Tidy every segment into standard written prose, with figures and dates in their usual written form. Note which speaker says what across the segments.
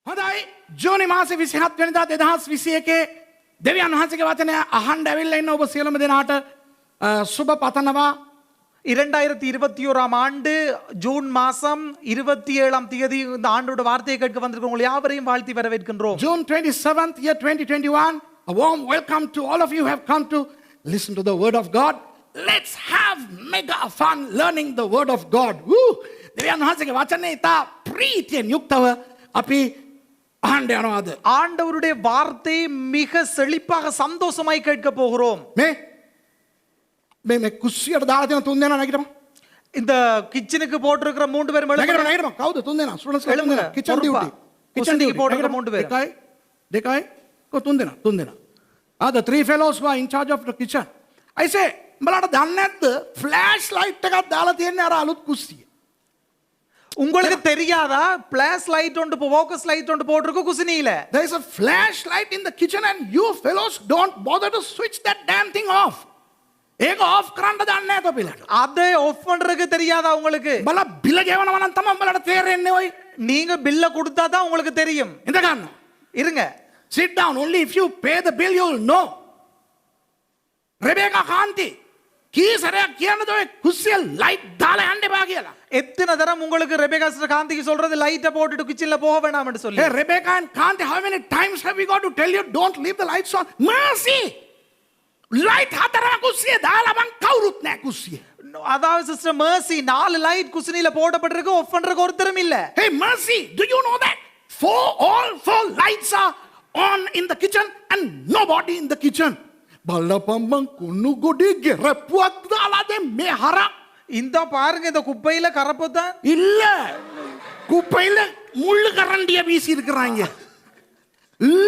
Speaker 1: හොඳයි ජූනි මාසේ 27 වෙනිදා 2021 දෙවියන් වහන්සේගේ වචනය අහන්න ඇවිල්ලා ඉන්න ඔබ සියලුම දෙනාට සුබ පතනවා.
Speaker 2: 2021 ஆண்டு ஜூன் மாசம் 27ஆம் தேதி இந்த ஆண்டோட வார்த்தையை கேட்க வந்திருக்கிற உங்களை யாவரையும் வாழ்த்தி வரவேற்கின்றோம்.
Speaker 1: June 27th year 2021, a warm welcome to all of you who have come to listen to the word of God. Let's have mega fun learning the word of God. Woo! දෙවියන් වහන්සේගේ වචනේ ඉතා ප්‍රීතියෙන් යුක්තව අපි අහන්න යනවාද?
Speaker 2: ஆண்டவருடைய வார்த்தை மிக செழிப்பாக சந்தோஷமாய் கேட்க போகிறோம்.
Speaker 1: මේ කුස්සියට දාලා තියෙන තුන් දෙනා නැගිටම.
Speaker 2: இந்த கிச்சனுக்கு போட்டிருக்கிற மூன்று பேர்
Speaker 1: නැගිටම කවුද තුන් දෙනා? ස්ටුඩන්ට්ස්
Speaker 2: எழும்புங்க.
Speaker 1: Kitchen duty.
Speaker 2: கிச்சனுக்கு போட்டிருக்கிற மூன்று பேர்.
Speaker 1: දෙකයි කො තුන් දෙනා. The three fellows who are in charge of the kitchen. I say උඹලාට දන්නේ නැද්ද ෆ්ලෑෂ් ලයිට් එකක් දාලා තියෙන්නේ අර අලුත් කුස්සිය.
Speaker 2: உங்களுக்கு தெரியாதா ஃபிளாஷ் லைட் ஒன்று ஃபோக்கஸ் லைட் ஒன்று போட்டிருக்கு குசினியில.
Speaker 1: There is a flash light in the kitchen and you fellows don't bother to switch that damn thing off. ඒක off කරන්න දන්නේ නැහැ තොපිලට.
Speaker 2: அதை ஆஃப் பண்றதுக்கு தெரியாதா உங்களுக்கு?
Speaker 1: බල බිල ගෙවනවා නම් තමයි උඹලට තේරෙන්නේ ඔයි.
Speaker 2: நீங்க பில்ல கொடுத்தா தான் உங்களுக்கு தெரியும்.
Speaker 1: ඉඳ ගන්න.
Speaker 2: இருங்க.
Speaker 1: Sit down. Only if you pay the bill you will know. රෙබේකා කාන්ති කීසරයක් කියන්නද ඔය කුස්සිය ලයිට් දාලා යන්න එපා කියලා.
Speaker 2: எத்தனை தரம் உங்களுக்கு ரெபேகா சிஸ்டர் காந்திக்கு சொல்றது லைட்டை போட்டுட்டு கிச்சன்ல போக வேண்டாம்னு சொல்லி.
Speaker 1: Hey Rebecca and Kanti, how many times have we got to tell you don't leave the lights on? Mercy! Light හතරක් කුස්සිය දාලා මං කවුරුත් නැහැ කුස්සිය.
Speaker 2: அதாவது சிஸ்டர் மர்சி 4 லைட் குசினில போடப்பட்டிருக்கு ஆஃப் பண்றதுக்கு ஒருத்தரும் இல்ல.
Speaker 1: Hey Mercy, do you know that all four lights are on in the kitchen and nobody in the kitchen? බලපම්මන් කුණු ගොඩේ ගෙරප්පුවක් දාලා දැන් මේ හරක්
Speaker 2: இந்த பாருங்க இந்த குப்பையில கரப்பதான்
Speaker 1: இல்ல குப்பையில முள்ளு கரண்டிய வீசி இருக்கிறாங்க.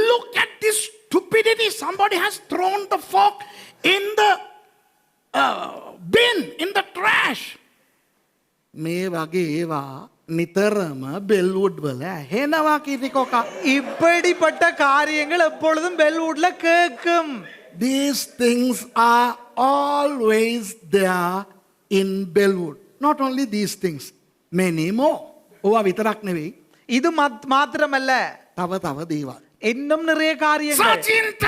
Speaker 1: Look at this stupidity. Somebody has thrown the fork in the bin, in the trash. මේ වගේ ඒවා නිතරම බෙල්වුඩ් වල ඇහෙනවා කිරිකොකා.
Speaker 2: இப்படிப்பட்ட காரியங்கள் எப்பொழுதும் பெல்வுட்ல கேட்கும்.
Speaker 1: These things are always there in Bellwood. Not only these things, many more. ඕවා විතරක් නෙවෙයි.
Speaker 2: இது மாத்திரமல்ல
Speaker 1: තව දේවල්.
Speaker 2: இன்னும் நிறைய காரியங்கள்.
Speaker 1: සචින්ත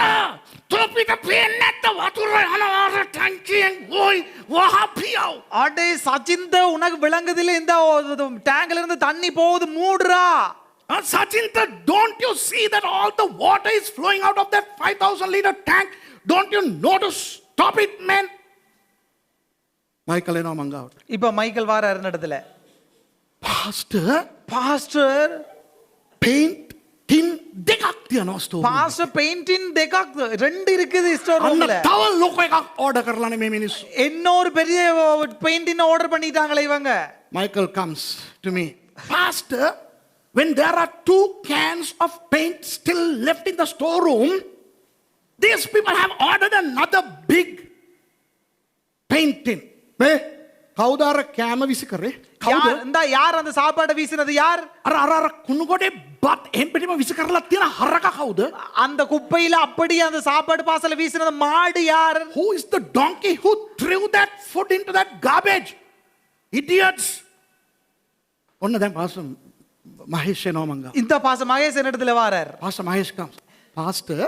Speaker 1: තොපිට පේන්නේ නැත්ත වතුර යනවා ටැංකියෙන් ஓய் වහපියව.
Speaker 2: அடே சச்சிந்த உனக்கு விளங்குதில்ல இந்த டேங்க்ல இருந்து தண்ணி போகுது மூடுறா.
Speaker 1: Sachinta, don't you see that all the water is flowing out of that 5,000 liter tank? Don't you know to stop it, man? Michael එනවා මංගාවට.
Speaker 2: இப்ப மைக்கேல் வாராரு நடத்துல.
Speaker 1: Pastor paint tin දෙකක් තියනවා ස්ටෝර්.
Speaker 2: பாஸ்டர் பெயிண்டின் දෙකක් ரெண்டு இருக்குது ஸ்டோர் ரூம்ல.
Speaker 1: තව ලොකු එකක් ඕඩර් කරලානේ මේ මිනිස්සු.
Speaker 2: இன்னொரு பெரிய பெயிண்டின் ஆர்டர் பண்ணிட்டாங்களே இவங்க.
Speaker 1: Michael comes to me. Pastor, when there are 2 cans of paint still left in the storeroom, these people have ordered another big painting. කවුද අර කෑම විසි කරේ? කවුද?
Speaker 2: யார் அந்த சாப்பாடை வீசினது யார்?
Speaker 1: අර කුණු කොටේ බත් එහෙම් පිටිම විසි කරලා තියෙන හරක කවුද?
Speaker 2: அந்த குப்பையில அப்படியே அந்த சாப்பாடு பாசல வீசினது மாடு யார்?
Speaker 1: Who is the donkey who threw that food into that garbage? Idiots. ඔන්න දැන් පාස්ටර් මහේෂ් එනවා මංගා.
Speaker 2: இந்த பாஸ்டர் மகேஷ் என்னிடத்துல வாரார்.
Speaker 1: Pastor Mahesh comes. පාස්ටර්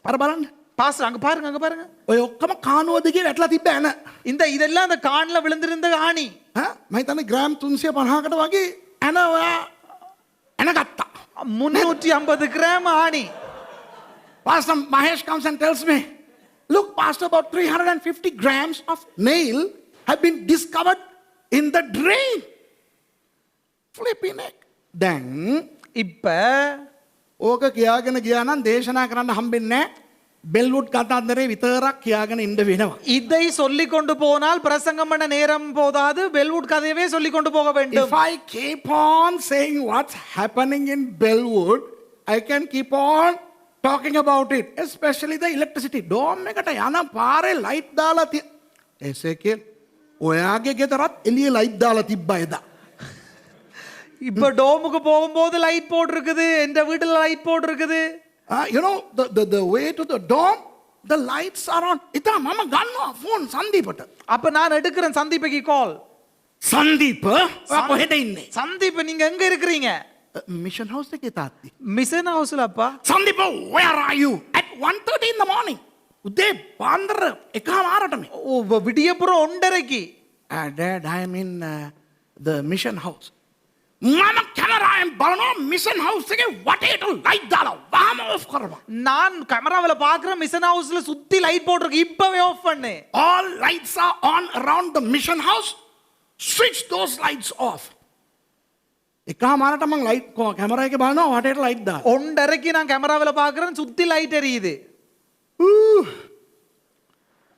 Speaker 1: අර බලන්න.
Speaker 2: பாஸ்டர் அங்க பாருங்க அங்க பாருங்க.
Speaker 1: ඔය ඔක්කොම කානුව දිගේ වැටලා තිබ්බ ඇන.
Speaker 2: இந்த இதெல்லாம் அந்த கான்ல விழுந்திருந்த ஆணி.
Speaker 1: මම හිතන්නේ ග්‍රෑම් 350කට වගේ ඇන ඔයා ඇන ගත්තා.
Speaker 2: 350 கிராம் ஆணி.
Speaker 1: Pastor Mahesh comes and tells me, look pastor, about 350 grams of nail have been discovered in the drain. Flipping it. දැන්
Speaker 2: இப்ப
Speaker 1: ඕක කියාගෙන ගියා නම් දේශනා කරන්න හම්බෙන්නේ නැහැ. බෙල්වුඩ් කතාන්දරේ විතරක් කියාගෙන ඉන්න වෙනවා.
Speaker 2: இதை சொல்லி கொண்டு போனால் பிரசங்கம் பண்ண நேரம் போதாது. பெல்வுட் கதையவே சொல்லி கொண்டு போக வேண்டும்.
Speaker 1: If I keep on saying what's happening in Bellwood, I can keep on talking about it, especially the electricity. Dome එකට යන පාරේ light දාලා එසේකේ ඔයාගේ ගෙදරත් එළියේ light දාලා තිබ්බා එදා.
Speaker 2: இப்ப டோமுக்கு போகும்போது லைட் போட்டு இருக்குது. எந்த வீட்டுல லைட் போட்டு இருக்குது.
Speaker 1: You know the way to the dome, the lights are on. ඉතින් මම ගන්නවා phone සන්දීපට.
Speaker 2: அப்ப நான் எடுக்கிறேன் சந்தீபக்கு கால்.
Speaker 1: සන්දීප ඔයා කොහෙද ඉන්නේ?
Speaker 2: சந்தீப் நீங்க எங்க இருக்கிறீங்க?
Speaker 1: mission house එකේ තාත්ති.
Speaker 2: මිෂන් හවුස්ල අප්පා.
Speaker 1: Sandeep, where are you? At 1:30 in the morning. උදේ පාන්දර 1:00ටම.
Speaker 2: විඩියපුර ඔණ්ඩරකි.
Speaker 1: Dad, I am in the mission house. මම කැමරාවෙන් බලනවා mission house එකේ වටේට light දාලා වහම off කරනවා.
Speaker 2: நான் கேமராவில் பார்க்குற மிஷன் ஹவுஸ்ல சுத்தி லைட் போட்டிருக்கு இப்பவே ஆஃப் பண்ணு.
Speaker 1: All lights are on around the mission house. Switch those lights off. එකමාරට මම ලයිට් කැමරා එකේ බලනවා වටේට light දාලා.
Speaker 2: ஒண்டரைக்கு நான் கேமராவில் பார்க்குறேன் சுத்தி லைட் எரியுது.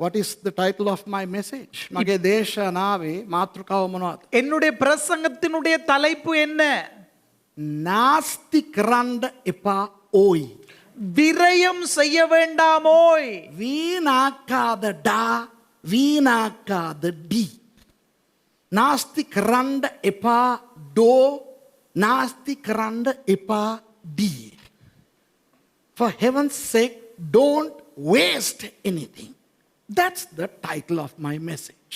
Speaker 1: What is the title of my message? මගේ දේශනාවේ මාතෘකාව මොනවද?
Speaker 2: என்னுடைய பிரசங்கத்தினுடைய தலைப்பு என்ன?
Speaker 1: නාස්ති කරන්න එපා ඕයි.
Speaker 2: விரயம் செய்ய வேண்டாமோய்.
Speaker 1: වීනාකාද ඩා වීනාකාද ඩී. නාස්ති කරන්න එපා ඩෝ නාස්ති කරන්න එපා ඩී. For heaven's sake, don't waste anything. That's the title of my message.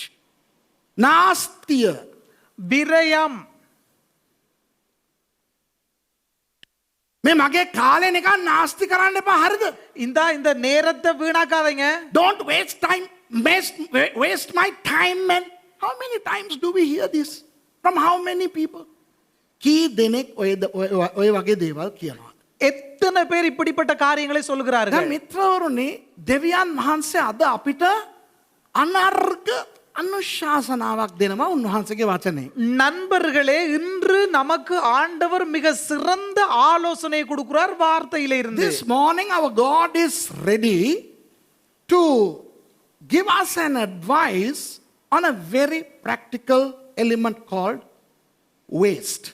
Speaker 1: Nastiya.
Speaker 2: விரயம்.
Speaker 1: මේ මගේ කාලේ නිකන් නාස්ති කරන්න එපා හරිද?
Speaker 2: இந்த நேரத்தை வீணாக்காதீங்க.
Speaker 1: Don't waste time. Waste my time, man. How many times do we hear this? From how many people? කී දෙනෙක් ඔය වගේ දේවල් කියනවා.
Speaker 2: எத்தனை பேர் இப்படிப்பட்ட காரியங்களை சொல்கிறார்கள்?
Speaker 1: දැන් මිත්‍රවරුනි, දෙවියන් වහන්සේ අද අපිට අනර්ග අනුශාසනාවක් දෙනවා උන්වහන්සේගේ වචනේ.
Speaker 2: நண்பர்களே, இன்று நமக்கு ஆண்டவர் மிக சிறந்த ஆலோசனை கொடுக்கிறார் வார்த்தையிலே இருந்து.
Speaker 1: This morning our God is ready to give us an advice on a very practical element called waste.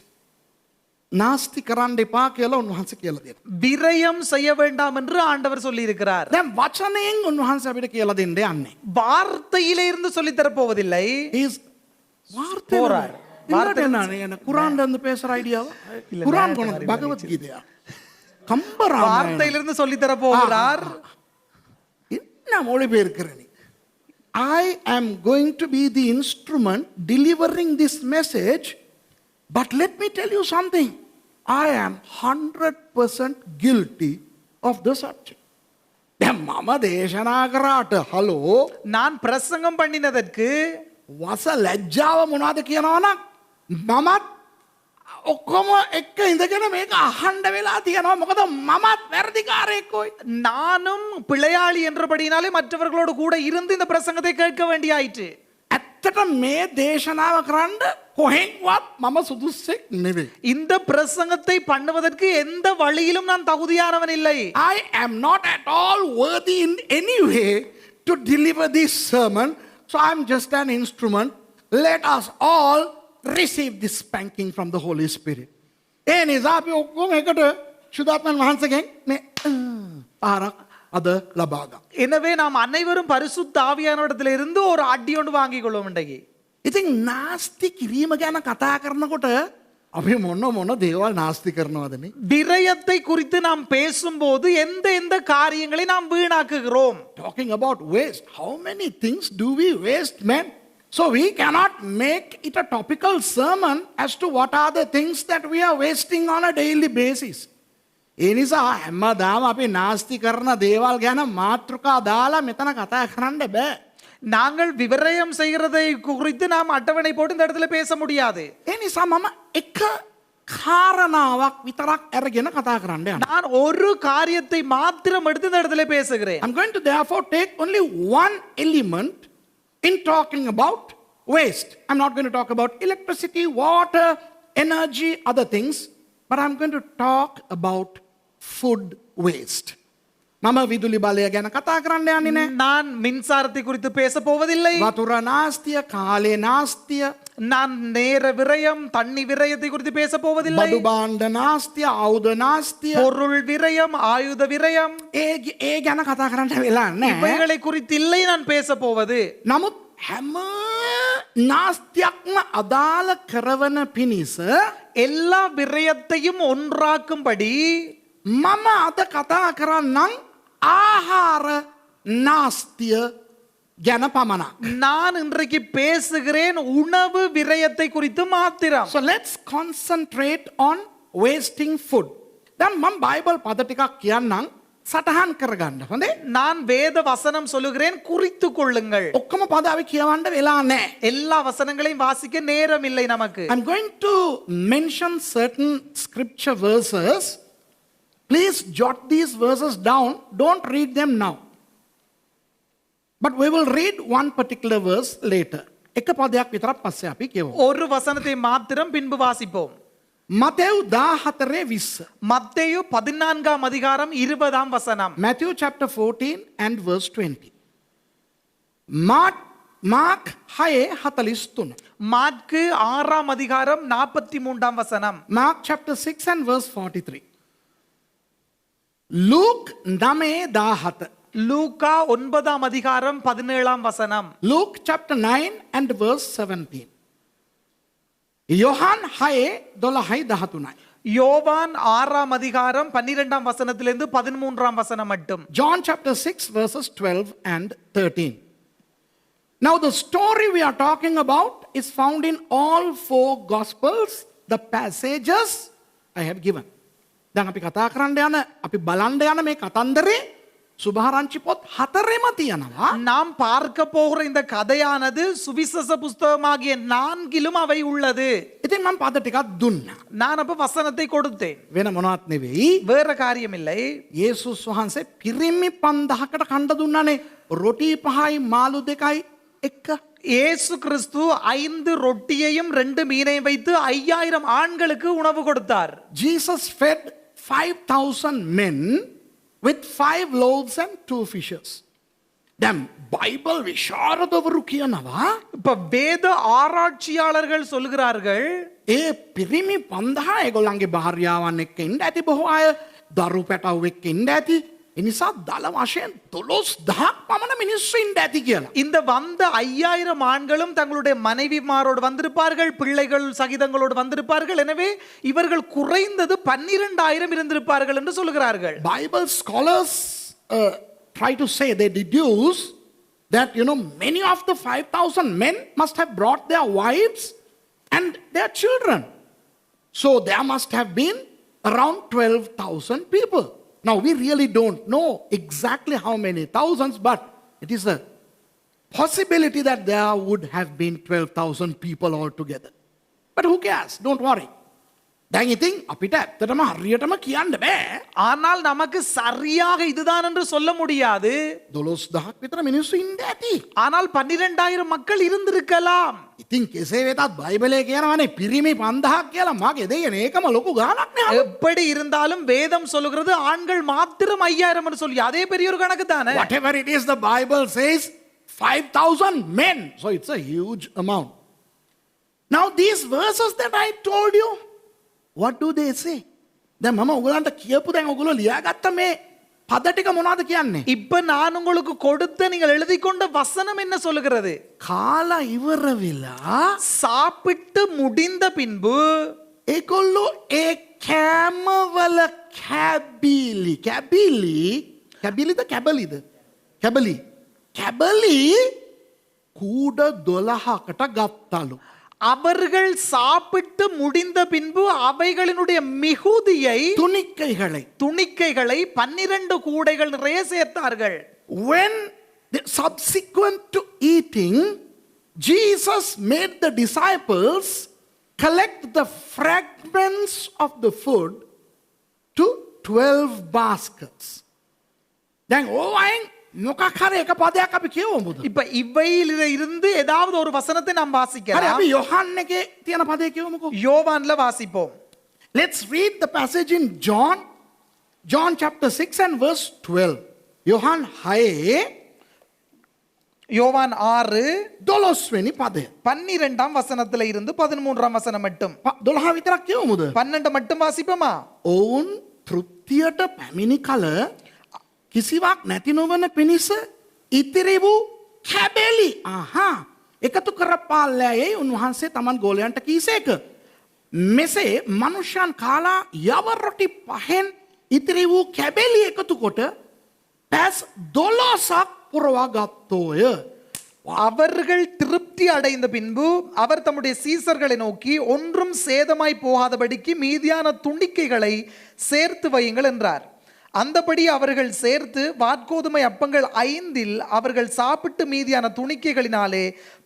Speaker 1: නාස්ති කරන්න එපා කියලා උන්වහන්සේ කියලා දෙනවා.
Speaker 2: விரயம் செய்ய வேண்டாம் என்று ஆண்டவர் சொல்லி இருக்கிறார்.
Speaker 1: දැන් වචනයෙන් උන්වහන්සේ අපිට කියලා දෙන්න යන්නේ.
Speaker 2: வார்த்தையிலே இருந்து சொல்லி தர போவதில்லை.
Speaker 1: Is போறார். வார்த்தை என்ன குர்ஆன்ல இருந்து பேசுற ஐடியாவா? குர்ஆன் போனது பகவத் கீதையா? கம்பராமாயணம்.
Speaker 2: வார்த்தையிலிருந்து சொல்லி தர போகிறார்.
Speaker 1: என்ன மொழிபெயர்க்கிற நீ? I am going to be the instrument delivering this message, but let me tell you something. I am 100% guilty of the subject. දැන් මම දේශනා කරාට හලෝ
Speaker 2: நான் பிரசங்கம் பண்ணினதற்கு
Speaker 1: වස ලැජ්ජාව මොනවද කියනවනම් මමත් ඔක්කොම එක්ක ඉඳගෙන මේක අහන්න වෙලා තියෙනවා. මොකද මමත් වැරදිකාරයෙක් කොයි.
Speaker 2: நானும் பிழையாளி என்றபடினாலே மற்றவர்களோடு கூட இருந்து இந்த பிரசங்கத்தை கேட்க வேண்டியாயிற்று.
Speaker 1: ඇත්තට මේ දේශනාව කරන්න කොහෙන්වත් මම සුදුස්සෙක් නෙවෙයි.
Speaker 2: இந்த பிரசங்கத்தை பண்ணுவதற்கு எந்த வழியிலும் நான் தகுதியானவன் இல்லை.
Speaker 1: I am not at all worthy in any way to deliver this sermon. So I am just an instrument. Let us all receive this spanking from the Holy Spirit. ඒ නිසා අපි ඔක්කොම එකට සුදාත්මන් වහන්සේගෙන් මේ පාරක් අද ලබා ගන්න.
Speaker 2: எனவே நாம் அனைவரும் பரிசுத்த ஆவியானவரிடத்திலிருந்து ஒரு அடி ஒன்று வாங்கிக் கொள்வோம் இன்றைக்கு.
Speaker 1: ඉතින් නාස්ති කිරීම ගැන කතා කරනකොට අපි මොන දේවල් නාස්ති කරනවදනේ?
Speaker 2: விரயத்தை குறித்து நாம் பேசும்போது எந்த காரியங்களை நாம் வீணாக்குகிறோம்?
Speaker 1: Talking about waste. How many things do we waste, man? So we cannot make it a topical sermon as to what are the things that we are wasting on a daily basis. ඒ නිසා හැමදාම අපි නාස්ති කරන දේවල් ගැන මාතෘකා දාලා මෙතන කතා කරන්න බෑ.
Speaker 2: நாங்கள் விவரயம் செய்கிறதை குறித்து நாம் அட்டவணை போட்டு இந்த இடத்துல பேச முடியாது.
Speaker 1: ඒ නිසා මම එක කාරණාවක් විතරක් අරගෙන කතා කරන්න යනවා.
Speaker 2: நான் ஒரு காரியத்தை மாத்திரம் எடுத்து இந்த இடத்துல பேசுகிறேன்.
Speaker 1: I'm going to therefore take only one element in talking about waste. I'm not going to talk about electricity, water, energy, other things, but I'm going to talk about food waste. මම විදුලි බලය ගැන කතා කරන්න යන්නේ නැහැ.
Speaker 2: நான் மின்சாரத்தை குறித்து பேச போவதில்லை.
Speaker 1: වතුර නාස්තිය, කාලේ නාස්තිය,
Speaker 2: நான் நேர விரயம், தண்ணி விரயத்தை குறித்து பேச போவதில்லை.
Speaker 1: බඩු භාණ්ඩ නාස්තිය, ආයුධ නාස්තිය,
Speaker 2: பொருள் விரயம், ஆயுத விரயம்,
Speaker 1: ඒ ගැන කතා කරන්න වෙලා නැහැ.
Speaker 2: இவைகளை குறித்து இல்லை நான் பேச போவது.
Speaker 1: නමුත් හැම නාස්තියක්ම අදාළ කරවන පිණිස
Speaker 2: எல்லா விரயத்தையும் ஒன்றாக்கும்படி
Speaker 1: මම අද කතා කරන්නම් ආහාර නාස්තිය ගැන පමණක්.
Speaker 2: நான் இன்றைக்கு பேசுகிறேன் உணவு விரயத்தை குறித்து மாத்திரம்.
Speaker 1: So let's concentrate on wasting food. දැන් මම බයිබල් පද ටිකක් කියන්නම් සටහන් කරගන්න. හොඳේ?
Speaker 2: நான் வேத வசனம் சொல்லுகிறேன், குறித்துக் கொள்ளுங்கள்.
Speaker 1: ඔක්කොම පද අපි කියවන්න වෙලා නැහැ.
Speaker 2: எல்லா வசனங்களையும் வாசிக்க நேரம் இல்லை நமக்கு.
Speaker 1: I'm going to mention certain scripture verses. Please jot these verses down. Don't read them now. But we will read one particular verse later. එක පදයක් විතරක් පස්සේ අපි කියමු.
Speaker 2: ஒரு வசனத்தை மாத்திரம் பின்பு வாசிப்போம்.
Speaker 1: මතෙව් 14:20.
Speaker 2: மத்தேயு 14ஆம் அதிகாரம் 20ஆம் வசனம்.
Speaker 1: Matthew chapter 14 and verse 20. Mark 6:43.
Speaker 2: மாற்கு 6ஆம் அதிகாரம் 43ஆம் வசனம்.
Speaker 1: Mark chapter 6 and verse 43. Luke 9:17.
Speaker 2: லூக்கா 9ஆம் அதிகாரம் 17ஆம் வசனம்.
Speaker 1: Luke chapter 9 and verse 17. யோவான் 6:12-13.
Speaker 2: யோவான் 6ஆம் அதிகாரம் 12ஆம் வசனத்திலிருந்து 13ஆம் வசனம் மட்டும்.
Speaker 1: John chapter 6 verses 12 and 13. Now the story we are talking about is found in all four gospels, the passages I have given. දැන් අපි කතා කරන්න යන අපි බලන්න යන මේ කතන්දරේ සුභාරංචි පොත් 4ෙම තියෙනවා.
Speaker 2: நாம் பார்க்க போகிற இந்த கதையானது சுவிசேஷ புஸ்தகமாகிய 4லும் அவை உள்ளது.
Speaker 1: ඉතින් මම පද ටිකක් දුන්නා.
Speaker 2: நான் அப்ப வசனத்தை கொடுத்தேன்,
Speaker 1: වෙන මොනවත් නෙවෙයි.
Speaker 2: வேற காரியம் இல்லை.
Speaker 1: යේසුස් වහන්සේ පිරිමි 5000කට කණ්ඩ දුන්නානේ. රොටි 5යි මාළු 2යි එක්ක.
Speaker 2: இயேசு கிறிஸ்து 5 ரொட்டியையும் 2 மீனையும் வைத்து 5000 ஆண்களுக்கு உணவு கொடுத்தார்.
Speaker 1: Jesus fed 5,000 men with 5 loaves and 2 fishes. දැන් බයිබල් විශාරදවරු කියනවා
Speaker 2: இப்ப வேத ஆராய்ச்சியாளர்கள் சொல்கிறார்கள்,
Speaker 1: ඒ පිරිමි 5000 ඒගොල්ලන්ගේ භාර්යාවන් එක්ක ඉන්න ඇති, බොහෝ අය දරු පැටව් එක්ක ඉන්න ඇති. ඒ නිසා දල වශයෙන් 12000ක් පමණ මිනිස්සු ඉන්න ඇති කියලා.
Speaker 2: இந்த வந்த 5000 ஆண்களும் தங்களுடைய மனைவிமாரோடு வந்திருப்பார்கள், பிள்ளைகள் சகிதங்களோடு வந்திருப்பார்கள். எனவே இவர்கள் குறைந்தது 12000 இருந்திருப்பார்கள் என்று சொல்கிறார்கள்.
Speaker 1: Bible scholars try to say, they deduce that many of the 5,000 men must have brought their wives and their children. So there must have been around 12,000 people. Now we really don't know exactly how many thousands, but it is a possibility that there would have been 12,000 people altogether. But who cares? Don't worry. දැන් ඉතින් අපිට ඇත්තටම හරියටම කියන්න බෑ.
Speaker 2: ஆனால் நமக்கு சரியாக இதுதான் என்று சொல்ல முடியாது.
Speaker 1: 12000ක් විතර මිනිස්සු ඉන්න ඇති.
Speaker 2: ஆனால் 12000 மக்கள் இருந்திருக்கலாம்.
Speaker 1: ඉතින් කෙසේ වෙතත් බයිබලයේ කියනවානේ පිරිමි 5000ක් කියලා. මගේ දෙයනේ ඒකම ලොකු ගාණක් නේ.
Speaker 2: எப்படி இருந்தாலும் வேதம் சொல்லுகிறது ஆண்கள் மாத்திரம் 5000 என்று சொல்லி, அதே பெரிய ஒரு கணக்கு தானே.
Speaker 1: Whatever it is, the Bible says 5,000 men. So it's a huge amount. Now these verses that I told you, what do they say? දැන් මම ඔයගලන්ට කියපු දැන් ඔයගොල්ලෝ ලියාගත්ත මේ පද ටික මොනවද කියන්නේ?
Speaker 2: இப்ப நான் உங்களுக்கு கொடுத்த நீங்கள் எழுதி கொண்ட வசனம் என்ன சொல்லுகிறது?
Speaker 1: කාලා ඉවර වෙලා
Speaker 2: சாப்பிட்டு முடிந்த பின்பு
Speaker 1: ඒගොල්ලෝ ඒ කෑමවල කැබලි කූඩ 12කට ගත්තලු.
Speaker 2: அவர்கள் சாப்பிட்டு முடிந்த பின்பு அவைகளினுடைய மிகுதியை துணிக்கைகளை 12 கூடைகள் நிறைய சேர்த்தார்கள்.
Speaker 1: When subsequent to eating, Jesus made the disciples collect the fragments of the food to 12 baskets. දැන් ඕවයින් මොකක් හරි එක පදයක් අපි කියවමුද?
Speaker 2: இப்ப இவையில இருந்து ஏதாவது ஒரு வசனத்தை நாம்
Speaker 1: හරි
Speaker 2: வாசிக்கலாம்.
Speaker 1: අපි යොහන් එකේ තියෙන පදේ කියවමුකෝ.
Speaker 2: யோவான்ல வாசிப்போம்.
Speaker 1: Let's read the passage in John chapter 6 and verse 12. Yohan 6
Speaker 2: யோவான் 6
Speaker 1: 12 වෙනි පදය.
Speaker 2: 12ஆம் வசனத்துல இருந்து 13ஆம் வசனம் மட்டும்.
Speaker 1: 12 විතරක් කියවමුද?
Speaker 2: 12 மட்டும் வாசிப்போமா?
Speaker 1: ඔවුන් තෘප්තියට පැමිණි කල කිසිවක් නැති නොවන පිණිස ඉතිරි වූ කැබලි එකතු කරපාල්ලෑයි උන්වහන්සේ තමන් ගෝලයන්ට කීසේක. මෙසේ මනුෂ්‍යයන් කාලා යව රොටි 5න් ඉතිරි වූ කැබලි එකතු කොට පැස් 12ක් පුරවා ගත්තෝය.
Speaker 2: அவர்கள் திருப்தி அடைந்த பின்பு அவர் தம்முடைய சீசர்களை நோக்கி ஒன்றும் சேதமாய் போகாதபடிக்கு மீதியான துணிக்கைகளை சேர்த்து வையுங்கள் என்றார். அந்தபடி அவர்கள் சேர்த்து வாற்கோதுமை அப்பங்கள் 5 அவர்கள் சாப்பிட்டு மீதியான துணிக்கைகளினாலே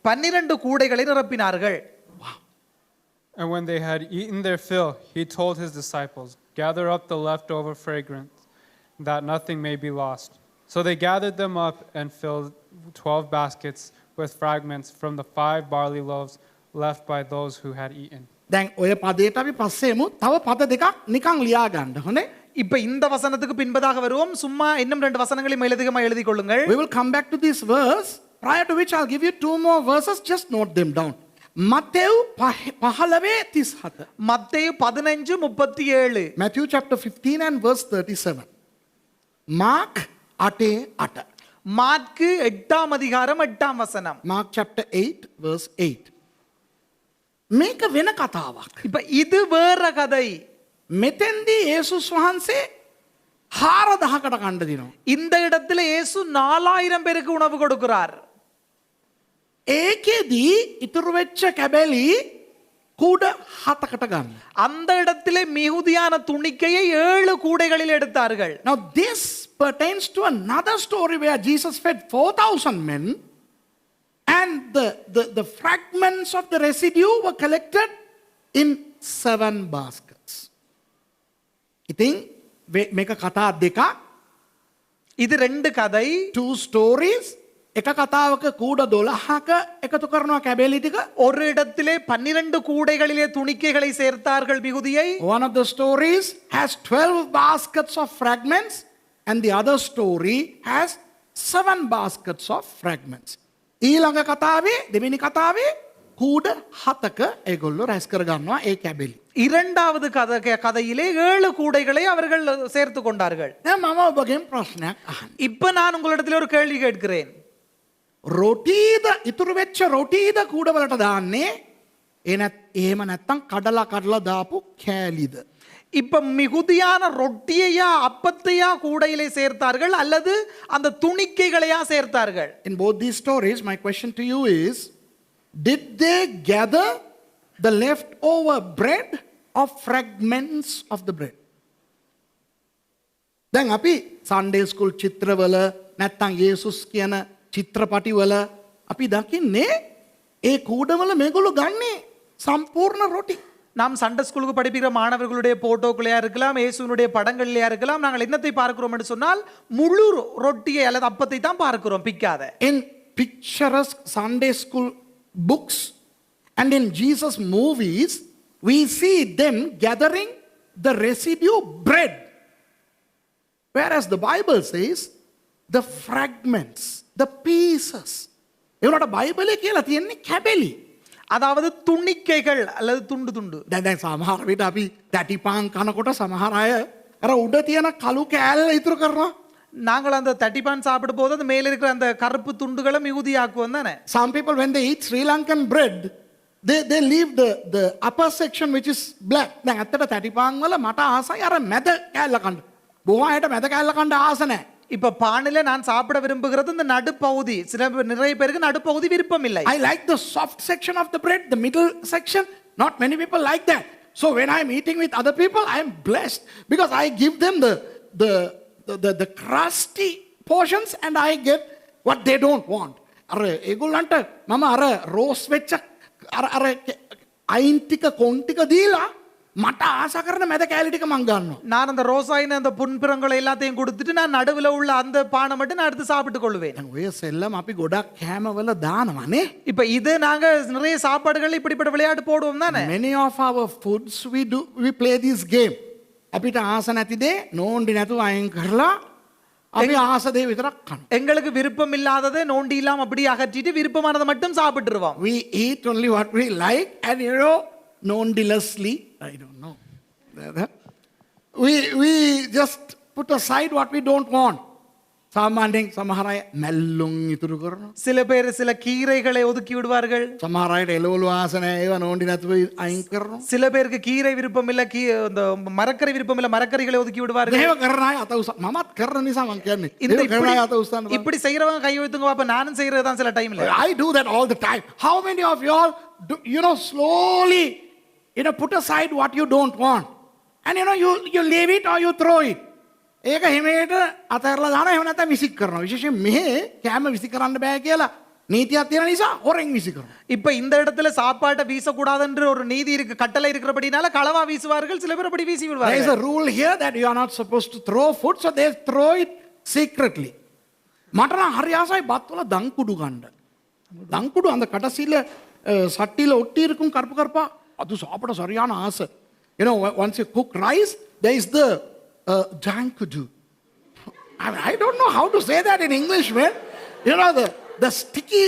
Speaker 2: 12 கூடைகளை நிரப்பினார்கள்.
Speaker 3: And when they had eaten their fill, he told his disciples, "Gather up the leftover fragrance, that nothing may be lost." So they gathered them up and filled 12 baskets with fragments from the 5 barley loaves left by those who had eaten.
Speaker 1: දැන් ඔය පදයට අපි පස්සේමු තව පද දෙකක් නිකන් ලියා ගන්න. හොඳේ?
Speaker 2: இப்ப இந்த வசனத்துக்கு பின்பதாக வருவோம். சும்மா இன்னும் 2 வசனங்களை மேலதிகமா எழுதி கொள்ளுங்கள்.
Speaker 1: We will come back to this verse, prior to which I'll give you 2 more verses. Just note them down. මත්තෙව් 15:37.
Speaker 2: மத்தேயு 15:37.
Speaker 1: Matthew chapter 15 and verse 37. Mark 8:8.
Speaker 2: மாற்கு 8ஆம் அதிகாரம் 8ஆம் வசனம்.
Speaker 1: Mark chapter 8 verse 8. මේක වෙන කතාවක්.
Speaker 2: இப்ப இது வேற கதை.
Speaker 1: මෙතෙන්දී යේසුස් වහන්සේ 4000කට කණ්ඩ දිනවා.
Speaker 2: இந்த இடத்துல இயேசு 4000 பேருக்கு உணவு கொடுக்கிறார்.
Speaker 1: ඒකෙදී ඉතුරු වෙච්ච කැබලි කුඩ 7කට ගන්න.
Speaker 2: அந்த இடத்திலே மிகுதியான துணிக்கையை 7 கூடைகளில் எடுத்தார்கள்.
Speaker 1: Now this pertains to another story where Jesus fed 4,000 men and the fragments of the residue were collected in 7 baskets. ඉතින් මේක කතා දෙකක්.
Speaker 2: இது 2 கதை.
Speaker 1: 2 stories. එක කතාවක කූඩ 12ක එකතු කරනවා කැබලි ටික.
Speaker 2: ஒரு இடத்திலே 12 கூடைகளிலே துணிக்கைகளை சேர்த்தார்கள் மிகுதியை.
Speaker 1: One of the stories has 12 baskets of fragments and the other story has 7 baskets of fragments. ඊළඟ කතාවේ දෙවෙනි කතාවේ කූඩ 7ක ඒගොල්ලෝ රැස් කර ගන්නවා ඒ කැබලි.
Speaker 2: இரண்டாவது கதையிலே 7 கூடைகளை அவர்கள் சேர்த்து கொண்டார்கள்.
Speaker 1: දැන් මම ඔබගෙන් ප්‍රශ්නයක් අහන්න.
Speaker 2: இப்ப நான் உங்களிடத்தில் ஒரு கேள்வி கேட்கிறேன்.
Speaker 1: රොටීද ඉතුරු වෙච්ච රොටීද කූඩ වලට දාන්නේ එහෙම නැත්තම් කඩලා දාපු කෑලිද?
Speaker 2: இப்ப மிகுதியான ரொட்டியையா அப்பத்தையா கூடையிலே சேர்த்தார்கள் அல்லது அந்த துணிக்கைகளையா சேர்த்தார்கள்?
Speaker 1: In both these stories, my question to you is, did they gather the leftover bread or fragments of the bread? දැන් අපි Sunday school චිත්‍රවල නැත්තම් යේසුස් කියන චිත්‍රපටිවල අපි දකින්නේ ඒ කූඩවල මේගොල්ලෝ ගන්නේ සම්පූර්ණ රොටි.
Speaker 2: நாம் சண்டே ஸ்கூலுக்கு படிப்பிக்கிற மாணவர்களுடைய போட்டோக்களையா இருக்கலாம், இயேசுவினுடைய படங்கள்லையா இருக்கலாம். நாங்கள் என்னத்தை பார்க்கிறோம் என்று சொன்னால் முழு ரொட்டியை அல்லது அப்பத்தை தான் பார்க்கிறோம், பிக்காத.
Speaker 1: In picturesque Sunday school books and in Jesus movies, we see them gathering the residue bread. Whereas the Bible says the fragments, the pieces. ඒවට බයිබලේ කියලා තියෙන්නේ කැබලි.
Speaker 2: அதாவது துணிக்கைகள் அல்லது துண்டு துண்டு.
Speaker 1: දැන් සමහර විට අපි තැටිපාන් කනකොට සමහර අය අර උඩ තියෙන කළු කෑල්ල ඉතුරු කරනවා.
Speaker 2: நாங்கள் அந்த தட்டிப்பான் சாப்பிடும் போது அந்த மேல இருக்கிற அந்த கருப்பு துண்டுகளை மிகுதியாக்குவோம் தானே.
Speaker 1: Some people when they eat Sri Lankan bread, they leave the upper section which is black. දැන් ඇත්තට තැටිපාන් වල මට ආසයි අර මැද කෑල්ල කන්න. බොහෝ අයට මැද කෑල්ල කන්න ආස නැහැ.
Speaker 2: இப்ப பானில நான் சாப்பிட விரும்புகிறது இந்த நடுப்பகுதி. நிறைய பேருக்கு நடுப்பகுதி விருப்பம் இல்லை.
Speaker 1: I like the soft section of the bread, the middle section. Not many people like that. So when I'm eating with other people, I am blessed because I give them the crusty portions and I get what they don't want. අර ඒගොල්ලන්ට මම අර rose වෙච්ච අර අයින් ටික කොන් ටික දීලා මට ආස කරන මැද කෑලි ටික මං ගන්නවා.
Speaker 2: நான் அந்த ரோசாயின அந்த புன்புறங்களை எல்லாத்தையும் கொடுத்துட்டு நான் நடுவுல உள்ள அந்த பானை மட்டும் நான் எடுத்து சாப்பிட்டு கொள்வேன்.
Speaker 1: දැන් ඔය සෙල්ලම අපි ගොඩක් කෑමවල දානවානේ.
Speaker 2: இப்ப இது நாங்க நிறைய சாப்பாடுகள் இப்படிப்பட்ட விளையாட்டு போடுவோம் தானே.
Speaker 1: Many of our foods we play this game. අපිට ආස නැති දේ නෝන්ඩි නැතුව අයින් කරලා අපි ආස දේ විතරක් කනවා.
Speaker 2: எங்களுக்கு விருப்பம் இல்லாததை நோண்டி இல்லாம அப்படியே அகற்றிட்டு விருப்பமானதை மட்டும் சாப்பிட்டுருவோம்.
Speaker 1: We eat only what we like and nondilessly, I don't know. We just put aside what we don't want. සාමාන්‍යයෙන් සමහර අය මැල්ලුම් ඉතුරු කරනවා.
Speaker 2: சில பேர் சில கீரைகளை ஒதுக்கி விடுவார்கள்.
Speaker 1: සමහර අයට එළවලු ආස නැහැ ඒවා නෝන්ඩි නැතුව අයින් කරනවා.
Speaker 2: சில பேருக்கு கீரை விருப்பம் இல்ல இந்த மரக்கறி விருப்பம் இல்ல மரக்கறிகளை ஒதுக்கி விடுவார்கள்.
Speaker 1: ඒව කරන අය අත උස මමත් කරන නිසා මම කියන්නේ.
Speaker 2: இந்த
Speaker 1: ඒව කරන අය අත උස්සන්න බෑ.
Speaker 2: இப்படி செய்யறவங்க கை வைத்துங்க பாப்பா, நானும் செய்யறது தான் சில டைம்ல.
Speaker 1: I do that all the time. How many of you all do, slowly put aside what you don't want, and you leave it or you throw it. ඒක හිමේට අතහැරලා දානවා. එහෙම නැත්නම් විසික් කරනවා. විශේෂයෙන් මෙහෙ කැම විසි කරන්න බෑ කියලා நீதிයක් තියෙන නිසා හොරෙන් විසි කරනවා.
Speaker 2: இப்ப இந்த இடத்துல சாப்பாட்டை வீசக்கூடாதுன்ற ஒரு நீதி இருக்கு, கட்டளை இருக்கிறபடினால களவா வீசுவார்கள். சில பேர் அப்படி வீசி
Speaker 1: There is
Speaker 2: விடுவார்கள்.
Speaker 1: a rule here that you are not supposed to throw food, so they throw it secretly. මට නම් හරි ආසයි බත් වල දංකුඩු ගන්න. දංකුඩු அந்த கடைசில சட்டில ஒட்டி இருக்கும் கருப்பு கருப்பா, அது சாப்பிட சரியான ஆசை. Once you cook rice, there is the dankudu. I don't know how to say that in English, man. The sticky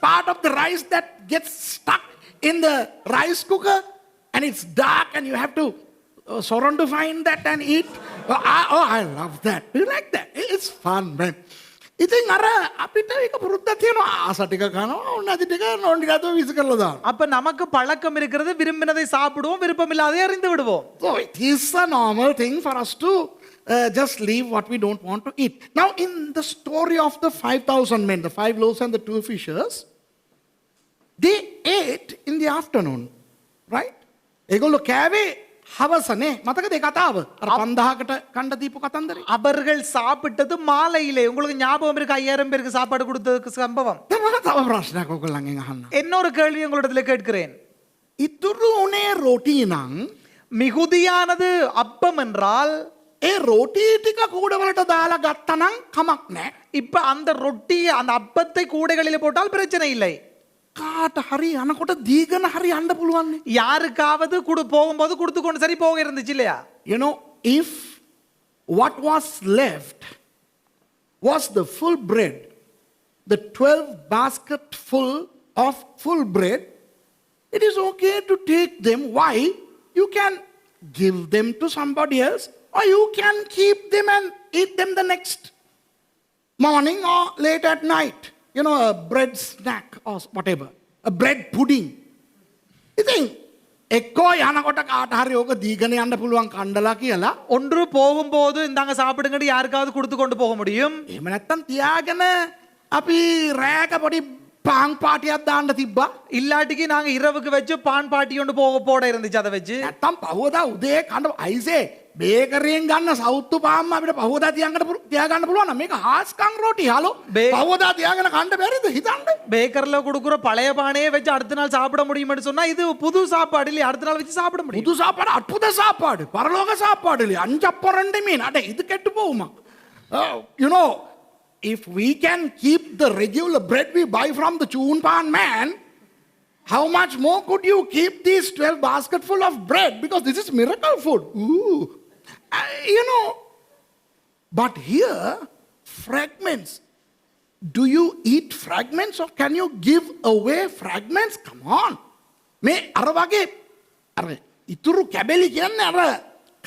Speaker 1: part of the rice that gets stuck in the rice cooker, and it's dark, and you have to surround to find that and eat. I love that. Do you like that? It's fun, man. ඉතින් අර අපිට ඒක පුරුද්දක් තියෙනවා. ආස ටික කනවා, නැති ටික නෝන්ඩි ගාතෝ විසි කරලා දානවා.
Speaker 2: அப்ப நமக்கு பழக்கம் இருக்கிறது, விரும்பினதை சாப்பிடுவோம், விருப்பம் இல்லாததை அறிந்து விடுவோம்.
Speaker 1: So it is a normal thing for us to just leave what we don't want to eat. Now in the story of the 5,000 men, the 5 loaves and the 2 fishes, they ate in the afternoon, right? ඒගොල්ලෝ කෑවේ හවසනේ. මතකද ඒ කතාව? අර 5000කට කණ්ඩ දීපු කතන්දරේ.
Speaker 2: அவர்கள் சாப்பிட்டது மாலையிலே. உங்களுக்கு ஞாபகம் இருக்கு 5000 பேருக்கு சாப்பாடு கொடுத்ததுக்கு சம்பவம்?
Speaker 1: දැන් මම තව ප්‍රශ්නයක් ඔයගොල්ලන්ගෙන් අහන්න.
Speaker 2: இன்னொரு கேள்வி உங்களிடத்துல கேட்கிறேன்.
Speaker 1: ඉතුරු උනේ රොටි නම්
Speaker 2: மிகுதியானது அப்பம் என்றால்
Speaker 1: ඒ රොටි ටික කූඩවලට දාලා ගත්තා නම් කමක් නැහැ.
Speaker 2: இப்ப அந்த ரொட்டி அந்த அப்பத்தை கூடைகளிலே போட்டால் பிரச்சனை இல்லை.
Speaker 1: කාට හරි යනකොට දීගෙන හරි යන්න පුළුවන් නේ.
Speaker 2: யாருக்காவது போகும்போது கொடுத்து கொண்டு சரி போக இருந்துச்சு இல்லையா?
Speaker 1: If what was left was the full bread, the 12 basket full of full bread, it is okay to take them. Why? You can give them to somebody else, or you can keep them and eat them the next morning or late at night. A bread snack or whatever, a bread pudding. ඉතින් එක්කෝ යනකොට කාට හරි ඕක දීගෙන යන්න පුළුවන් කණ්ඩලා කියලා.
Speaker 2: ஒன்று போகும்போது இந்தாங்க சாப்பிடுங்கன்னு யாருக்காவது கொடுத்து கொண்டு போக முடியும்.
Speaker 1: එහෙම නැත්තම් තියාගෙන අපි රෑක පොඩි පාන් පාටියක් දාන්න තිබ්බා.
Speaker 2: இல்லாட்டிக்கு நாங்க இரவுக்கு வச்சு பான் பாட்டி ஒன்று போட இருந்துச்சு, அதை வச்சு.
Speaker 1: නැත්තම් පහුවදා උදේ කන්න අයිසේ බේකරියෙන් ගන්න සවුත්තු පාන් අපිට පහුවදා තියාගන්න පුළුවන් නම් මේක හාස්කම් රොටි. හලෝ පහුවදා තියාගෙන කන්න බැරිද හිතන්න?
Speaker 2: பேக்கர்ல கொடுக்குற பழைய பானையே வச்சு அடுத்த நாள் சாப்பிட முடியும்னு சொன்னா இது புது சாப்பாடு இல்லையா? அடுத்த நாள் வச்சு சாப்பிட முடியும்.
Speaker 1: புது சாப்பாடு, அற்புத சாப்பாடு, பரலோக சாப்பாடு இல்லையா? 5 மீன் அட இது கெட்டு போகுமா? If we can keep the regular bread we buy from the Chun Pan man, how much more could you keep these 12 baskets full of bread? Because this is miracle food. Ooh. But here, fragments. Do you eat fragments or can you give away fragments? Come on. මේ අර වගේ අර ඉතුරු කැබලි කියන්නේ අර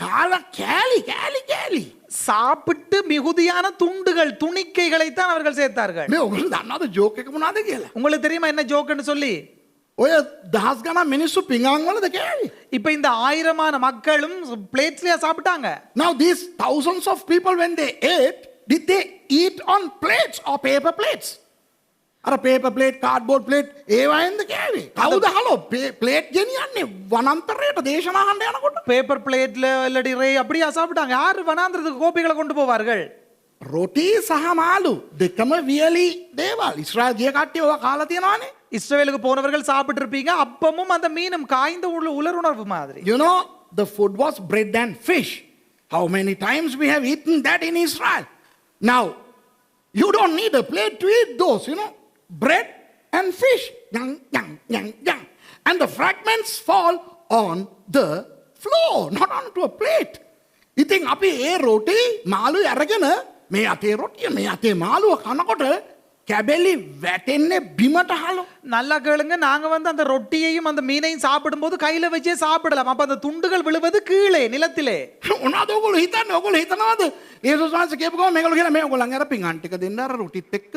Speaker 1: කාලා කෑලි.
Speaker 2: சாப்பிட்டு மிகுதியான துண்டுகள், துணிக்கைகளை தான் அவர்கள் சேர்த்தார்கள்.
Speaker 1: මේ ඔයගොල්ලෝ දන්නවද ජෝක් එක මොනවද කියලා?
Speaker 2: உங்களுக்கு தெரியுமா என்ன ஜோக்னு சொல்லி?
Speaker 1: ඔය දහස් ගණන් මිනිස්සු පිඟාන් වලද කෑවේ?
Speaker 2: இப்ப இந்த ஆயிரமான மக்களும் பிளேட்ஸ்லயா சாப்பிட்டாங்க.
Speaker 1: Now these thousands of people when they ate, did they eat on plates or paper plates? අර paper plate, cardboard plate ඒවයින්ද කෑවේ? කවුද හලෝ plate ගෙනියන්නේ වනාන්තරයට දේශනා අහන්න යනකොට?
Speaker 2: பேப்பர் பிளேட்ல இல்லடி ரே அப்படியே சாப்பிட்டாங்க. யார் வனாந்திரத்துக்கு கோப்பிகளை கொண்டு போவார்கள்?
Speaker 1: රොටි සහ මාළු දෙකම වියලි දේවල්. ඉස්රායල් ගිය කට්ටිය ඔය කාලා තියෙනවානේ.
Speaker 2: இஸ்ரவேலுக்கு போனவர்கள் சாப்பிட்டு இருப்பீங்க. அப்பமும் அந்த மீனும் காய்ந்த உலருணர்வு மாதிரி.
Speaker 1: The food was bread and fish. How many times we have eaten that in Israel? Now, you don't need a plate to eat those, bread and fish. Yang. And the fragments fall on the floor, not onto a plate. ඉතින් අපි ඒ රොටි මාළුයි අරගෙන මේ අතේ රොටිය මේ අතේ මාළුව කනකොට කැබෙලි වැටෙන්නේ බිමට හලෝ.
Speaker 2: நல்லா கேளுங்க, நாங்க வந்து அந்த ரொட்டியையும் அந்த மீனையும் சாப்பிடும்போது கையில வச்சே சாப்பிடலாம். அப்ப அந்த துண்டுகள் விழுவது கீழே நிலத்திலே.
Speaker 1: මොනවද ඔයගොල්ලෝ හිතන්නේ? ඔයගොල්ලෝ හිතනවාද යේසුස් වහන්සේ කියපු ගමන් මේගොල්ලෝ කියලා මේ ඔයගොල්ලන් අර පිඟාන් ටික දෙන්න අර රුටිත් එක්ක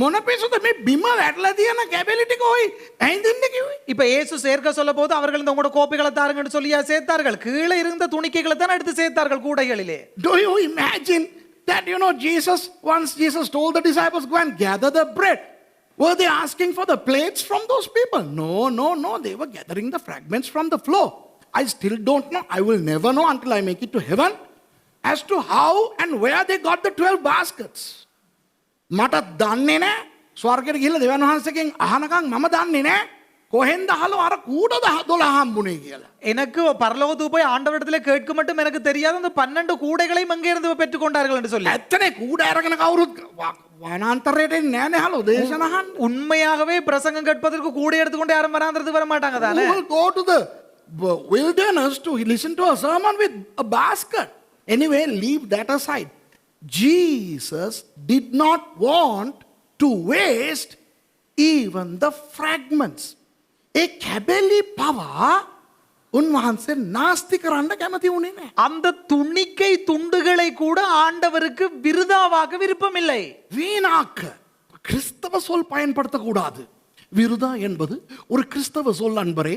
Speaker 1: මොන පිසුද මේ බිම වැටලා තියෙන කැබෙලි ටික ඔයි ඇඳින්න කිව්වේ?
Speaker 2: இப்ப இயேசு சேர்க்க சொல்ல போது அவர்கள் இந்த உங்களோட கோப்பைகளை தாருங்கன்னு சொல்லியா சேர்த்தார்கள்? கீழே இருந்த துணிக்கைகளை தான் எடுத்து சேர்த்தார்கள் கூடைகளிலே.
Speaker 1: Do you imagine that once Jesus told the disciples go and gather the bread, were they asking for the plates from those people? No, they were gathering the fragments from the floor. I still don't know, I will never know until I make it to heaven as to how and where they got the 12 baskets. මට දන්නේ නැහැ. ස්වර්ගයට ගිහිල්ලා දෙවියන් වහන්සේගෙන් අහනකම් මම දන්නේ නැහැ කොහෙන්ද අහලා අර කූඩ 12 හම්බුනේ කියලා.
Speaker 2: எனக்கு பரலோகத்துக்கு போய் ஆண்டவரிடத்துல கேட்க மட்டும் எனக்கு தெரியாது அந்த 12 கூடைகளையும் அங்கே இருந்து பெற்றுக்கொண்டார்கள் என்று சொல்லி.
Speaker 1: ඇත්තනේ කූඩ අරගෙන කවුරුත් වනාන්තරයට එන්නේ නැහැ නේ හලෝ දේශන අහන්න.
Speaker 2: உண்மையாகவே பிரசங்கம் கேட்பதற்கு கூடை எடுத்துக்கொண்டு யாரும் வராந்திரத்துக்கு வர மாட்டாங்க தானே.
Speaker 1: Who will go to the wilderness to listen to a sermon with a basket? Anyway, leave that aside. Jesus did not want to waste even the fragments. ඒ කැබලි පවා උන්වහන්සේ නාස්ති කරන්න කැමති වුණේ නැහැ.
Speaker 2: அந்த துணிக்கை துண்டுகளை கூட ஆண்டவருக்கு விருதாவாக விருப்பமில்லை.
Speaker 1: வீணாக்க கிறிஸ்தவ சொல் பயன்படுத்தக்கூடாது. விருதா என்பது ஒரு கிறிஸ்தவ சொல் அன்பரே.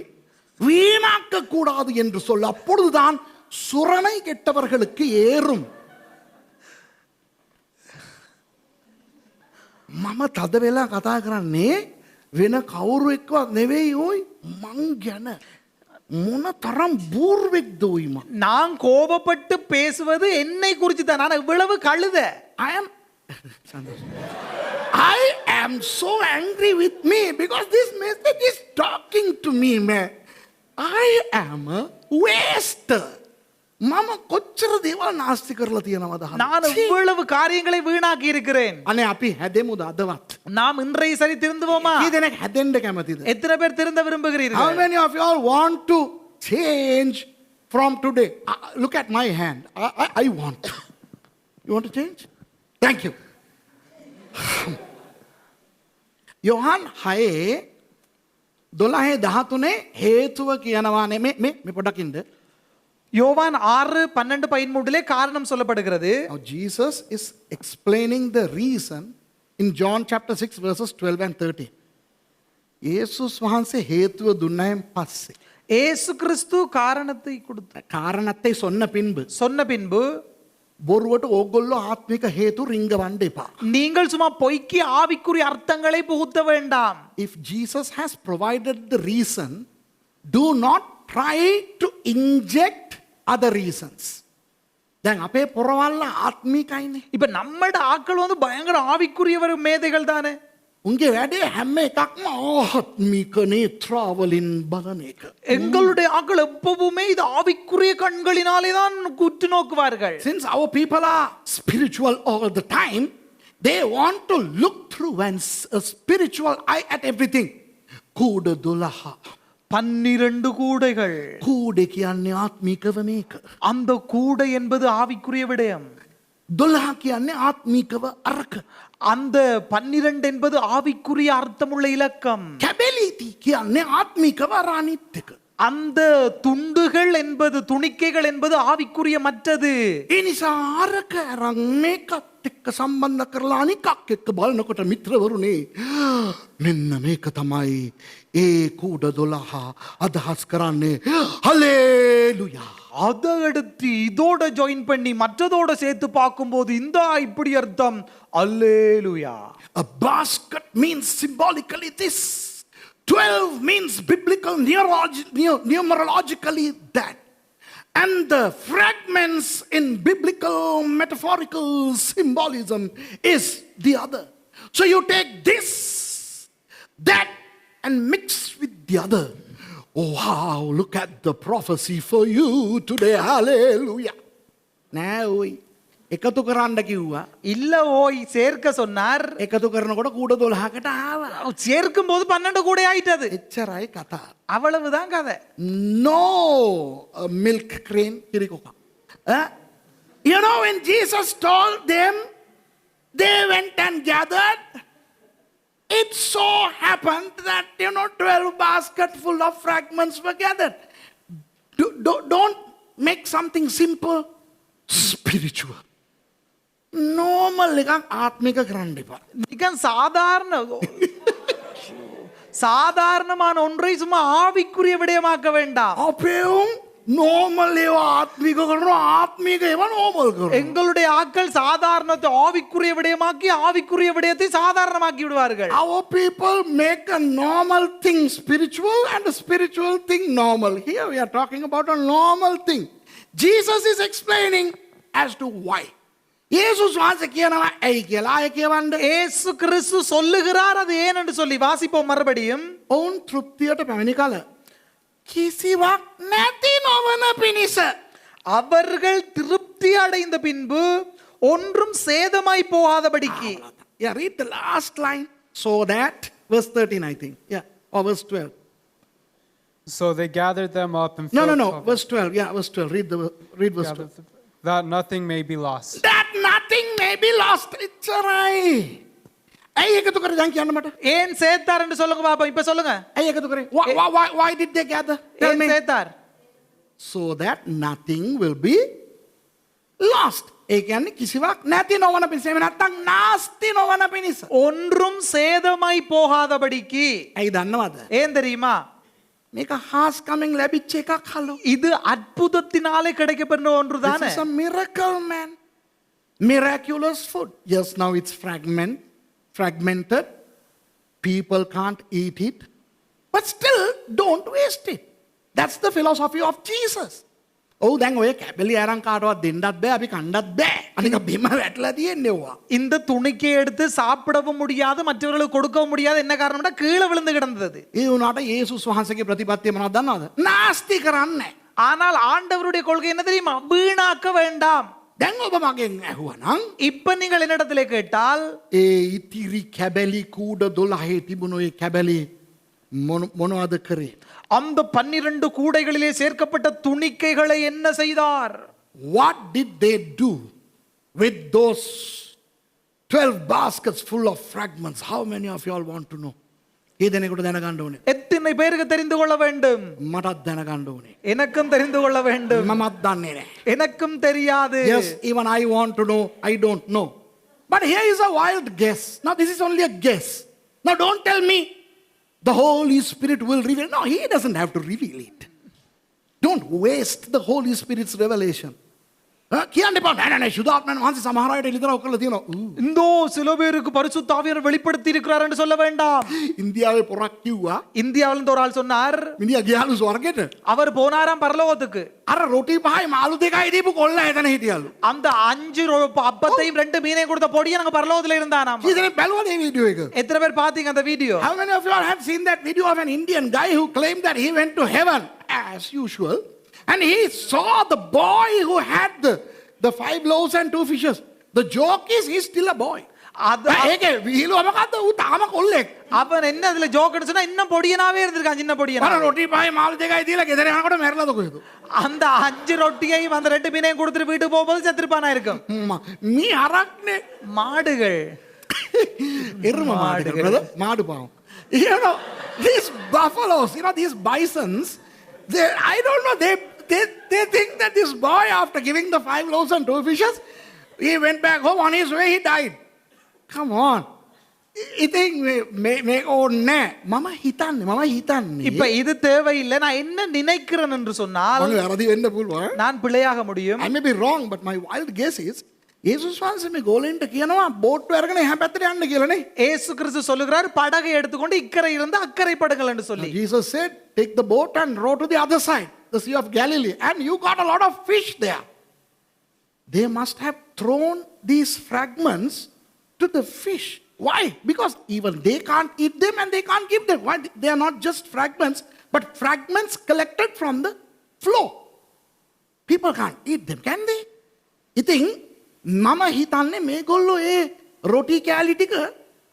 Speaker 1: வீணாக்க கூடாது என்று சொல்ல, அப்பொழுதுதான் சுரணை கெட்டவர்களுக்கு ஏறும். මම තද වෙලා කතා කරන්නේ වෙන කවුරු එක්කවත් නෙවෙයි ඕයි මං ගැන මොන තරම් බූර්වෙක්ද ඕයි මං.
Speaker 2: நான் கோபப்பட்டு பேசுவது என்னை குறித்து தான். நான் இவ்வளவு கழுத.
Speaker 1: I am so angry with me because this message is talking to me, man. I am a waster. මම කොච්චර දේවල් නාස්ති කරලා තියෙනවද?
Speaker 2: நான் இவ்வளவு காரியங்களை வீணாக்கி இருக்கிறேன்.
Speaker 1: අනේ අපි හැදෙමුද අදවත්?
Speaker 2: நாம் இன்றைய சரி திருந்துவோமா?
Speaker 1: කී දෙනෙක් හැදෙන්න කැමතිද?
Speaker 2: எத்தனை பேர் திருந்த
Speaker 1: How
Speaker 2: விரும்புகிறீர்கள்?
Speaker 1: many of you all want to change from today? Look at my hand. I want to. You want to change? Thank you. Yohan 6:12-13 හේතුව කියනවා නේ මේ පොඩක් ඉන්න.
Speaker 2: யோவான் 6:12-13 காரணம் சொல்லப்படுகிறது.
Speaker 1: Now Jesus is explaining the reason in John chapter 6 verses 12 and 13. යේසුස් වහන්සේ හේතුව දුන්නයින් පස්සේ
Speaker 2: இயேசு கிறிஸ்து காரணத்தை கொடுத்தார்.
Speaker 1: කාරණத்தை சொன்ன பின்பு
Speaker 2: சொன்ன பின்பு
Speaker 1: බොරුවට ඕගොල්ලෝ ආත්මික හේතු රිංගවන්න එපා.
Speaker 2: நீங்கள் சும்மா பொய்க்கு ஆவிக்குரிய அர்த்தங்களை புகுத்த வேண்டாம்.
Speaker 1: If Jesus has provided the reason, do not try to inject other reasons. දැන් අපේ පොරවල්ල ආත්මිකයිනේ.
Speaker 2: இப்ப நம்மட ஆட்கள் வந்து பயங்கர ஆவிக்குரியவர் மேதைகள் தானே.
Speaker 1: උන්ගේ වැඩේ හැම එකක්ම ආත්මික නේත්‍රාවලින් බලන එක.
Speaker 2: எங்களுடைய ஆட்கள் எப்பவுமே இது ஆவிக்குரிய கண்களினாலே தான் குற்று நோக்குவார்கள்.
Speaker 1: Since our people are spiritual all the time, they want to look through a spiritual eye at everything. කූඩ 12.
Speaker 2: 12 கூடைகள்.
Speaker 1: කූඩේ කියන්නේ ආත්මිකව මේක.
Speaker 2: அந்த கூடை என்பது ஆவிக்குரிய விடயம்.
Speaker 1: 12 කියන්නේ ආත්මිකව අරක.
Speaker 2: அந்த 12 என்பது ஆவிக்குரிய அர்த்தமுள்ள இலக்கம்.
Speaker 1: කැබෙලිටි කියන්නේ ආත්මිකව අනිත් එක.
Speaker 2: அந்த துண்டுகள் என்பது துணிக்கைகள் என்பது ஆவிக்குரிய மற்றது.
Speaker 1: ඒ නිසා අරක අරන් මේකත් එක්ක සම්බන්ධ කරලා අනිකක් එක්ක බලනකොට මිත්‍රවරුනි මෙන්න මේක තමයි ඒ කූඩ 12 අදහස් කරන්නේ. හලෙලුයා.
Speaker 2: அதை எடுத்து இதோட ஜாயின் பண்ணி மற்றதோட சேர்த்து பார்க்கும்போது இந்த இப்படி அர்த்தம். அல்லேலூயா.
Speaker 1: A basket means symbolically this. 12 means biblical numerologically that. And the fragments in biblical metaphorical symbolism is the other. So you take this, that, and mix with the other. Oh wow, look at the prophecy for you today. Hallelujah. Now, එකතු කරන්න කිව්වා.
Speaker 2: இல்ல ஓய் சேர்க்க சொன்னார்.
Speaker 1: එකතු කරනකොට කූඩ 12කට ආවා.
Speaker 2: சேர்க்கும் போது 12 கூடை ஆயிட்டது.
Speaker 1: එච්චරයි කතා.
Speaker 2: அவ்வளவுதான் கதை.
Speaker 1: No milk crane kirikoka. You know when Jesus told them, they went and gathered it so happened that, 12 baskets full of fragments were gathered. Don't make something simple spiritual. Normal එකක් ආත්මික කරන්න එපා.
Speaker 2: நிகன் சாதாரணமான ஒன்றை சும்மா ஆவிக்குரிய விடயமாக்க வேண்டாம்.
Speaker 1: අපේ උන් normal ඒවා ආත්මික කරනවා, ආත්මික ඒවා normal කරනවා.
Speaker 2: எங்களுடைய ஆட்கள் சாதாரணத்தை ஆவிக்குரிய விடயமாக்கி ஆவிக்குரிய விடயத்தை சாதாரணமாக்கி விடுவார்கள்.
Speaker 1: Our people make a normal thing spiritual and a spiritual thing normal. Here we are talking about a normal thing. Jesus is explaining as to why. இயேசுஸ் வாசி කියනවා ඇයි කියලා. ආයෙ කියවන්න.
Speaker 2: இயேசு கிறிஸ்து சொல்லுகிறார் அது ஏன் என்று சொல்லி வாசிப்போம் மறுபடியும்.
Speaker 1: ඔවුන් තෘප්තියට පැමිණි කල කිසිවක් නැති නොවන පිණිස.
Speaker 2: அவர்கள் திருப்தி அடைந்த பின்பு ஒன்றும் சேதமாய் போகாதபடிக்கு.
Speaker 1: Yeah, read the last line. So that, verse 13 I think. Yeah, or verse 12.
Speaker 3: So they gathered them up and
Speaker 1: No,
Speaker 3: filled
Speaker 1: verse 12. Yeah, verse 12. Read verse 12.
Speaker 3: that nothing may be lost.
Speaker 1: That nothing may be lost. It's alright. ඇයි එකතු කරේ දැන් කියන්න මට?
Speaker 2: ஏன் சேர்த்தார் என்று சொல்லுங்க பாப்பா. இப்ப சொல்லுங்க.
Speaker 1: ඇයි එකතු කරේ? Why did they gather? Tell
Speaker 2: ஏன்
Speaker 1: me.
Speaker 2: சேர்த்தார்?
Speaker 1: So that nothing will be lost. ඒ කියන්නේ කිසිවක් නැති නොවන පිණිස. එහෙම නැත්නම් නාස්ති නොවන පිණිස.
Speaker 2: ஒன்றும் சேதமாய் போகாதபடிக்கு.
Speaker 1: ඇයි දන්නවද?
Speaker 2: ஏன் தெரியுமா?
Speaker 1: මේක හාස් කමින් ලැබිච්ච එකක් හලෝ.
Speaker 2: இது அற்புதத்தினாலே கிடைக்கப்பெற்ற ஒன்று
Speaker 1: This
Speaker 2: தானே.
Speaker 1: is a miracle, man. Miraculous food. Yes, now it's fragmented. People can't eat it. But still, don't waste it. That's the philosophy of Jesus. Oh, දැන් ඔය කැබලි අරන් කාටවත් දෙන්නත් බෑ, අපි කන්නත් බෑ. අනික බිම වැටලා තියෙන්නේ ඔවා.
Speaker 2: இந்த துணிக்கை எடுத்து சாப்பிடவும் முடியாது மற்றவர்களுக்கு கொடுக்கவும் முடியாது. என்ன காரணம்னா கீழே விழுந்து கிடந்தது.
Speaker 1: ඒ වුණාට යේසුස් වහන්සේගේ ප්‍රතිපත්තිය මොනවද දන්නවද? නාස්ති කරන්නේ.
Speaker 2: ஆனால் ஆண்டவருடைய கொள்கை என்ன தெரியுமா? வீணாக்க வேண்டாம்.
Speaker 1: දැන් ඔබ මගෙන් ඇහුවනම්
Speaker 2: இப்ப நீங்கள் என்னிடத்திலே கேட்டால்
Speaker 1: ඒ ඉතිරි කැබලි කූඩ 12 තිබුණු ඒ කැබලි මොනවද කරේ?
Speaker 2: அந்த 12 கூடைகளிலே சேர்க்கப்பட்ட துணிக்கைகளை என்ன செய்தார்?
Speaker 1: What did they do with those 12 baskets full of fragments? How many of you all want to know? இதனைக்கூட දැනගන්න ඕනේ.
Speaker 2: எத்தனை பேருக்கு தெரிந்து கொள்ள வேண்டும்?
Speaker 1: මටත් දැනගන්න ඕනේ.
Speaker 2: எனக்கும் தெரிந்து கொள்ள வேண்டும்.
Speaker 1: මමත් දන්නේ නැහැ.
Speaker 2: எனக்கும் தெரியாது.
Speaker 1: Yes, even I want to know. I don't know. But here is a wild guess. Now this is only a guess. Now don't tell me the Holy Spirit will reveal. No, He doesn't have to reveal it. Don't waste the Holy Spirit's revelation. කියන්න එපා. නෑ නෑ සුදාත්මයන් වහන්සේ සමහර අයට එළිදරව් කරලා තියෙනවා.
Speaker 2: இந்தோ சில பேருக்கு பரிசுத்த ஆவியானவர் வெளிப்படுத்தி இருக்கிறார் என்று சொல்ல வேண்டாம்.
Speaker 1: ඉන්දියාවේ පොරක් කිව්වා.
Speaker 2: இந்தியாவில இருந்து ஒரு ஆள் சொன்னார்.
Speaker 1: මිනිහා ගියාලු ස්වර්ගෙට.
Speaker 2: அவர் போனாராம் பரலோகத்துக்கு.
Speaker 1: අර රොටි පහයි මාළු දෙකයි දීපු කොල්ල එතන හිටියලු.
Speaker 2: அந்த 5 அப்பத்தையும் 2 மீனையும் கொடுத்த பொடியை நாங்க பரலோகத்துல இருந்தானாம்.
Speaker 1: කීදෙනෙක් බැලුවද මේ වීඩියෝ එක?
Speaker 2: எத்தனை பேர் பாத்தீங்க அந்த video?
Speaker 1: How many of you all have seen that video of an Indian guy who claimed that he went to heaven as usual and he saw the boy who had the 5 loaves and 2 fishes. The joke is he's still a boy. ඒකේ විහිළුව මොකද්ද? ඌ තාම කොල්ලෙක්.
Speaker 2: அவன் என்ன அதுல ஜோக்னு சொன்னா இன்னும் பொடியனாவே இருந்திருக்கான் சின்ன பொடியனா.
Speaker 1: අර රොටි පහයි මාළු දෙකයි දීලා ගෙදර යනකොට මැරලාද කොහෙද?
Speaker 2: அந்த 5 ரொட்டியையும் அந்த 2 மீனையும் கொடுத்துட்டு வீட்டுக்கு போகும்போது செத்துருப்பானா இருக்கும்.
Speaker 1: මේ හරක්නේ
Speaker 2: மாடுகள்.
Speaker 1: එරුම මාடுகள். මාடு පාවම්. You know, these buffaloes, these bisons, I don't know, they think that this boy, after giving the 5 loaves and 2 fishes, he went back home. On his way, he died. Come on. ඉතින් මේ ඕනේ මම හිතන්නේ
Speaker 2: இப்ப இது தேவையில்லை. நான் என்ன நினைக்கிறேன் என்று சொன்னால்
Speaker 1: මම වැරදි වෙන්න පුළුවන්.
Speaker 2: நான் பிழையாக முடியும்.
Speaker 1: I may be wrong, but my wild guess is යේසුස් වහන්සේ මේ ගෝලෙන්ට කියනවා බෝට්ටු අරගෙන එහා පැත්තට යන්න කියලානේ.
Speaker 2: இயேசு கிறிஸ்து சொல்லுகிறார் படகை எடுத்துக்கொண்டு இக்கரை இருந்து அக்கறை படுங்கள் என்று சொல்லி.
Speaker 1: Jesus said, take the boat and row to the other side, the Sea of Galilee, and you got a lot of fish there. They must have thrown these fragments to the fish. Why? Because even they can't eat them and they can't give them. Why? They are not just fragments, but fragments collected from the floor. People can't eat them, can they? ඉතින් මම හිතන්නේ මේගොල්ලෝ ඒ රොටි කෑලි ටික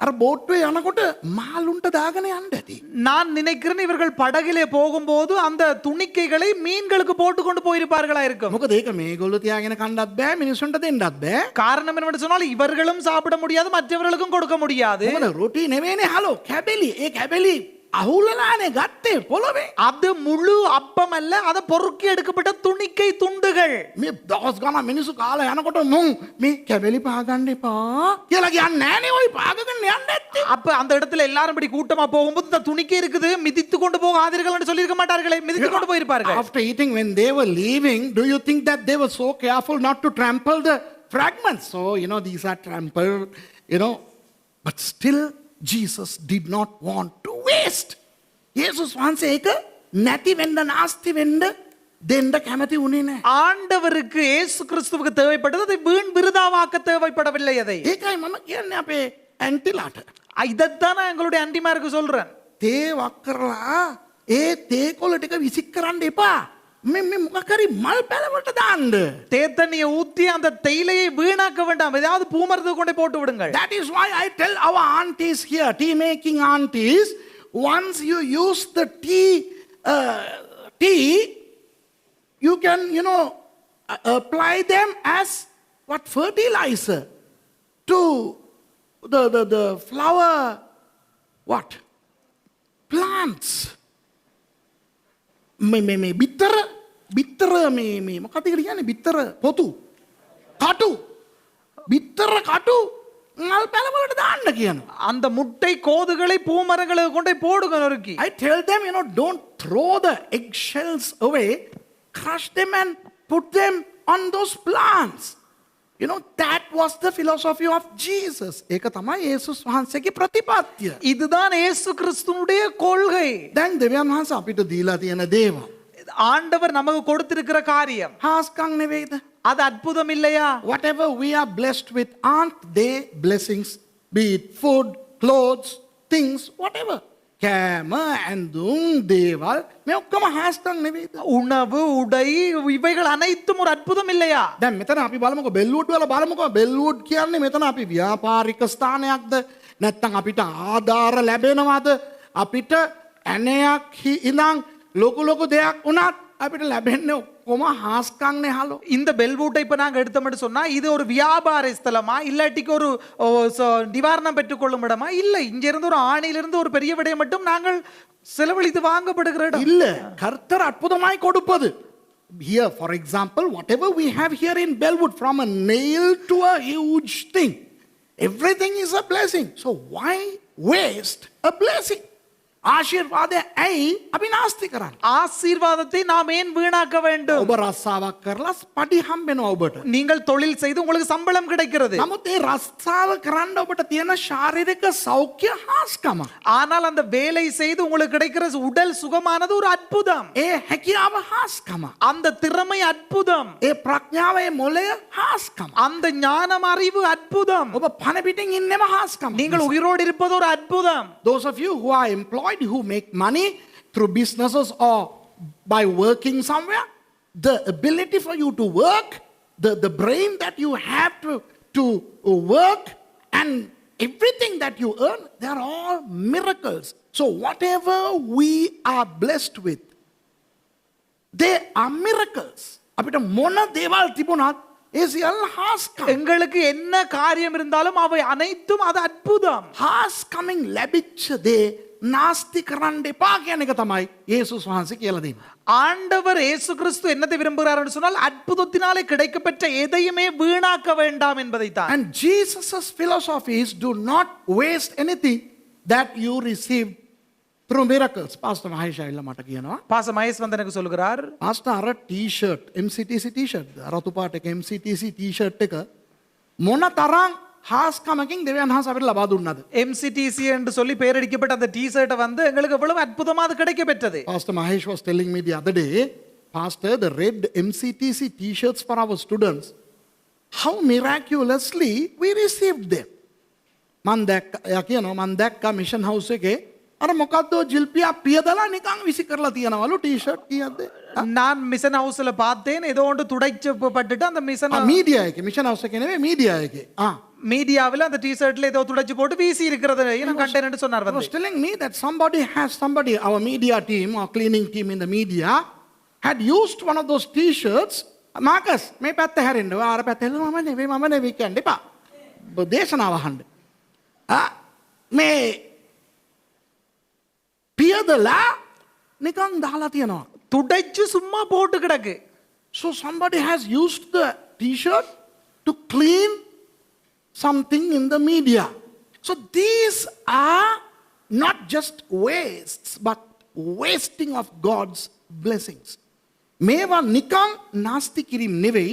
Speaker 1: අර බෝට්ටුවේ යනකොට මාළුන්ට දාගෙන යන්න ඇති.
Speaker 2: நான் நினைக்கிறேன் இவர்கள் படகிலே போகும்போது அந்த துணிக்கைகளை மீன்களுக்கு போட்டு கொண்டு போயிருப்பார்களா இருக்கும்.
Speaker 1: මොකද ඒක මේගොල්ලෝ තියාගෙන කන්නත් බෑ මිනිසුන්ට දෙන්නත් බෑ.
Speaker 2: காரணம் என்னவென்று சொன்னால் இவர்களும் சாப்பிட முடியாது மற்றவர்களுக்கும் கொடுக்க முடியாது.
Speaker 1: මොකද රොටි නෙවෙයිනේ හලෝ කැබලි. ඒ කැබලි අහුලලානේ ගත්තේ පොළවේ.
Speaker 2: அது முழு அப்பம் அல்ல, அது பொறுக்கி எடுக்கப்பட்ட துணிக்கை துண்டுகள்.
Speaker 1: මේ දවස් ගණන් මිනිස්සු කාලා යනකොට මුන් මේ කැබලි පාගන්න එපා කියලා කියන්නේ නෑනේ ඔය පාගගෙන යන්න ඇත්තේ.
Speaker 2: அப்ப அந்த இடத்துல எல்லாரும் இப்படி கூட்டமா போகும்போது இந்த துணிக்கை இருக்குது மிதித்து கொண்டு போகாதீர்கள் என்று சொல்லியிருக்க மாட்டார்களே, மிதித்து கொண்டு போயிருப்பார்கள்.
Speaker 1: After eating, when they were leaving, do you think that they were so careful not to trample the fragments? So, these are trampled, but still Jesus did not want to waste. Jesus වහන්සේ ඒක නැති වෙන්න නාස්ති වෙන්න දෙන්න කැමති වුණේ නැහැ.
Speaker 2: ஆண்டவருக்கு இயேசு கிறிஸ்துவுக்கு தேவைப்பட்டது அதை வீண் விருதாவாக்க தேவைப்படவில்லை. அதை
Speaker 1: ඒකයි මම කියන්නේ අපේ ඇන්ටිලාට.
Speaker 2: இதைத்தான் நான் எங்களுடைய அண்டிமாருக்கு சொல்றேன்.
Speaker 1: තේ වක් කරලා ඒ තේ කොළ ටික විසික් කරන්න එපා. මේ මොකක් හරි මල් පැලවලට දාන්න.
Speaker 2: தேத்தண்ணியை ஊத்தி அந்த தேயிலையை வீணாக்க வேண்டாம், ஏதாவது பூமரத்துக்கு கொண்டு போட்டு விடுங்கள்.
Speaker 1: That is why I tell our aunties here, tea making aunties, once you use the tea, you can, apply them as what fertilizer to the flower, what? Plants. මේ බිත්තර මේ මොකක්ද කියන්නේ බිත්තර පොතු කටු බිත්තර කටු මල් පැලවලට දාන්න කියනවා.
Speaker 2: அந்த முட்டை கோதுகளை பூமரங்களுக்கு கொண்டு போடுங்க நொறுக்கி.
Speaker 1: I tell them, don't throw the eggshells away, crush them and put them on those plants. That was the philosophy of Jesus. ඒක තමයි යේසුස් වහන්සේගේ ප්‍රතිපත්තිය.
Speaker 2: இதுதான் இயேசு கிறிஸ்துவுடைய கொள்கை.
Speaker 1: දැන් දෙවියන් වහන්සේ අපිට දීලා තියෙන දේවල්
Speaker 2: ஆண்டவர் நமக்கு கொடுத்திருக்கிற காரியம்
Speaker 1: හාස්කම් නෙවෙයිද?
Speaker 2: அது அற்புதம் இல்லையா?
Speaker 1: Whatever we are blessed with, aren't they blessings? Be it food, clothes, things, whatever. කෑම ඇඳුම් දේවල් මේ ඔක්කොම හාස්කම් නෙවෙයිද?
Speaker 2: உணவு உடை இவைகள் அனைத்தும் ஒரு அற்புதம் இல்லையா?
Speaker 1: දැන් මෙතන අපි බලමුකෝ බෙල්වුඩ් වල බලමුකෝ බෙල්වුඩ් කියන්නේ මෙතන අපි ව්‍යාපාරික ස්ථානයක්ද නැත්නම් අපිට ආධාර ලැබෙනවද අපිට ඇණයක් ඉඳන් ලොකු දෙයක් වුණත් අපිට ලැබෙන්නේ ඔක්කොම හාස්කම්නේ හලෝ.
Speaker 2: இந்த பெல்வூட்டை இப்ப நாங்க எடுத்தோம்னு சொன்னா இது ஒரு வியாபார ஸ்தலமா இல்லாட்டிக்கு ஒரு நிவாரணம் பெற்றுக்கொள்ளும் இடமா? இல்ல, இங்க இருந்து ஒரு ஆணையிலிருந்து ஒரு பெரிய விடை மட்டும் நாங்கள் செலவழித்து வாங்கப்படுகிற இடம்
Speaker 1: இல்ல. கர்த்தர் அற்புதமாய் கொடுப்பது. Here, for example, whatever we have here in Bellwood, from a nail to a huge thing, everything is a blessing. So why waste a blessing? ආශිර්වාදය ඇයි අපි නාස්ති කරන්නේ?
Speaker 2: ஆசீர்வாதத்தை நாம் ஏன் வீணாக்க வேண்டும்?
Speaker 1: ඔබ රස්සාවක් කරලා පඩි හම්බෙනවා ඔබට.
Speaker 2: நீங்கள் தொழில் செய்து உங்களுக்கு சம்பளம் கிடைக்கிறது.
Speaker 1: නමුත් ඒ රස්සාව කරන්න ඔබට තියෙන ශාරීරික සෞඛ්‍ය හාස්කම.
Speaker 2: ஆனால் அந்த வேலை செய்து உங்களுக்கு கிடைக்கிற உடல் சுகமானது ஒரு அற்புதம்.
Speaker 1: ඒ හැකියාව හාස්කම.
Speaker 2: அந்த திறமை அற்புதம்.
Speaker 1: ඒ ප්‍රඥාවේ මොළය හාස්කම.
Speaker 2: அந்த ஞானம் அறிவு அற்புதம்.
Speaker 1: ඔබ පණ පිටින් ඉන්නෙම හාස්කම.
Speaker 2: நீங்கள் உயிரோடு இருப்பது ஒரு அற்புதம்.
Speaker 1: Those of you who are employed, who make money through businesses or by working somewhere, the ability for you to work, the brain that you have to work, and everything that you earn, they are all miracles. So whatever we are blessed with, they are miracles. අපිට මොන දේවල් තිබුණත් ඒ සියල්ල හාස්කම්.
Speaker 2: எங்களுக்கு என்ன காரியம் இருந்தாலும் அவை அனைத்தும் அது அற்புதம்.
Speaker 1: හාස්කමින් ලැබිච්ච දේ නාස්ති කරන්න එපා කියන එක තමයි යේසුස් වහන්සේ කියලා දෙන්නේ.
Speaker 2: ஆண்டவர் இயேசு கிறிஸ்து என்னதை விரும்புகிறார் என்று சொன்னால் அற்புதத்தினாலே கிடைக்கப்பெற்ற எதையுமே வீணாக்க வேண்டாம் என்பதைத்தான்.
Speaker 1: And Jesus' philosophy is do not waste anything that you received through miracles. Pastor Mahesh Ayla මට කියනවා.
Speaker 2: பாச மகேஷ் வந்து எனக்கு சொல்கிறார்,
Speaker 1: Pastor අර t-shirt, MCTC t-shirt, රතු පාට එක MCTC t-shirt එක මොන තරම් ஹாஸ்கமකින් දෙවියන් වහන්සේ අපිට ලබා දුන්නද?
Speaker 2: MCTC என்று சொல்லி பெயரடிக்கப்பட்ட அந்த டி-ஷர்ட் வந்து எங்களுக்கு எவ்வளவு அற்புதமா அது கிடைக்கப்பெற்றது.
Speaker 1: Pastor Mahesh was telling me the other day, Pastor, the red MCTC t-shirts for our students, how miraculously we received them. මන් දැක්කා මිෂන් හවුස් එකේ අර මොකද්ද ජිල්පියා පියදලා නිකන් විසි කරලා තියනවලු ටී-ෂර්ට් කියද්ද
Speaker 2: நான் மிஷன் ஹவுஸ்ல பார்த்தேன் ஏதோ ஒன்று துடைச்சப்பட்டுட்டு அந்த மிஷன்
Speaker 1: මීඩියා එකේ මිෂන් හවුස් එකේ නෙවෙයි මීඩියා එකේ
Speaker 2: மீடியாவில் அந்த டி-ஷர்ட்ல ஏதோ துடைச்சு போட்டு வீசி இருக்கிறது நான் கண்டேன்னு சொன்னார்
Speaker 1: was
Speaker 2: வந்து
Speaker 1: telling me that somebody our media team or cleaning team in the media had used one of those t-shirts Marcus මේ පැත්ත හැරෙන්න ඔය අර පැත්ත හැරෙන්න මම නෙවෙයි කියන්නේ එපා දේශනාව අහන්න මේ පියදලා නිකන් දාලා තියනවා
Speaker 2: துடைச்சு சும்மா போட்டு கிடக்கு
Speaker 1: so somebody has used the t-shirt to clean something in the media so these are not just wastes but wasting of God's blessings මේවා නිකන් නාස්ති කිරීම නෙවෙයි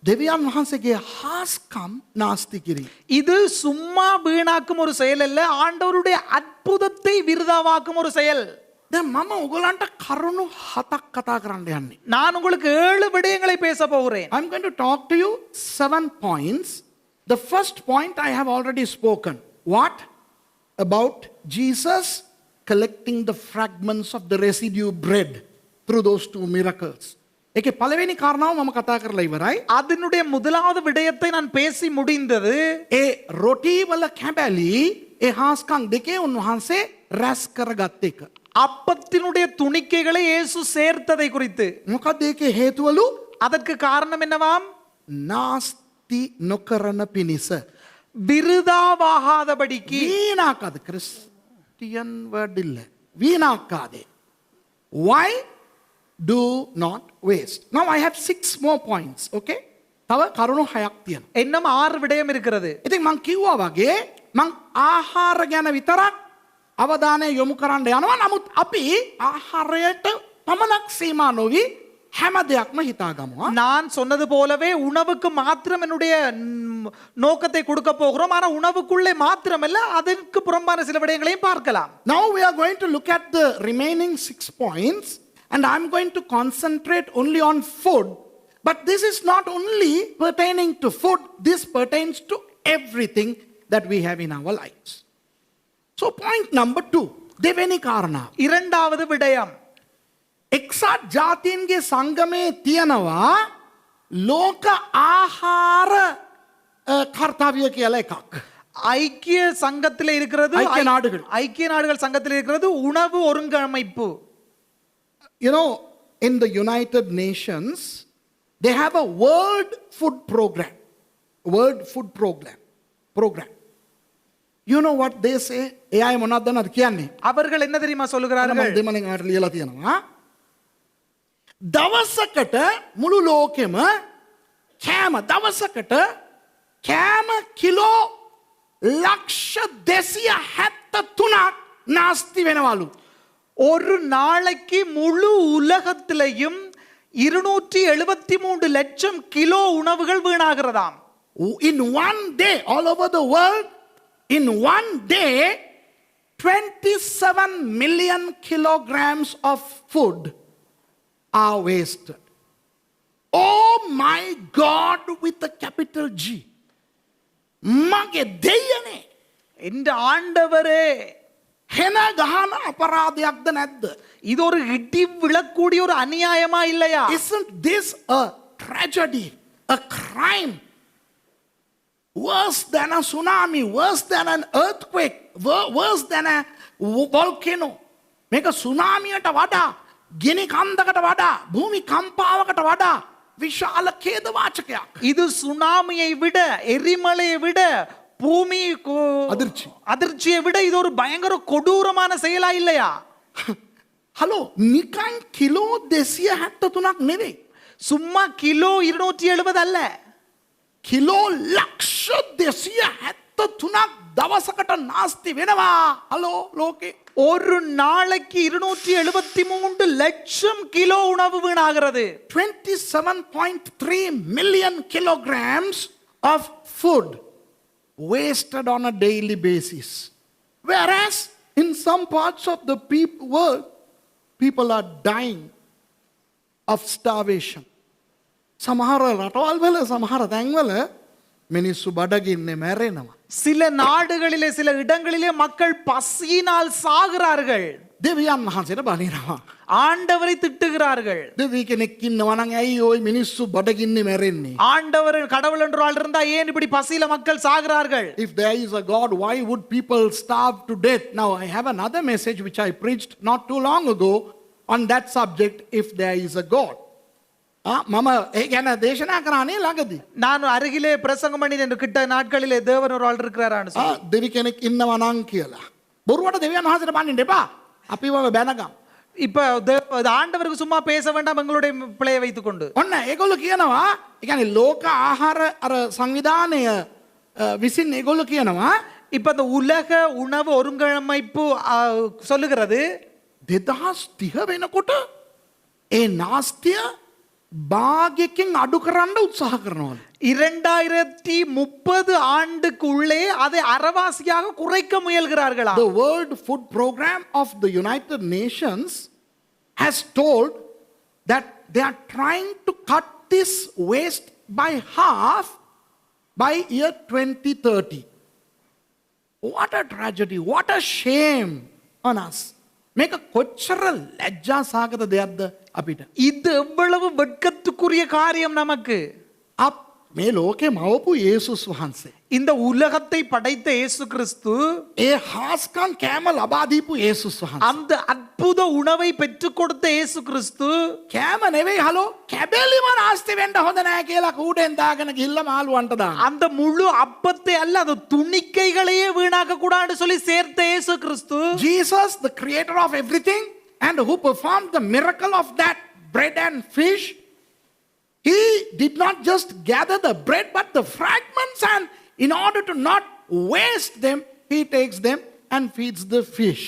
Speaker 1: දෙවියන් වහන්සේගේ හාස්කම් නාස්ති කිරීම
Speaker 2: இது சும்மா வீணாக்கும் ஒரு செயல் அல்ல ஆண்டவருடைய அற்புதத்தை விருதாவாக்கும் ஒரு செயல்
Speaker 1: දැන් මම ඔයගලන්ට කරුණු 7ක් කතා කරන්න යන්නේ
Speaker 2: நான் உங்களுக்கு 7 விடயங்களை பேச போகிறேன்
Speaker 1: I'm going to talk to you 7 points the first point I have already spoken what about Jesus collecting the fragments of the residue bread through those two miracles ඒකේ පළවෙනි කාරණාව මම කතා කරලා ඉවරයි
Speaker 2: அதனுடைய முதலாவது விடயத்தை நான் பேசி முடிந்தது
Speaker 1: ඒ රොටි වල කැබලි ඒ හාස්කම් දෙකේ උන්වහන්සේ රැස් කරගත් එක
Speaker 2: அப்பத்தினுடைய துணிக்கைகளை இயேசு சேர்த்ததை குறித்து
Speaker 1: මොකද ඒකේ හේතුවලු
Speaker 2: அதற்கு காரணம் என்னவாம்
Speaker 1: නාස්ති නොකරන පිණිස
Speaker 2: விருதாவாகாதபடிக்கு
Speaker 1: වීණාකාද ක්‍රිස්ටියන් වර්ඩ් இல்ல වීණාකාදේ why do not waste now I have 6 more points okay තව කරුණු 6ක් තියෙනවා
Speaker 2: இன்னும் 6 விடயம் இருக்கிறது
Speaker 1: ඉතින් මං කිව්වා වගේ මං ආහාර ගැන විතරක් අවධානය යොමු කරන්න යනවා නමුත් අපි ආහාරයට පමණක් සීමා නොවි හැම දෙයක්ම හිතාගමු
Speaker 2: நான் சொன்னது போலவே உணவுக்கு மாத்திரம் என்னுடைய நோக்கத்தை கொடுக்க போகிறோம் ஆனா உணவுக்குள்ளே மாத்திரமல்ல அதற்கு புறம்பான சில விடயங்களையும் பார்க்கலாம்
Speaker 1: now we are going to look at the remaining 6 points and I'm going to concentrate only on food but this is not only pertaining to food this pertains to everything that we have in our lives so point number 2 දෙවෙනි කාරණා
Speaker 2: இரண்டாவது விடயம்
Speaker 1: එක්සත් ජාතීන්ගේ සංගමේ තියෙනවා ලෝක ආහාර කර්තව්‍ය කියලා එකක්
Speaker 2: ஐக்கிய சங்கத்தில் இருக்கிறது
Speaker 1: ஐக்கிய நாடுகள்.
Speaker 2: ஐக்கிய நாடுகள் சங்கத்தில் இருக்கிறது உணவு ஒருங்கமைப்பு
Speaker 1: you know in the United Nations they have a world food program you know what they say AI මොනවද දන්නවද කියන්නේ
Speaker 2: அவர்கள் என்ன தெரியுமா சொல்லுகிறார்கள்
Speaker 1: දෙමළෙන් ආට ලියලා තියෙනවා දවසකට මුළු ලෝකෙම කෑම දවසකට කෑම කිලෝ ලක්ෂ 273ක් නාස්ති වෙනවලු
Speaker 2: ஒரு நாளைக்கு முழு உலகத்திலேயும் 273 லட்சம் கிலோ உணவுகள் வீணாகிறதாம்
Speaker 1: in one day all over the world in one day 27 million kilograms of food are wasted oh my God with a capital G මගේ දෙයනේ
Speaker 2: இந்த ஆண்டவரே
Speaker 1: හෙන ගහන අපරාධයක්ද නැද්ද
Speaker 2: இது ஒரு இடி விழக்கூடிய ஒரு அநியாயமா இல்லையா
Speaker 1: isn't this a tragedy a crime worse than a tsunami worse than an earthquake worse than a volcano මේක සුනාමියට වඩා ගිනි කන්දකට වඩා භූමි කම්පාවකට වඩා විශාල ඛේදවාචකයක්
Speaker 2: இது சுனாமியை விட எரிமலையை விட பூமி அதிர்ச்சியை விட இது ஒரு பயங்கர கொடூரமான செயலா இல்லையா
Speaker 1: ஹலோ නිකන් කිලෝ 273ක් නෙවෙයි
Speaker 2: சும்மா கிலோ 270 அல்ல
Speaker 1: කිලෝ ලක්ෂ 273ක් දවසකට නාස්ති වෙනවා හලෝ ලෝකේ
Speaker 2: ஒரு நாளைக்கு 273 லட்சம் கிலோ உணவு வீணாகிறது
Speaker 1: 27.3 million kilograms of food wasted on a daily basis whereas in some parts of the world people are dying of starvation සමහර රටවල් වල සමහර තැන්වල මිනිස්සු බඩගින්නේ මැරෙනවා
Speaker 2: சில நாடுகளிலே சில இடங்களிலே மக்கள் பசியினால் சாகிறார்கள்.
Speaker 1: දෙවියන් වහන්සේට බනිනවා.
Speaker 2: ஆண்டவரை திட்டுகிறார்கள்.
Speaker 1: දෙවි කෙනෙක් ඉන්නවා නම් ඇයි ওই මිනිස්සු බඩගින්නේ මැරෙන්නේ?
Speaker 2: ஆண்டவர் கடவுள் என்று ஆள் இருந்தா ஏன் இப்படி பசியில மக்கள் சாகிறார்கள்?
Speaker 1: If there is a God, why would people starve to death? Now I have another message which I preached not too long ago on that subject, if there is a God. මම ඒ ගැන දේශනා කරානේ ළඟදී.
Speaker 2: நான் அருகிலே பிரசங்கம் பண்ணி என்று கிட்ட நாட்களிலே தேவன் ஒரு ஆள் இருக்கிறாரான்னு சொல்லி.
Speaker 1: දෙවි කෙනෙක් ඉන්නවා නම් කියලා. බොරුවට දෙවියන් වහන්සේට බනින්න එපා. අපිව බැනගම්.
Speaker 2: இப்ப ஆண்டவருக்கு சும்மா பேச வேண்டாம் எங்களுடைய பிழையை வைத்துக் கொண்டு.
Speaker 1: ඔන්න ඒගොල්ලෝ කියනවා, ඒ කියන්නේ ලෝක ආහාර අර සංවිධානය විසින් ඒගොල්ලෝ කියනවා
Speaker 2: இப்ப இந்த உலக உணவு ஒருங்கமைப்பு சொல்லுகிறது
Speaker 1: 2030 වෙනකොට ඒ නාස්තිය භාගයකින් අඩු කරන්න උත්සාහ කරනවා.
Speaker 2: 2030 ஆண்டுக்குள்ளே அதை அரைவாசியாக குறைக்க முயல்கிறார்களா?
Speaker 1: The World Food Program of the United Nations has told that they are trying to cut this waste by half by year 2030. What a tragedy, what a shame on us. මේක කොච්චර ලැජ්ජාසහගත දෙයක්ද අපිට.
Speaker 2: இது எவ்வளவு வெட்கத்துக்குரிய காரியம் நமக்கு.
Speaker 1: අප මේ ලෝකේ මවපු යේසුස් වහන්සේ.
Speaker 2: இந்த உலகத்தை படைத்த இயேசு கிறிஸ்து,
Speaker 1: ඒ හාස්කම් කෑම ලබා දීපු යේසුස් වහන්සේ.
Speaker 2: அந்த அற்புத உணவை பெற்றுக் கொடுத்த இயேசு கிறிஸ்து
Speaker 1: කෑම නෙවෙයි හලෝ කැබැලිම නාස්ති වෙන්න හොඳ නැහැ කියලා කූඩෙන් දාගෙන ගිහිල්ලා මාළුවන්ට දාන.
Speaker 2: அந்த முழு அப்பத்தை அல்ல அந்த துணிக்கைகளையே வீணாக்க கூடாதுன்னு சொல்லி சேர்த்த இயேசு கிறிஸ்து,
Speaker 1: Jesus, the creator of everything and who performed the miracle of that bread and fish, he did not just gather the bread but the fragments, and in order to not waste them, he takes them and feeds the fish.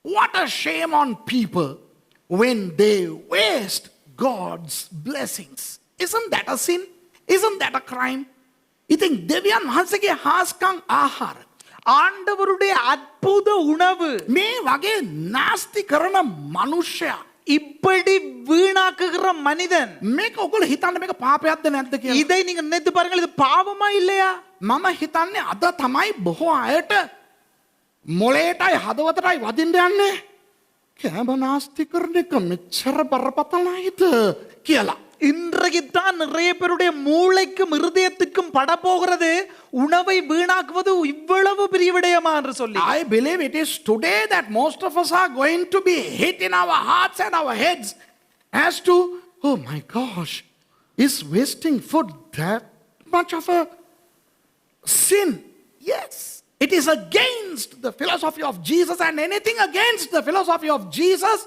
Speaker 1: What a shame on people when they waste God's blessings. Isn't that a sin? Isn't that a crime? ඉතින් දෙවියන් වහන්සේගේ හාස්කම් ආහාර,
Speaker 2: ஆண்டவருடைய அற்புத உணவு,
Speaker 1: මේ වගේ නාස්ති කරන මනුෂ්‍යයා,
Speaker 2: இப்படி வீணாக்குகிற மனிதன்,
Speaker 1: මේක ඔයගොල්ලෝ හිතන්න මේක පාපයක්ද නැද්ද කියලා?
Speaker 2: இதை நீங்க நினைத்து பாருங்கள், இது பாவமா இல்லையா?
Speaker 1: මම හිතන්නේ අද තමයි බොහෝ අයට මොලේටයි හදවතටයි වදින්න යන්නේ කෑම නාස්ති කරන එක මෙච්චර බරපතලයිද කියලා.
Speaker 2: இன்றைக்குத்தான் நிறைய பேருடைய மூளைக்கும் இருதயத்துக்கும் பட போகிறது உணவை வீணாக்குவது இவ்வளவு பெரிய விடயமா என்று சொல்லி.
Speaker 1: I believe it is today that most of us are going to be hit in our hearts and our heads as to, oh my gosh, is wasting food that much of a sin? Yes. It is against the philosophy of Jesus, and anything against the philosophy of Jesus,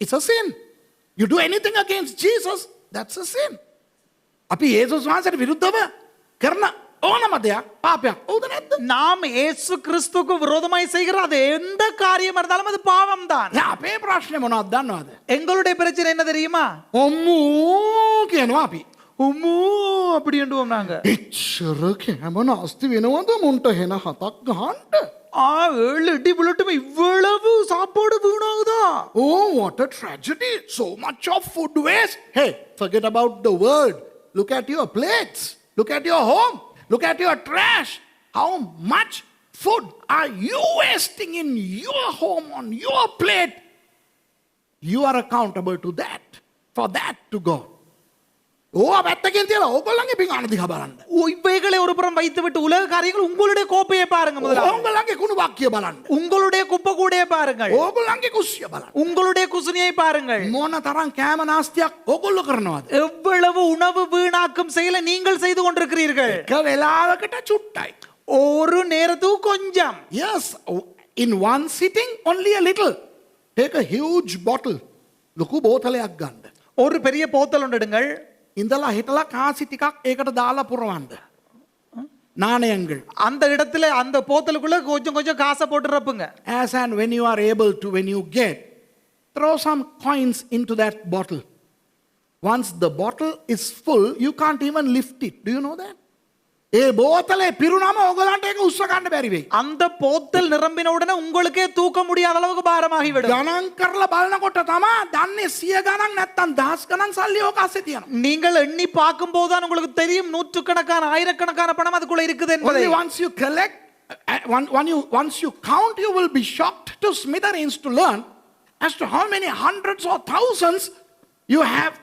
Speaker 1: it's a sin. You do anything against Jesus, that's a sin. අපි යේසුස් වහන්සේට විරුද්ධව කරන ඕනම දෙයක් පාපයක්. හවුද නැද්ද?
Speaker 2: நாம் இயேசு கிறிஸ்துவுக்கு விரோதமாய் செய்கிற அது எந்த காரியம் இருந்தாலும் அது பாவம் தான்.
Speaker 1: දැන් අපේ ප්‍රශ්නේ මොනවද දන්නවද?
Speaker 2: எங்களுடைய பிரச்சனை என்ன தெரியுமா?
Speaker 1: ඔම්මු කියනවා අපි.
Speaker 2: உம்மு அப்படி என்றுவோம் நாங்க.
Speaker 1: එච්චර කෑම නාස්ති වෙනවද මුන්ට හෙන හතක් ගහන්න?
Speaker 2: 7 இடி புல்லட்டும் இவ்வளவு சாப்பாடு வீணாகுதா?
Speaker 1: Oh, what a tragedy. So much of food waste. Hey, forget about the world. Look at your plates. Look at your home. Look at your trash. How much food are you wasting in your home, on your plate? You are accountable to that, for that to God. ඕවා පැත්තකින් තියලා ඕගොල්ලන්ගේ පිඟාන දිහා බලන්න.
Speaker 2: இவைகளை ஒரு புறம் வைத்துவிட்டு உலக காரியங்கள் உங்களுடைய கோப்பையை பாருங்க முதல்ல.
Speaker 1: ඕගොල්ලන්ගේ කුණු බක්කිය බලන්න.
Speaker 2: உங்களுடைய குப்பை கூடையை பாருங்கள்.
Speaker 1: ඕගොල්ලන්ගේ කුස්සිය බලන්න.
Speaker 2: உங்களுடைய குசுனியை பாருங்கள்.
Speaker 1: මොන තරම් කෑම නාස්තියක් ඕගොල්ලෝ කරනවද?
Speaker 2: எவ்வளவு உணவு வீணாக்கும் செயலை நீங்கள் செய்து கொண்டிருக்கிறீர்கள்.
Speaker 1: එක වෙලාවකට චුට්ටයි.
Speaker 2: ஒரு நேரத்துக்கு கொஞ்சம்.
Speaker 1: Yes, in one sitting only a little. Take a huge bottle. ලොකු බෝතලයක් ගන්න.
Speaker 2: ஒரு பெரிய போத்தல் ஒன்று எடுங்கள்.
Speaker 1: ඉඳලා හිටලා කාසි ටිකක් ඒකට දාලා පුරවන්න. නාණයங்கள்.
Speaker 2: அந்த இடத்துல அந்த போத்தலுக்குள்ள கொஞ்சம் கொஞ்சம் காசை போட்டு ரப்புங்க.
Speaker 1: As and when you are able to, when you get, throw some coins into that bottle. Once the bottle is full, you can't even lift it. Do you know that? ඒ බෝතලේ පිරුණම ඕගලන්ට ඒක උස්ස ගන්න බැරි වෙයි.
Speaker 2: அந்த போத்தல் நிரம்பின உடனே உங்களுக்கே தூக்க முடியாத அளவுக்கு பாரமாகிவிடும்.
Speaker 1: ගණන් කරලා බලනකොට තමා දන්නේ 100 ගණන් නැත්තම් දහස් ගණන් සල්ලි ඕක ASSE තියෙනවා.
Speaker 2: நீங்கள் எண்ணி பார்க்கும் போதுதான் உங்களுக்கு தெரியும் நூற்றுக்கணக்கான ஆயிரக்கணக்கான பணம் அதுக்குள்ள இருக்குது என்பதை.
Speaker 1: Only once you collect, once you count, you will be shocked to smithereens to learn as to how many hundreds or thousands you have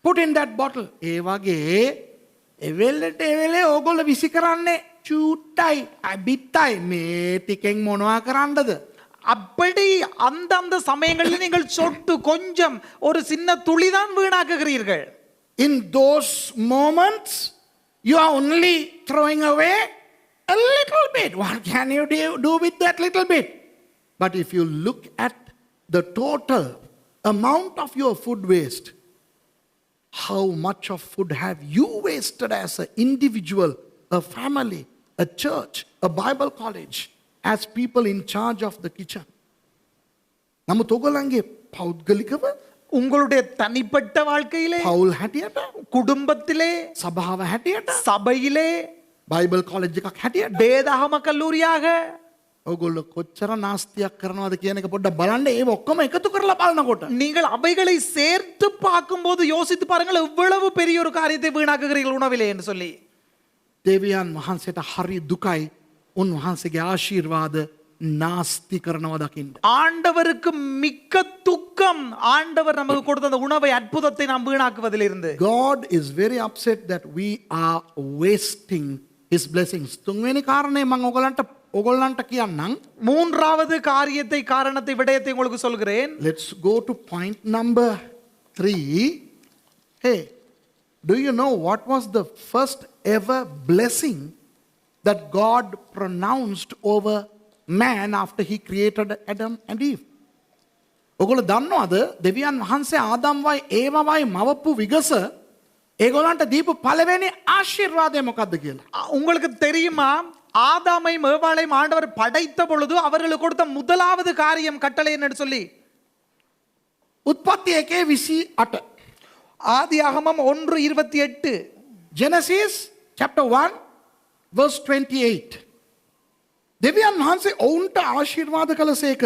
Speaker 1: put in that bottle. ඒ වගේ එවෙලට එවෙලේ ඕගොල්ලෝ විසි කරන්නේ චූට්ටයි අබිත්තයි මේ ටිකෙන් මොනවා කරන්නද?
Speaker 2: அப்படி அந்த சமயங்களில் நீங்கள் சொட்டு கொஞ்சம் ஒரு சின்ன துளிதான் வீணாக்குகிறீர்கள்.
Speaker 1: In those moments, you are only throwing away a little bit. What can you do with that little bit? But if you look at the total amount of your food waste, how much of food have you wasted as an individual, a family, a church, a Bible college, as people in charge of the kitchen? නමුත් ඔයගොල්ලන්ගේ පෞද්ගලිකව
Speaker 2: உங்களுடைய தனிப்பட்ட வாழ்க்கையிலே,
Speaker 1: පවුල් හැටියට,
Speaker 2: குடும்பத்திலே,
Speaker 1: සභාව හැටියට,
Speaker 2: சபையிலே,
Speaker 1: බයිබල් කොලෙජ් එකක් හැටියට
Speaker 2: வேதாகம கல்லூரியாக
Speaker 1: ඔයගොල්ලෝ කොච්චර නාස්තියක් කරනවද කියන එක පොඩ්ඩක් බලන්න. ඒව ඔක්කොම එකතු කරලා බලනකොට
Speaker 2: நீங்கள் அவைகளை சேர்த்து பார்க்கும்போது யோசித்து பாருங்கள் எவ்வளவு பெரிய ஒரு காரியத்தை வீணாக்குகிறீர்கள் உணவிலே என்று சொல்லி.
Speaker 1: දෙවියන් වහන්සේට හරි දුකයි උන්වහන්සේගේ ආශිර්වාද නාස්ති කරනවා දකින්න.
Speaker 2: ஆண்டவருக்கு மிக்க துக்கம் ஆண்டவர் நமக்கு கொடுத்த அந்த உணவை அற்புதத்தை நாம் வீணாக்குவதிலிருந்து.
Speaker 1: God is very upset that we are wasting his blessings. තුන්වෙනි කාරණේ මම ඔයගොල්ලන්ට කියන්නම්.
Speaker 2: மூன்றாவது காரணத்தை விடயத்தை உங்களுக்கு சொல்கிறேன்.
Speaker 1: Let's go to point number 3. Hey, do you know what was the first ever blessing that God pronounced over man after he created Adam and Eve? ඔගොල්ලෝ දන්නවද දෙවියන් වහන්සේ ආදම්වයි ඒවවයි මවපු විගස ඒගොල්ලන්ට දීපු පළවෙනි ආශිර්වාදය මොකක්ද කියලා?
Speaker 2: உங்களுக்கு தெரியுமா ஆதாமையும் ஏவாளையும் ஆண்டவர் படைத்த பொழுது அவர்களுக்கு கொடுத்த முதலாவது காரியம் கட்டளை என்னன்னு சொல்லி?
Speaker 1: උත්පත්ති 1:28.
Speaker 2: ஆதியாகமம் 1:28.
Speaker 1: Genesis chapter 1 verse 28. දෙවියන් වහන්සේ ඔවුන්ට ආශිර්වාද කළසේක.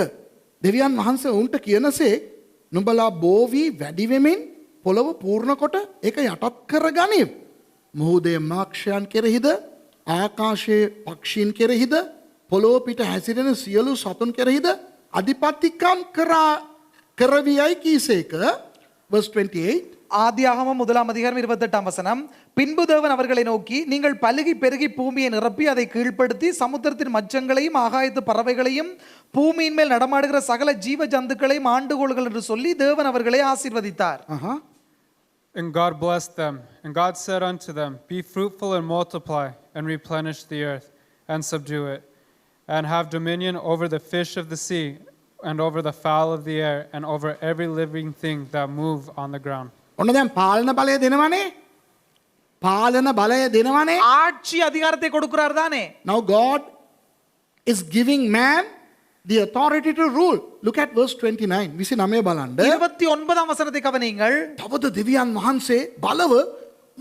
Speaker 1: දෙවියන් වහන්සේ ඔවුන්ට කියනසේ නුඹලා බෝවි වැඩි වෙමින් පොළව පූර්ණ කොට ඒක යටත් කරගනිව්. මොහුදේ මාක්ෂයන් කෙරෙහිද ආකාශයේ පක්ෂීන් කෙරෙහිද පොළොව පිට හැසිරෙන සියලු සතුන් කෙරෙහිද අධිපතිකම් කරවියයි කීසේක. verse 28.
Speaker 2: ஆதியாகமம் 1:28 பின்பு தேவன் அவர்களை நோக்கி நீங்கள் பலுகி பெருகி பூமியை நிரப்பி அதை கீழ்ப்படுத்தி சமுத்திரத்தின் மச்சங்களையும் ஆகாயத்து பறவைகளையும் பூமியின் மேல் நடமாடுகிற சகல ஜீவ ஜந்துக்களையும் ஆண்டுகொள்ளுங்கள் என்று சொல்லி தேவன் அவர்களை ஆசீர்வதித்தார்.
Speaker 3: And God blessed them. And God said unto them, be fruitful and multiply, and replenish the earth, and subdue it, and have dominion over the fish of the sea, and over the fowl of the air, and over every living thing that move on the ground.
Speaker 1: ඔන්න දැන් පාලන බලය දෙනවනේ. පාලන බලය දෙනවනේ.
Speaker 2: ஆட்சி அதிகாரத்தை கொடுக்கிறார் தானே.
Speaker 1: Now God is giving man the authority to rule. Look at verse 29. 29 බලන්න.
Speaker 2: 29 වසනத்தை கவனியுங்கள்.
Speaker 1: තවද දෙවියන් වහන්සේ බලව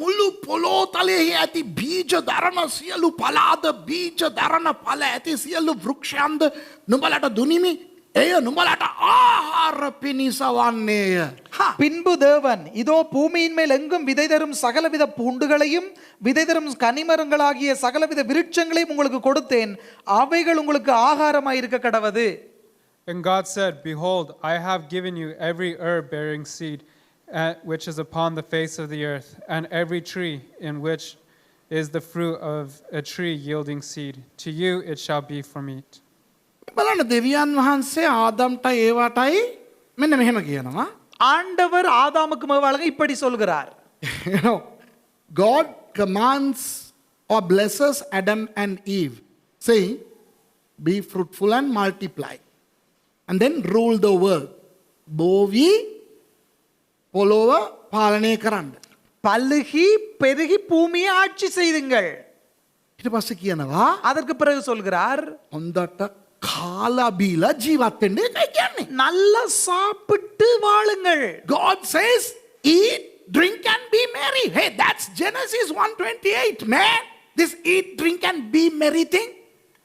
Speaker 1: මුළු පොළොව තලයේ ඇති බීජ දරන සියලු පලාද බීජ දරන ඵල ඇති සියලු වෘක්ෂයන්ද නුඹලට දුනිමි. එය නුඹලට ආහාර පිණිස වන්නේය.
Speaker 2: பின்பு தேவன் இதோ பூமியின் மேல் எங்கும் விதை தரும் சகலவித பூண்டுகளையும் விதை தரும் கனிமரங்களாகிய சகலவித விருட்சங்களையும் உங்களுக்கு கொடுத்தேன், அவைகள் உங்களுக்கு ஆகாரமாய் இருக்க கடவது.
Speaker 3: And God said, behold, I have given you every herb bearing seed, which is upon the face of the earth, and every tree in which is the fruit of a tree yielding seed. To you it shall be for meat.
Speaker 1: බලන්න දෙවියන් වහන්සේ ආදම්ට ඒවටයි මෙන්න මෙහෙම කියනවා.
Speaker 2: ஆண்டவர் ஆதாமுக்கு மேவாளங்க இப்படி சொல்கிறார்.
Speaker 1: You know, God commands or blesses Adam and Eve, saying, be fruitful and multiply, and then rule the world. බෝවි පොළොව පාලනය කරන්න.
Speaker 2: பல்லுகி பெருகி பூமியை ஆட்சி செய்துங்கள்.
Speaker 1: ඊට පස්සේ කියනවා
Speaker 2: அதற்கு பிறகு சொல்கிறார்,
Speaker 1: හොඳට කාලා බීලා ජීවත් වෙන්න. ඒකයි කියන්නේ.
Speaker 2: நல்லா சாப்பிட்டு வாழுங்கள்.
Speaker 1: God says, eat, drink and be merry. Hey, that's Genesis 1:28, man. this eat, drink and be merry thing?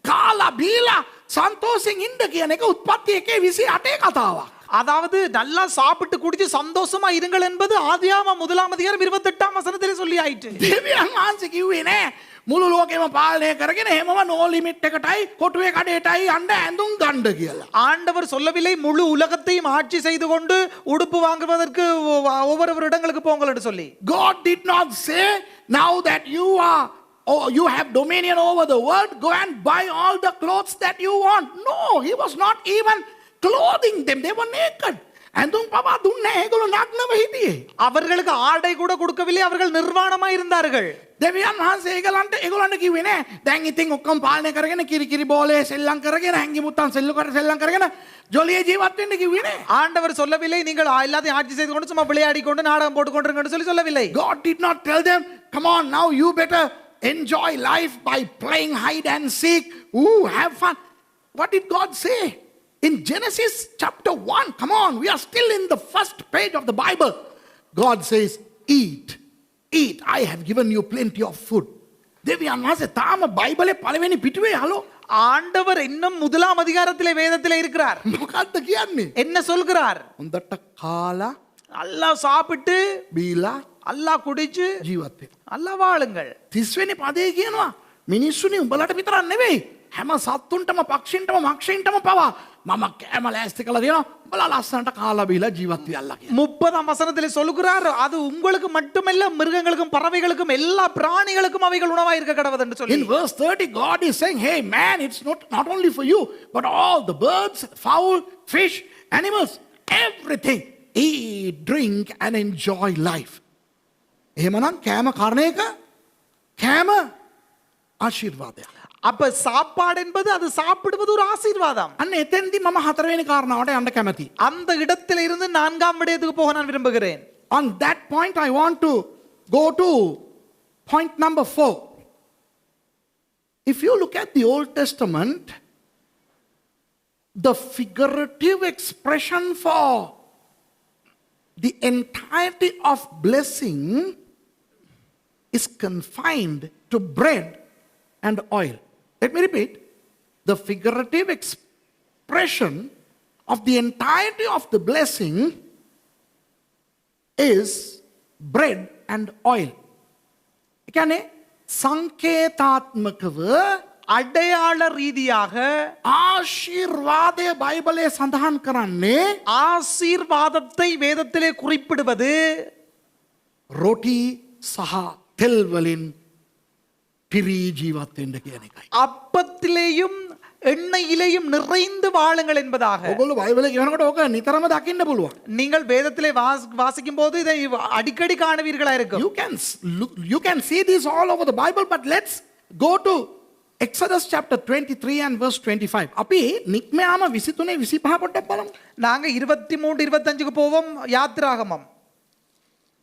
Speaker 1: කාලා බීලා සන්තෝෂෙන් ඉන්න කියන එක උත්පත්ති 1:28 කතාවක්.
Speaker 2: அதாவது நல்லா சாப்பிட்டு குடிச்சு சந்தோஷமா இருங்கள் என்பது ஆதியாகமம் 1:28 வசனத்திலே சொல்லி ஆயிற்று.
Speaker 1: දෙවියන් වහන්සේ කිව්වේ නෑ මුළු ලෝකෙම පාලනය කරගෙන එහෙමම නෝ ලිමිට් එකටයි කොටුවේ කඩේටයි යන්න ඇඳුම් ගන්න කියලා.
Speaker 2: ஆண்டவர் சொல்லவில்லை முழு உலகத்தையும் ஆட்சி செய்து கொண்டு உடுப்பு வாங்குவதற்கு ஒவ்வொரு இடங்களுக்கு போங்கள் என்று சொல்லி.
Speaker 1: God did not say now that you have dominion over the world, go and buy all the clothes that you want. No, he was not even clothing them. They were naked. ඇඳුම් පවා දුන්නේ ඒගොල්ලෝ නග්නව හිටියේ.
Speaker 2: அவர்களுக்கு ஆடை கூட கொடுக்கவில்லை, அவர்கள் நிர்வாணமாக இருந்தார்கள்.
Speaker 1: දෙවියන් වහන්සේ ඒගොල්ලන්ට කිව්වේ නෑ දැන් ඉතින් ඔක්කොම පාලනය කරගෙන කිරි බෝලේ සෙල්ලම් කරගෙන හැංගි මුත්තන් සෙල්ලම් කරගෙන ජොලියේ ජීවත් වෙන්න කිව්වේ නෑ.
Speaker 2: ஆண்டவர் சொல்லவில்லை நீங்கள் எல்லாத்தையும் ஆட்சி செய்து கொண்டு சும்மா விளையாடி கொண்டு நாடகம் போட்டு கொண்டிருங்கன்னு சொல்லவில்லை.
Speaker 1: God did not tell them, come on now you better enjoy life by playing hide and seek. Ooh, have fun. What did God say? In Genesis chapter 1, come on, we are still in the first page of the Bible. God says, eat. I have given you plenty of food. දෙවියන් වහන්සේ තාම බයිබලේ පළවෙනි පිටුවේ hello.
Speaker 2: ஆண்டவர் இன்னும் 1ஆம் அதிகாரத்திலே வேதத்திலே இருக்கிறார்.
Speaker 1: මොකක්ද කියන්නේ?
Speaker 2: என்ன சொல்கிறார்?
Speaker 1: හොඳට කාලා
Speaker 2: நல்லா சாப்பிட்டு
Speaker 1: බීලා
Speaker 2: நல்லா குடிச்சு
Speaker 1: ජීවත් වෙන්න.
Speaker 2: நல்லா வாழுங்கள்.
Speaker 1: 30 වෙනි පදේ කියනවා මිනිස්සුනි උඹලට විතරක් නෙවෙයි හැම සත්තුන්ටම පක්ෂින්ටම මක්ෂින්ටම පවා මම කෑම ලෑස්ති කළා දෙනවා උඹලා ලස්සනට කාලා බීලා ජීවත් වෙයල්ලා කියලා.
Speaker 2: 30ஆம் வசனத்திலே சொல்கிறார் அது உங்களுக்கு மட்டுமல்ல மிருகங்களுக்கும் பறவைகளுக்கும் எல்லா பிராணிகளுக்கும் அவைகள் உணவாய் இருக்க கடவுது என்று சொல்லி.
Speaker 1: In verse 30 God is saying, hey man, it's not only for you but all the birds, fowl, fish, animals, everything, eat, drink and enjoy life. එහෙමනම් කෑම කර්ණ එක කෑම ආශිර්වාදයක්.
Speaker 2: அப்ப சாப்பாடு என்பது அது சாப்பிடுவது ஒரு ஆசீர்வாதம்.
Speaker 1: අන්න එතෙන්දී මම හතරවෙනි කාරණාවට යන්න කැමතියි.
Speaker 2: அந்த இடத்திலே இருந்து 4ஆம் விடயத்துக்கு போக நான் விரும்புகிறேன்.
Speaker 1: On that point I want to go to point number 4. If you look at the Old Testament, the figurative expression for the entirety of blessing is confined to bread and oil. Let me repeat. The figurative expression of the entirety of the blessing is bread and oil. ඒ කියන්නේ සංකේතාත්මකව
Speaker 2: அடையாள ரீதியாக
Speaker 1: ආශිර්වාදය බයිබලයේ සඳහන් කරන්නේ
Speaker 2: ஆசீர்வாதத்தை வேதத்திலே குறிப்பிடுவது
Speaker 1: රොටි සහ තෙල් වලින් පිරී ජීවත් වෙන්න කියන එකයි.
Speaker 2: அப்பத்திலேயும் எண்ணெயிலேயும் நிறைந்து வாழுங்கள் என்பதாக.
Speaker 1: ඔයගොල්ලෝ බයිබලේ කියනකොට ඕක නිතරම දකින්න පුළුවන්.
Speaker 2: நீங்கள் வேதத்திலே வாசிக்கும் போது இதை அடிக்கடி காணுவீர்களா இருக்கும்.
Speaker 1: You can see this all over the Bible, but let's go to Exodus chapter 23 and verse 25. අපි නික්මයාම 23 25 පොඩ්ඩක් බලමු.
Speaker 2: நாங்க 23 25க்கு போவோம். யாத்திராகமம்.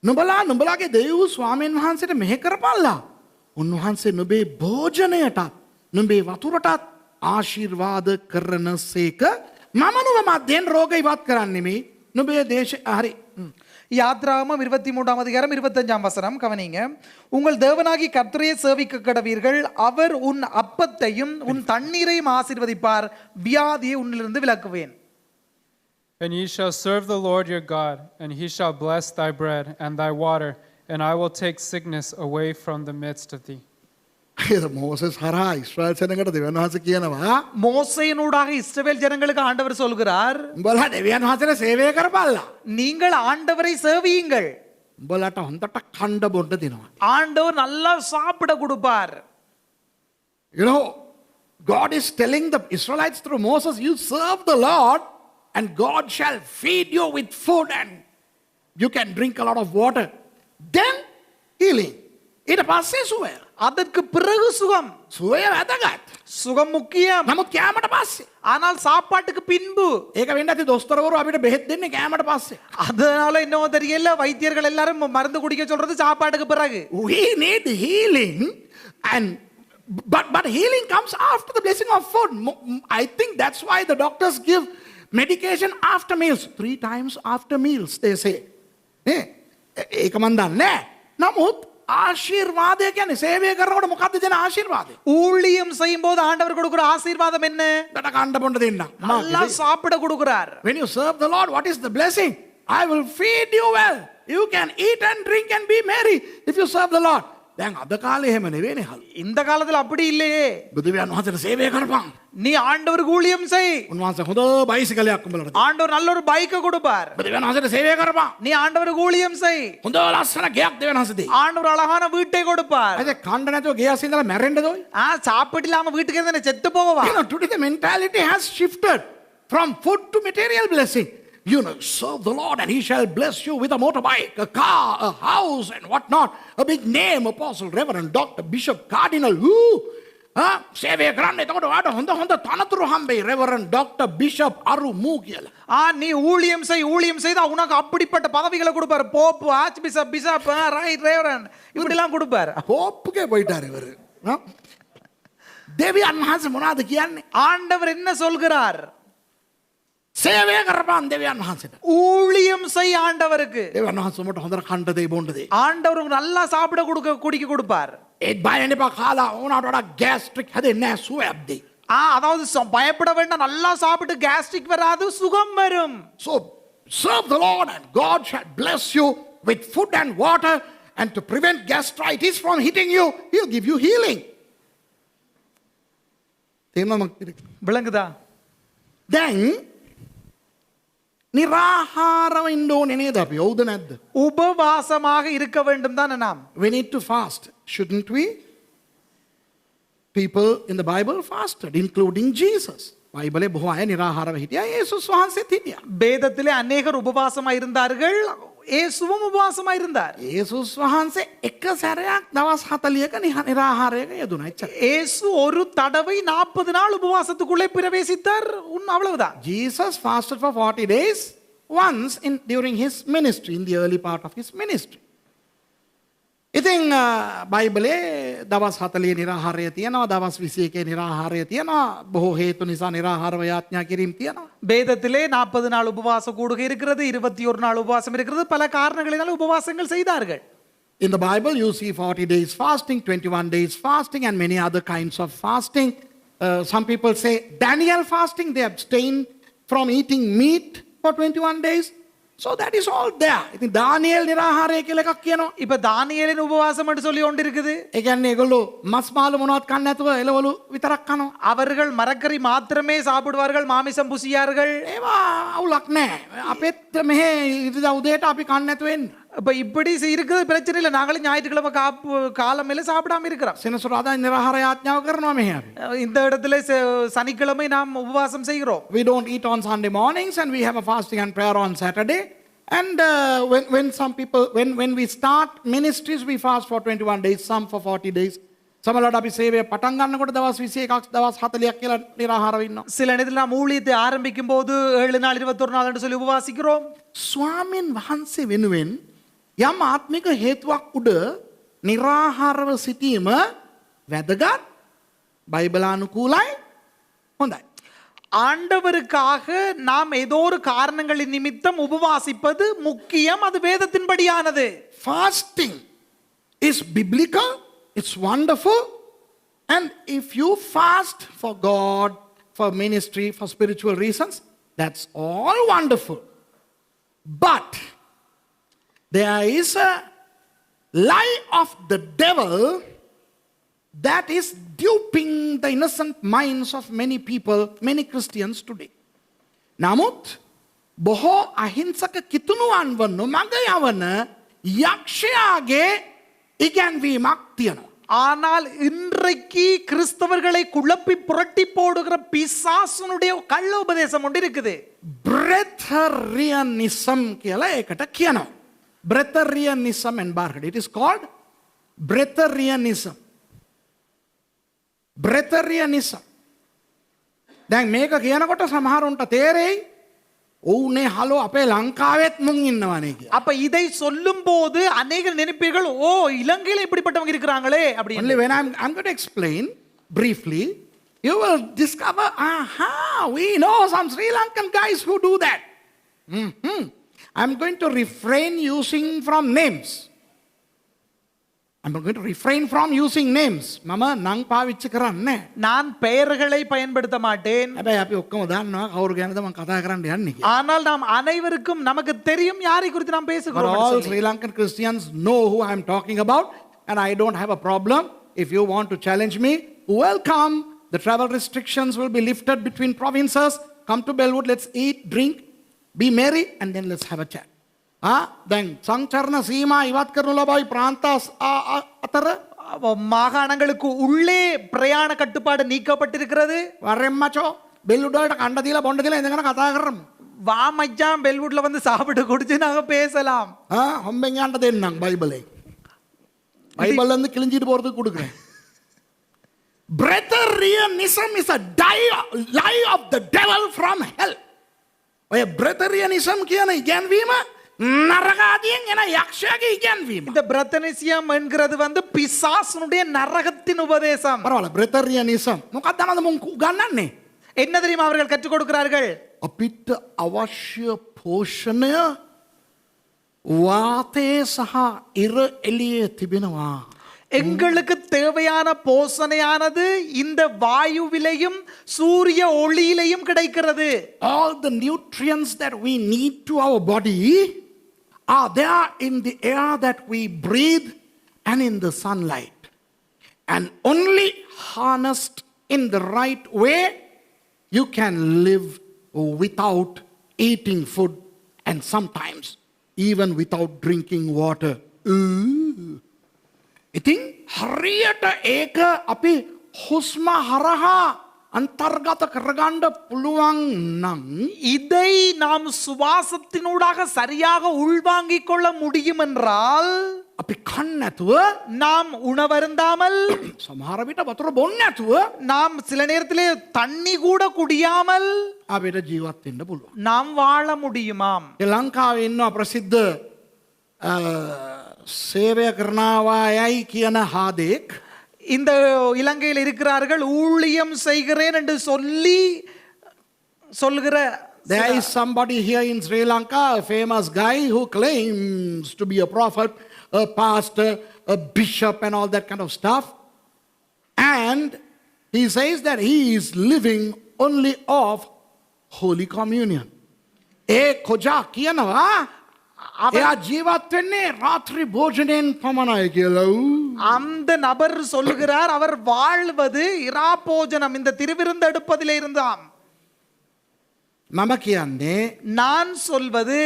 Speaker 1: නුඹලාගේ දෙවියෝ ස්වාමීන් වහන්සේට මෙහෙ කරපල්ලා. උන්වහන්සේ නුඹේ භෝජනයටත් නුඹේ වතුරටත් ආශිර්වාද කරනසේක මම නුඹ මැදෙන් රෝග ඉවත් කරන්නෙමි. නුඹේ දේශ හරි.
Speaker 2: யாத்ராகமம் 23ஆம் அதிகாரம் 25ஆம் வசனம் கவனிங்க. உங்கள் தேவனாகி கர்த்தரையே சேவிக்க கடவீர்கள், அவர் உன் அப்பத்தையும் உன் தண்ணீரையும் ஆசீர்வதிப்பார், வியாதியை உன்னிலிருந்து விலக்குவேன்.
Speaker 3: And ye shall serve the Lord your God, and he shall bless thy bread and thy water, and I will take sickness away from the midst of thee.
Speaker 1: Moses ஹரா இஸ்ரவேல் ஜனங்களுக்கு දෙවියන් වහන්සේ කියනවා
Speaker 2: மோசேயினூடாக இஸ்ரவேல் ஜனங்களுக்கு ஆண்டவர் சொல்கிறார்,
Speaker 1: උඹලා දෙවියන් වහන්සේට සේවය කරපල්ලා.
Speaker 2: நீங்கள் ஆண்டவரை சேவியுங்கள்.
Speaker 1: උඹලට හොඳට කණ්ඩ බොන්න දෙනවා.
Speaker 2: ஆண்டவர் நல்லா சாப்பிட கொடுப்பார்.
Speaker 1: You know, God is telling the Israelites through Moses, you serve the Lord and God shall feed you with food and you can drink a lot of water. Then healing. ඊට පස්සේ සුවය.
Speaker 2: அதற்கு பிறகு சுகம்.
Speaker 1: සුවය වැදගත්.
Speaker 2: சுகம் முக்கியம்.
Speaker 1: නමුත් කෑමට පස්සේ.
Speaker 2: ஆனால் சாப்பாட்டுக்கு பின்பு.
Speaker 1: ඒක වෙන්න ඇති දොස්තරවරු අපිට බෙහෙත් දෙන්නේ කෑමට පස්සේ.
Speaker 2: அதனால என்னவோ தெரியல, வைத்தியர்கள் எல்லாரும் மருந்து குடிக்க சொல்றது சாப்பாட்டுக்கு பிறகு.
Speaker 1: We need healing and but healing comes after the blessing of food. I think that's why the doctors give medication after meals, 3 times after meals they say. ඒක මන් දන්නේ. නමුත් ආශිර්වාදය කියන්නේ සේවය කරනකොට මොකද්ද දෙන ආශිර්වාදය?
Speaker 2: ஊழியம் செய்யும் போது ஆண்டவர் கொடுக்கிற ஆசீர்வாதம் என்ன?
Speaker 1: දඩ කන්න බොන්න දෙන්න.
Speaker 2: நல்லா சாப்பிட கொடுக்கிறார்.
Speaker 1: When you serve the Lord, what is the blessing? I will feed you well. You can eat and drink and be merry if you serve the Lord. දැන් අද කාලේ එහෙම නෙවෙයිනේ හල්.
Speaker 2: இந்த காலத்துல அப்படி இல்லையே.
Speaker 1: බුදුවියන් වහන්සේට සේවය කරපන්.
Speaker 2: நீ ஆண்டவருக்கு ஊழியம் செய்.
Speaker 1: උන්වහන්සේ හොඳ බයිසිකලයක් උඹලට දෙනවා.
Speaker 2: ஆண்டவர் நல்ல ஒரு பைக்கை கொடுப்பார்.
Speaker 1: බුදුවියන් වහන්සේට සේවය කරපන්.
Speaker 2: நீ ஆண்டவருக்கு ஊழியம் செய்.
Speaker 1: හොඳ ලස්සන ගෙයක් දෙවියන් වහන්සේ දෙයි.
Speaker 2: ஆண்டவர் அழகான வீட்டை கொடுப்பார்.
Speaker 1: අද කන්න නැතුව ගෙයක් ඉඳලා මැරෙන්නද ඔය?
Speaker 2: சாப்பிட்டு இல்லாம வீட்டுக்கு இருந்தா செத்து போவா?
Speaker 1: You know, today the mentality has shifted from food to material blessing. You know, serve the Lord and He shall bless you with a motorbike, a car, a house, and whatnot. A big name, Apostle, Reverend, Doctor, Bishop, Cardinal. සේවය කරන්න එතකොට ඔයාට හොඳ හොඳ තනතුරු හම්බෙයි. Reverend, Doctor, Bishop, අරු මූ කියලා.
Speaker 2: நீ ஊழியம் செய்தா உனக்கு அப்படிப்பட்ட பதவிகளை கொடுப்பாரு. Pope, arch bishop, bishop, right reverend இப்படி எல்லாம் கொடுப்பாரு.
Speaker 1: போப்புக்கே போயிட்டாரு இவரு. දෙවියන් වහන්සේ මොනවද කියන්නේ?
Speaker 2: ஆண்டவர் என்ன சொல்கிறார்?
Speaker 1: සේවය කරපන් දෙවියන් වහන්සේට.
Speaker 2: ஊழியம் செய் ஆண்டவருக்கு.
Speaker 1: දෙවියන් වහන්සේ උඹට හොඳට කන්න දෙයි බොන්න දෙයි.
Speaker 2: ஆண்டவர் உங்களுக்கு நல்லா சாப்பிட குடிக்க கொடுப்பார்.
Speaker 1: ඒත් බය වෙන්න එපා. කාලා ඕනට වඩා ගෑස්ට්‍රික් හැදෙන්නේ නැහැ, සුවයක් දෙයි.
Speaker 2: அதாவது பயப்பட வேண்டாம். நல்லா சாப்பிட்டு கேஸ்ட்ரிக் வராது, சுகம் வரும்.
Speaker 1: So serve the Lord and God shall bless you with food and water, and to prevent gastritis from hitting you, He'll give you healing.
Speaker 2: விளங்குதா?
Speaker 1: දැන් නිරාහාරව ඉන්න ඕනේ නේද අපි? ඔව්ද නැද්ද?
Speaker 2: உபவாசமாக இருக்க வேண்டும் தானே நாம்?
Speaker 1: We need to fast, shouldn't we? People in the Bible fasted, including Jesus. බයිබලේ බොහෝ අය නිරාහාරව හිටියා. යේසුස් වහන්සේත් හිටියා.
Speaker 2: வேதத்திலே அநேகர் உபவாசமா இருந்தார்கள். இயேசுவும் உபவாசமா இருந்தார்.
Speaker 1: යේසුස් වහන්සේ එක සැරයක් දවස් 40ක නිරාහාරයක යෙදුණා. එච්චර.
Speaker 2: இயேசு ஒரு தடவை 40 நாள் உபவாசத்துக்குள்ளே பிரவேசித்தார். அவ்வளவுதான்.
Speaker 1: Jesus fasted for 40 days once during his ministry, in the early part of his ministry. ඉතින් බයිබලේ දවස් 40 නිරාහාරය තියෙනවා, දවස් 21 නිරාහාරය තියෙනවා, බොහෝ හේතු නිසා නිරාහාරව යාඥා කිරීම තියෙනවා.
Speaker 2: வேதத்திலே 40 நாள் உபவாச கூடுகை இருக்கிறது, 21 நாள் உபவாசம் இருக்கிறது. பல காரணங்களினால உபவாசங்கள் செய்தார்கள்.
Speaker 1: In the Bible you see 40 days fasting, 21 days fasting, and many other kinds of fasting. Some people say Daniel fasting, they abstain from eating meat for 21 days. So that is all there. ඉතින් දානියෙල් නිරාහාරය කියලා එකක් කියනවා.
Speaker 2: இப்ப தானியேலின் உபவாசம் என்று சொல்லி கொண்டு இருக்குது.
Speaker 1: ඒ කියන්නේ ඒගොල්ලෝ මස් මාළු මොනවත් කන්නේ නැතුව එළවලු විතරක් කනවා.
Speaker 2: அவர்கள் மரக்கறி மாத்திரமே சாப்பிடுவார்கள், மாமிசம் புசியார்கள்.
Speaker 1: ඒවා අවුලක් නැහැ. අපෙත් මෙහෙ ඉරිදා උදේට අපි කන්නේ නැතුව එන්නේ.
Speaker 2: இப்ப இப்படி இருக்குது, பிரச்சனை இல்லை. நாங்களும் ஞாயிற்றுக்கிழமை காலமையில சாப்பிடாம இருக்கிறோம்.
Speaker 1: සෙනසුරාදා නිරාහාර යාඥාව කරනවා මෙහෙ අපි.
Speaker 2: இந்த இடத்துல சனிக்கிழமை நாம் உபவாசம் செய்கிறோம்.
Speaker 1: We don't eat on Sunday mornings and we have a fasting and prayer on Saturday. And when some people, when we start ministries, we fast for 21 days, some for 40 days. සමහරවිට අපි සේවය පටන් ගන්නකොට දවස් 21ක් දවස් 40ක් කියලා නිරාහාරව ඉන්නවා.
Speaker 2: சில நேரத்தில் நாம் ஊழியத்தை ஆரம்பிக்கும் போது 7 நாள் 21 நாள் என்று சொல்லி உபவாசிக்கிறோம்.
Speaker 1: ස්වාමීන් වහන්සේ වෙනුවෙන් යම් ආත්මික හේතුවක් උඩ නිරාහාරව සිටීම වැදගත්, බයිබලානුකූලයි, හොඳයි.
Speaker 2: ஆண்டவருக்காக நாம் ஏதோ ஒரு காரணங்களின் நிமித்தம் உபவாசிப்பது முக்கியம். அது வேதத்தின்படியானது.
Speaker 1: Fasting is biblical, it's wonderful, and if you fast for God, for ministry, for spiritual reasons, that's all wonderful. But there is a lie of the devil that is duping the innocent minds of many people, many Christians today. නමුත් බොහෝ අහිංසක කිතුණුවන්ව නොමඟ යවන යක්ෂයාගේ ඉගැන්වීමක් තියෙනවා.
Speaker 2: ஆனால் இன்றைக்கு கிறிஸ்தவர்களை குழப்பி புரட்டி போடுகிற பிசாசுனுடைய கள்ள உபதேசம் ஒன்று இருக்குது.
Speaker 1: Breatharianism කියලා ඒකට කියනවා. Breatharianism and Barclay. It is called Breatharianism. Breatharianism. දැන් මේක කියනකොට සමහරුන්ට තේරෙයි ඕනේ හලෝ අපේ ලංකාවෙත් මුන් ඉන්නවනේ කියලා.
Speaker 2: அப்ப இதை சொல்லும்போது अनेक நினைப்பீர்கள், ஓ இலங்கையில இப்படிப்பட்டவங்க இருக்கிறாங்களே அப்படி.
Speaker 1: Only when I'm going to explain briefly, you will discover, we know some Sri Lankan guys who do that. I'm going to refrain using from names. I'm going to refrain from using names. මම නම් පාවිච්චි කරන්නේ නැහැ.
Speaker 2: நான் பெயர்களை பயன்படுத்த மாட்டேன்.
Speaker 1: හැබැයි අපි ඔක්කොම දන්නවා කවුරු ගැනද මම කතා කරන්න යන්නේ කියලා.
Speaker 2: ஆனால் நாம் அனைவருக்கும் நமக்கு தெரியும் யாரை குறித்து நாம்
Speaker 1: But
Speaker 2: பேசுகிறோம் என்று
Speaker 1: all
Speaker 2: சொல்லி.
Speaker 1: Sri Lankan Christians know who I'm talking about, and I don't have a problem. If you want to challenge me, welcome. The travel restrictions will be lifted between provinces. Come to Bellwood, let's eat, drink, be merry, and then let's have a chat. දැන් සංචරණ සීමා ඉවත් කරනු ලබයි ප්‍රාන්තස් අතර
Speaker 2: மாகாணங்களுக்கு உள்ளே பிரயாண கட்டுப்பாடு நீக்கப்பட்டிருக்கிறது.
Speaker 1: වරෙන් මචෝ බෙල්ලුඩ් වලට කණ්ඩ දීලා බොණ්ඩ දීලා ඉඳගෙන කතා කරමු.
Speaker 2: வா மச்சான் பெல்வுட்ல வந்து சாப்பிட்டு குடிச்சு நாங்க பேசலாம்.
Speaker 1: හොම්බෙන් යන්න දෙන්නම් බයිබලේ. බයිබල් வந்து கிழிஞ்சிட்டு போறதுக்கு கொடுக்குறேன். Breatharianism is a lie of the devil from hell. ඔය breatharianism කියන ඉගැන්වීම නරකාදියෙන් එන යක්ෂයාගේ ඉගැන්වීම.
Speaker 2: இந்த பிரத்தனிசியம் என்கிறது வந்து பிசாசுனுடைய நரகத்தின் உபதேசம்.
Speaker 1: පරවල breatharianism මොකක්ද අනද මුන් උගන්වන්නේ?
Speaker 2: என்ன தெரியுமா அவர்கள் கற்றுக் கொடுக்கிறார்கள்?
Speaker 1: අපිට අවශ්‍ය පෝෂණය වාතයේ සහ ඉර එළියේ තිබෙනවා.
Speaker 2: எங்களுக்கு தேவையான போஷணையானது இந்த வாயுவிலையும் சூரிய ஒளியிலையும் கிடைக்கிறது.
Speaker 1: All the nutrients that we need to our body are there in the air that we breathe and in the sunlight. And only harnessed in the right way, you can live without eating food and sometimes even without drinking water. ඉතින් හරියට ඒක අපි හුස්ම හරහා අන්තර්ගත කරගන්න පුළුවන් නම්
Speaker 2: இதை நாம் சுவாசத்தினூடாக சரியாக உள்வாங்கிக் கொள்ள முடியும் என்றால்
Speaker 1: අපි කන්න නැතුව
Speaker 2: நாம் உணவருந்தாமல்
Speaker 1: සමහර විට වතුර බොන්න නැතුව
Speaker 2: நாம் சில நேரத்திலே தண்ணி கூட குடியாமல்
Speaker 1: අපිට ජීවත් වෙන්න පුළුවන්.
Speaker 2: நாம் வாழ முடியுமாம்.
Speaker 1: ලංකාවේ ඉන්න ප්‍රසිද්ධ සේවය කරනවායයි කියන හාදෙක්
Speaker 2: இந்த இலங்கையில் இருக்கிறார்கள் ஊழியம் செய்கிறேன் என்று சொல்லுகிற
Speaker 1: there is somebody here in Sri Lanka, a famous guy who claims to be a prophet, a pastor, a bishop and all that kind of stuff, and he says that he is living only off Holy Communion. කොජා කියනවා එයා ජීවත් වෙන්නේ රාත්‍රී භෝජනයෙන් පමණයි කියලා.
Speaker 2: அந்த நபர் சொல்லுகிறார் அவர் வாழ்வது இரா போஜனம் இந்த திருவிருந்து எடுப்பதிலே இருந்தாம்.
Speaker 1: මම කියන්නේ
Speaker 2: நான் சொல்வது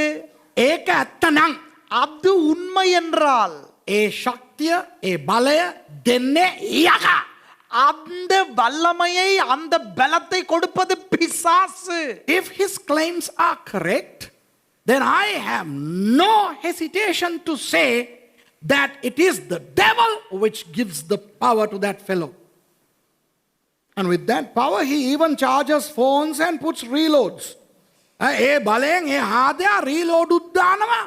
Speaker 1: ඒක ඇත්තනම්
Speaker 2: அது உண்மை என்றால்
Speaker 1: ඒ ශක්තිය ඒ බලය දෙන්නේ යකා.
Speaker 2: அந்த வல்லமையை அந்த பலத்தை கொடுப்பது பிசாசு.
Speaker 1: If his claims are correct, then I have no hesitation to say that it is the devil which gives the power to that fellow. And with that power, he even charges phones and puts reloads. ඒ බලයෙන් ඒ හාදයා reload උද්දානවා.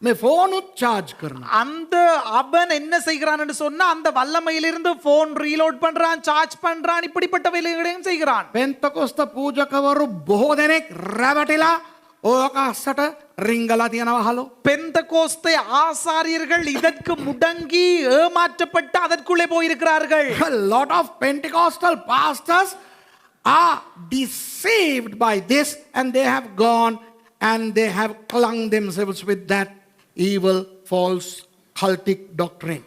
Speaker 1: මේ phone උත් charge කරනවා.
Speaker 2: அந்த அவன் என்ன செய்கிறான் என்று சொன்னா அந்த வல்லமையிலிருந்து போன் ரீலோட் பண்றான், சார்ஜ் பண்றான், இப்படிப்பட்ட வேலைகளையும் செய்கிறான்.
Speaker 1: පෙන්තකොස්ත පූජකවරු බොහෝ දෙනෙක් රැවටිලා ඕක අස්සට රිංගලා තියෙනවා හලෝ.
Speaker 2: பெந்தகோஸ்தே ஆசாரியர்கள் இதற்கு முடங்கி ஏமாற்றப்பட்டு அதற்குள்ளே போயிருக்கிறார்கள்.
Speaker 1: A lot of Pentecostal pastors are deceived by this and they have gone and they have clung themselves with that evil false cultic doctrine.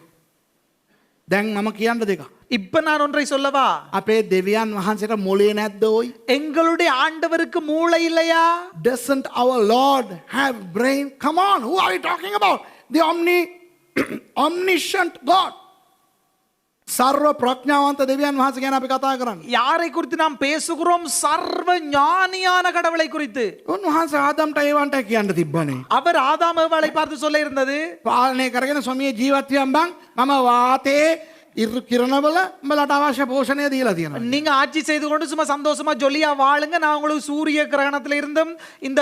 Speaker 1: දැන් මම කියන්න දෙක.
Speaker 2: இப்ப நான் ஒன்றை சொல்லவா?
Speaker 1: අපේ දෙවියන් වහන්සේට මොලේ නැද්ද ඔයි?
Speaker 2: எங்களுடைய ஆண்டவருக்கு மூளை இல்லையா?
Speaker 1: Doesn't our Lord have brain? Come on, who are we talking about? The omniscient God. සර්ව ප්‍රඥාවන්ත දෙවියන් වහන්සේ ගැන අපි කතා කරන්නේ.
Speaker 2: யாரை குறித்து நாம் பேசுகிறோம்? சர்வ ஞானியான கடவுளை குறித்து.
Speaker 1: උන්වහන්සේ ආදම්ට ඒවන්ට කියන්න තිබ්බනේ.
Speaker 2: அவர் ஆதாம் ஏவாளை பார்த்து சொல்ல இருந்தது,
Speaker 1: පාලනය කරගෙන සොමිය ජීවත් වෙම්බන් මම වාතයේ ඉරු කිරණවල උඹලට අවශ්‍ය පෝෂණය දීලා තියෙනවා.
Speaker 2: நீங்க ஆட்சி செய்து கொண்டு சும்மா சந்தோஷமா ஜொலியா வாழுங்க, நான் உங்களுக்கு சூரிய கிரகணத்துல இருந்தும் இந்த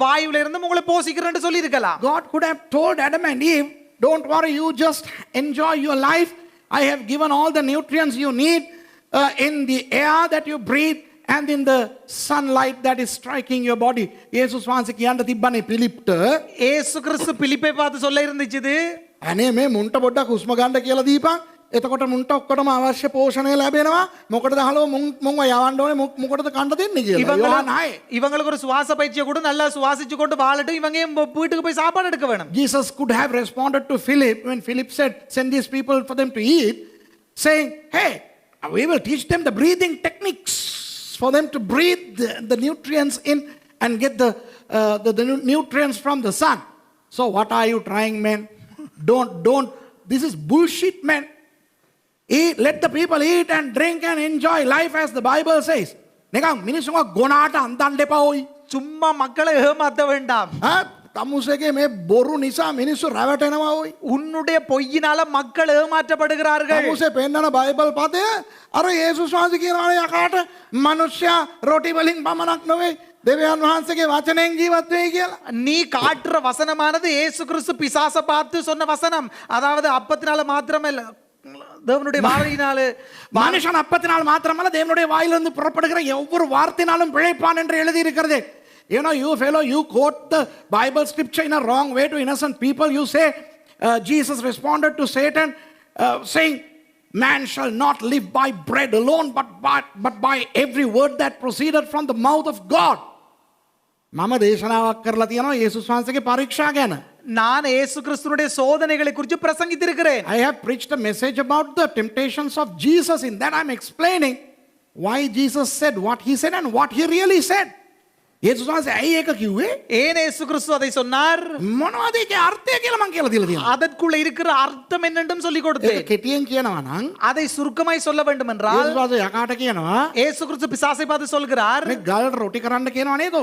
Speaker 2: வாயுல இருந்தும் உங்களை போஷிக்கிறேன்னு சொல்லி இருக்கலாம்.
Speaker 1: God could have told Adam and Eve, don't worry, you just enjoy your life. I have given all the nutrients you need in the air that you breathe and in the sunlight that is striking your body. යේසුස් වහන්සේ කියන්න තිබ්බනේ පිලිප්ට.
Speaker 2: ஏசு கிறிஸ்து பிலிப்பை பார்த்து சொல்ல இருந்துச்சு,
Speaker 1: අනේ මේ මුන්ට පොඩ්ඩක් හුස්ම ගන්න කියලා දීපන්. එතකොට මුන්ට ඔක්කොටම අවශ්‍ය පෝෂණය ලැබෙනවා. මොකටද හලෝ මුන්ව යවන්න ඕනේ මොකටද කන්න දෙන්නේ කියලා. யோவான் 6.
Speaker 2: இவங்களுக்கு ஒரு சுவாச பயிற்சியை கூட நல்லா சுவாசிச்சு கொண்டு வாழட்டும், இவங்க வீட்டுக்கு போய் சாப்பாடு எடுக்க வேணும்.
Speaker 1: Jesus could have responded to Philip when Philip said, send these people for them to eat, saying, hey, we will teach them the breathing techniques for them to breathe the nutrients in and get the nutrients from the sun. So what are you trying, man? Don't, this is bullshit, man. Eat, let the people eat and drink and enjoy life as the Bible says. නිකන් මිනිස්සුන්ව ගොනාට අන්දන්න එපා ඔයි.
Speaker 2: சும்மா மக்களை ஏமாத்த வேண்டாம்.
Speaker 1: තමුසේගේ මේ බොරු නිසා මිනිස්සු රැවටෙනවා ඔයි.
Speaker 2: உன்னுடைய பொய்யினால மக்கள் ஏமாற்றப்படுகிறார்கள்.
Speaker 1: තමුසේ පෙන්නන බයිබල් පදය අර යේසුස් වහන්සේ කියනවා යකාට මනුෂ්‍යයා රොටි වලින් පමණක් නෙවෙයි දෙවියන් වහන්සේගේ වචනයෙන් ජීවත් වෙයි කියලා.
Speaker 2: நீ காட்டுற வசனமானது இயேசு கிறிஸ்து பிசாச பார்த்து சொன்ன வசனம். அதாவது அப்பத்தினால மாத்திரமல்ல, தேவனுடைய வார்த்தையினால,
Speaker 1: மனுஷன் அப்பத்தினால் மாத்திரமல்ல தேவனுடைய வாயிலிருந்து புறப்படுகிற ஒவ்வொரு வார்த்தையினாலும் பிழைப்பான் என்று எழுதி இருக்கிறது. You know, you fellow, you quote the Bible scripture in a wrong way to innocent people. You say, Jesus responded to Satan saying, man shall not live by bread alone, but by every word that proceeded from the mouth of God. මම දේශනාවක් කරලා තියෙනවා යේසුස් වහන්සේගේ පරීක්ෂා ගැන.
Speaker 2: நான் இயேசு கிறிஸ்துவுடைய சோதனைகளை குறித்து பிரசங்கித்திருக்கிறேன்.
Speaker 1: I have preached a message about the temptations of Jesus. In that I'm explaining why Jesus said what he said and what he really said. යේසුස් වහන්සේ ඇයි ඒක කිව්වේ?
Speaker 2: ஏன் இயேசு கிறிஸ்து அதை சொன்னார்?
Speaker 1: මොනවද ඒකේ අර්ථය කියලා මම කියලා දීලා තියෙනවා.
Speaker 2: அதற்குள்ள இருக்கிற அர்த்தம் என்னென்றும் சொல்லி
Speaker 1: ඒක
Speaker 2: கொடுத்தேன்.
Speaker 1: කෙටියෙන් කියනවා නම්
Speaker 2: அதை சுருக்கமாய் சொல்ல வேண்டும் என்றால்,
Speaker 1: යේසුස් වහන්සේ යකාට කියනවා
Speaker 2: இயேசு கிறிஸ்து பிசாசை பார்த்து சொல்கிறார்,
Speaker 1: මේ ගල් රොටි කරන්න කියනවා නේද?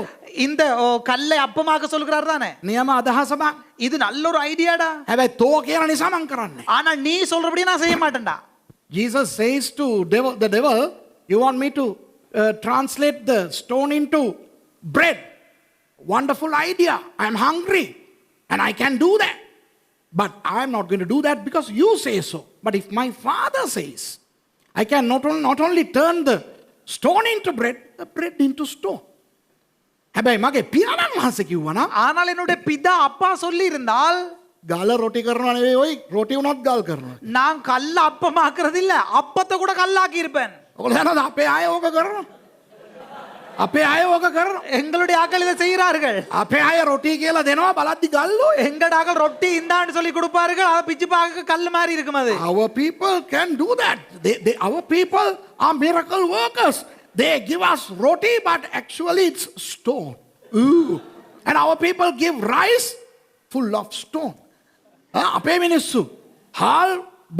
Speaker 2: இந்த கல்லை அப்பமாக்க சொல்கிறார் தானே.
Speaker 1: නියම අදහස බං.
Speaker 2: இது நல்ல ஒரு ஐடியாடா.
Speaker 1: හැබැයි තෝ කියන නිසා මම කරන්නේ.
Speaker 2: ஆனா நீ சொல்றபடி நான் செய்ய மாட்டேன்டா.
Speaker 1: Jesus says to the devil, you want me to translate the stone into bread? Wonderful idea. I'm hungry and I can do that. But I'm not going to do that because you say so. But if my Father says, I can not only turn the stone into bread, the bread into stone. හැබැයි මගේ පියාණන් වහන්සේ කිව්වා නම්
Speaker 2: ஆனால் என்னுடைய பிதா அப்பா சொல்லி இருந்தால்,
Speaker 1: ගල රොටි කරනවා නෙවෙයි ඔයි රොටි උනත් ගල් කරනවා.
Speaker 2: நான் கல்ல அப்பமாக்குறது இல்ல, அப்பத்தை கூட கல்லாக்கி இருப்பேன்.
Speaker 1: ඔයගොල්ලෝ දන්නවද අපේ අය ඕක කරනවා? අපේ අය ඕක කරනවා.
Speaker 2: எங்களுடைய ஆக்கள் இதை செய்கிறார்கள்.
Speaker 1: අපේ අය රොටි කියලා දෙනවා බලද්දි ගල්ලෝ.
Speaker 2: எங்கட ஆக்கள் ரொட்டி இந்தான்னு சொல்லி கொடுப்பார்கள், அதை பிச்சு பார்க்க கல் மாதிரி இருக்கும் அது.
Speaker 1: Our people can do that. Our people are miracle workers. They give us roti, but actually it's stone. Ooh. And our people give rice full of stone. අපේ මිනිස්සු හාල්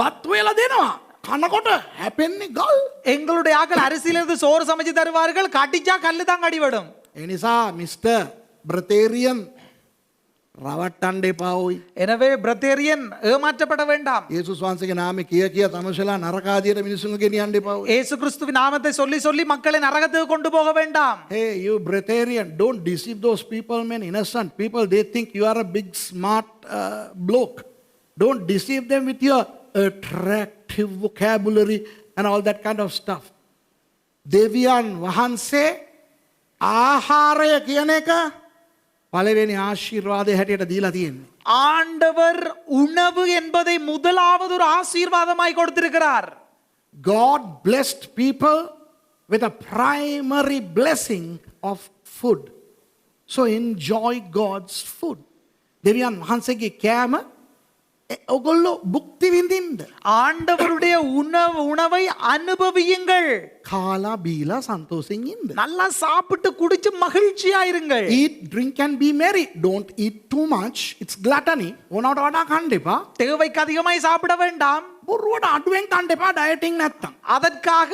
Speaker 1: බත් වේලා දෙනවා. කනකොට හැපෙන්නේ ගල්.
Speaker 2: எங்களுடைய ஆக்கள் அரிசியிலிருந்து சோறு சமைச்சு தருவார்கள், கட்டிச்சா கல்லு தான் கடிபடும்.
Speaker 1: ඒ නිසා මිස්ටර් බ්‍රතේරියන් රවට්ටන්න එපා ඔයි.
Speaker 2: எனவே பிரதேரியன் ஏமாற்றப்பட வேண்டாம்.
Speaker 1: යේසුස් වහන්සේගේ නාමේ කිය තමුසලා නරක ආදියට මිනිස්සුන්ව ගෙනියන්න එපා ඔයි.
Speaker 2: இயேசு கிறிஸ்துவின் நாமத்தை சொல்லி சொல்லி மக்களை நரகத்துக்கு கொண்டு போக வேண்டாம்.
Speaker 1: Hey, you Breatharian, don't deceive those people, man, innocent people. They think you are a big, smart bloke. Don't deceive them with your attractive vocabulary and all that kind of stuff. දෙවියන් වහන්සේ ආහාරය කියන එක පළවෙනි ආශිර්වාදය හැටියට දීලා තියෙන්නේ.
Speaker 2: ஆண்டவர் உணவு என்பதை முதலாவது ஒரு ஆசீர்வாதமாய் கொடுத்திருக்கிறார்.
Speaker 1: God blessed people with a primary blessing of food. So enjoy God's food. දෙවියන් වහන්සේගේ කෑම ඔගොල්ලෝ භුක්ති විඳින්න.
Speaker 2: ஆண்டவருடைய உணவை அனுபவியுங்கள்.
Speaker 1: කාලා බීලා සන්තෝෂෙන් ඉන්න.
Speaker 2: நல்லா சாப்பிட்டு குடிச்சு மகிழ்ச்சியா இருங்கள்.
Speaker 1: Eat, drink and be merry. Don't eat too much. It's gluttony. ඕනවට වඩා කන්න එපා.
Speaker 2: தேவைக்கு அதிகமாய் சாப்பிட வேண்டாம்.
Speaker 1: බොරුවට අඩුවෙන් කන්න එපා ඩයටින් නැත්තම්.
Speaker 2: அதற்காக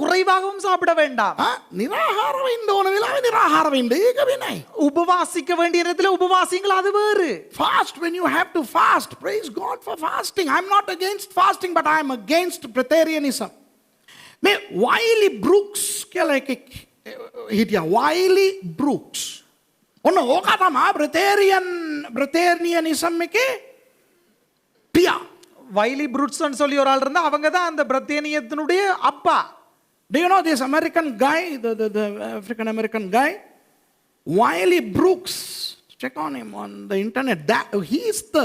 Speaker 2: குறைவாகவும் சாப்பிட வேண்டாம்.
Speaker 1: නිරාහාරව ඉන්න ඕන වෙලාවෙ නිරාහාරව ඉන්න. ඒක වෙනයි.
Speaker 2: உபவாசிக்க வேண்டிய நேரத்தில் உபவாசிங்கள், அது வேறு.
Speaker 1: Fast when you have to fast. Praise God for fasting. I'm not against fasting, but I'm against Breatharianism. මේ වයිලි බෘක්ස් කියලා එකෙක් හිටියා. වයිලි බෘක්ස්. ඔන්න ඕක තමයි Breatharianism එකේ පියා.
Speaker 2: வைலி புரூட்ஸ்னு சொல்லி ஒரு ஆள் இருந்தா, அவங்க தான் அந்த பிரத்தேனியத்தினுடைய அப்பா.
Speaker 1: Do you know this American guy, the African American guy, Wiley Brooks? Check on him on the internet. He is the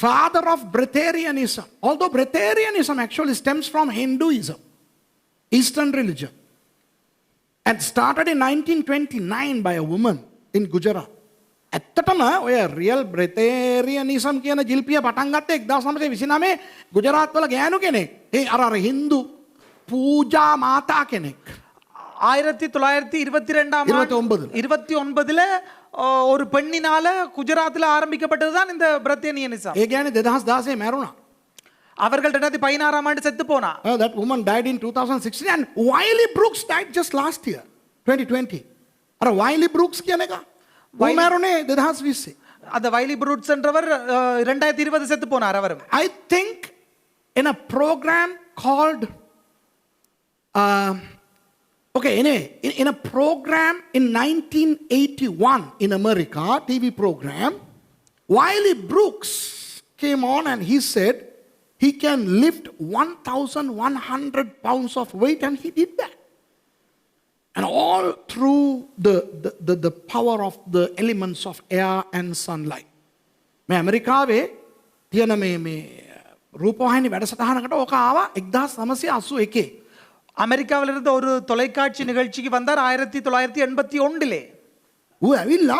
Speaker 1: father of Breatharianism. Although Breatharianism actually stems from Hinduism, Eastern religion, and started in 1929 by a woman in Gujarat. ඇත්තටම ඔය real බ්‍රෙතේරියනිසම් කියන ජිල්පිය පටන් ගත්තේ 1929 ගුජරාත් වල ගෑනු කෙනෙක්. ඒ අර හින්දු පූජා මාතා කෙනෙක්.
Speaker 2: 1929 ஒரு பெண்ணினால குஜராத்தில் ஆரம்பிக்கப்பட்டதுதான் இந்த பிரத்யனியனிசம்.
Speaker 1: ඒ කියන්නේ 2016 මැරුණා.
Speaker 2: அவர்கள் 2016 ஆண்டு செத்து போனா.
Speaker 1: That woman died in 2016 and Wiley Brooks died just last year 2020. අර Wiley Brooks කියන එක මැරුණේ 2020.
Speaker 2: அந்த வைலி ப்ரூட்ஸ் என்றவர் 2020 செத்து போனார் அவர்.
Speaker 1: I think in a program called anyway, in a program in 1981 in America, TV program, Wiley Brooks came on and he said he can lift 1,100 pounds of weight, and he did that. And all through the power of the elements of air and sunlight. මේ ඇමරිකාවේ තියෙන මේ රූපවාහිනී වැඩසටහනකට ඕක ආවා 1981.
Speaker 2: அமெரிக்காவில் இருந்த ஒரு தொலைக்காட்சி நிகழ்ச்சிக்கு வந்தார் 1981.
Speaker 1: ඌ ඇවිල්ලා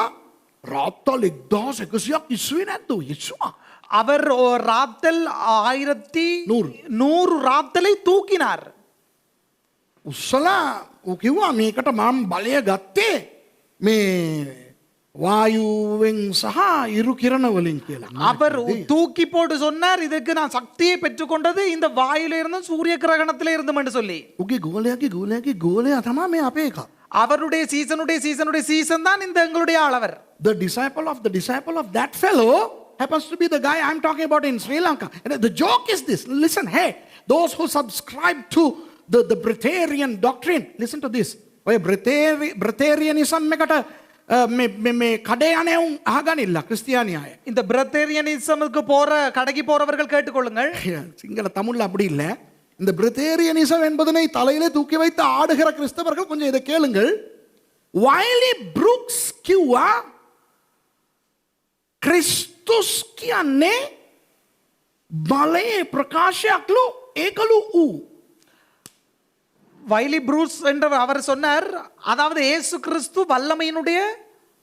Speaker 1: රාත්තල් 1100ක් ඉස්සුවේ නැද්ද යේසුවා?
Speaker 2: அவர் ராத்தல் 1100 ராத்தலை தூக்கினார்.
Speaker 1: උස්සලා ඌ කිව්වා මේකට මම බලය ගත්තේ මේ வாயுවෙන් සහ ඉරු කිරණ වලින් කියලා.
Speaker 2: அவர் தூக்கி போட்டு சொன்னார் இதுக்கு நான் சக்தியை பெற்றுக்கொண்டது இந்த வாயுல இருந்து சூரிய கிரகணத்திலே இருந்தும் என்று சொல்லி.
Speaker 1: උගේ ගෝලයාගේ ගෝලයා තමයි මේ අපේ එක.
Speaker 2: அவருடைய சீசன் தான் இந்த எங்களுடைய ஆளவர்.
Speaker 1: The disciple of that fellow happens to be the guy I'm talking about in Sri Lanka. And the joke is this. Listen, hey, those who subscribe to the Breatharian doctrine, listen to this. ඔය Breatharianism එකට මේ කඩේ යන්නේ උන් අහගනින්න ක්‍රිස්තියානි අය.
Speaker 2: இந்த Breatharianismக்கு போற கடைக்கு போறவர்கள் கேட்டுக்கொள்ளுங்கள்.
Speaker 1: சிங்கள தமிழ்ல அப்படி இல்ல. இந்த Breatharianism என்பதனை தலையிலே தூக்கி வைத்து ஆடுகிற கிறிஸ்தவர்கள் கொஞ்சம் இதை கேளுங்கள். Wiley Brooks කිව්වා கிறிஸ்துස් කියන්නේ බලයේ ප්‍රකාශයක්ලු ඒකලු ඌ.
Speaker 2: வைலி ப்ரூஸ் என்ற அவர் சொன்னார் அதாவது இயேசு கிறிஸ்து வல்லமையினுடைய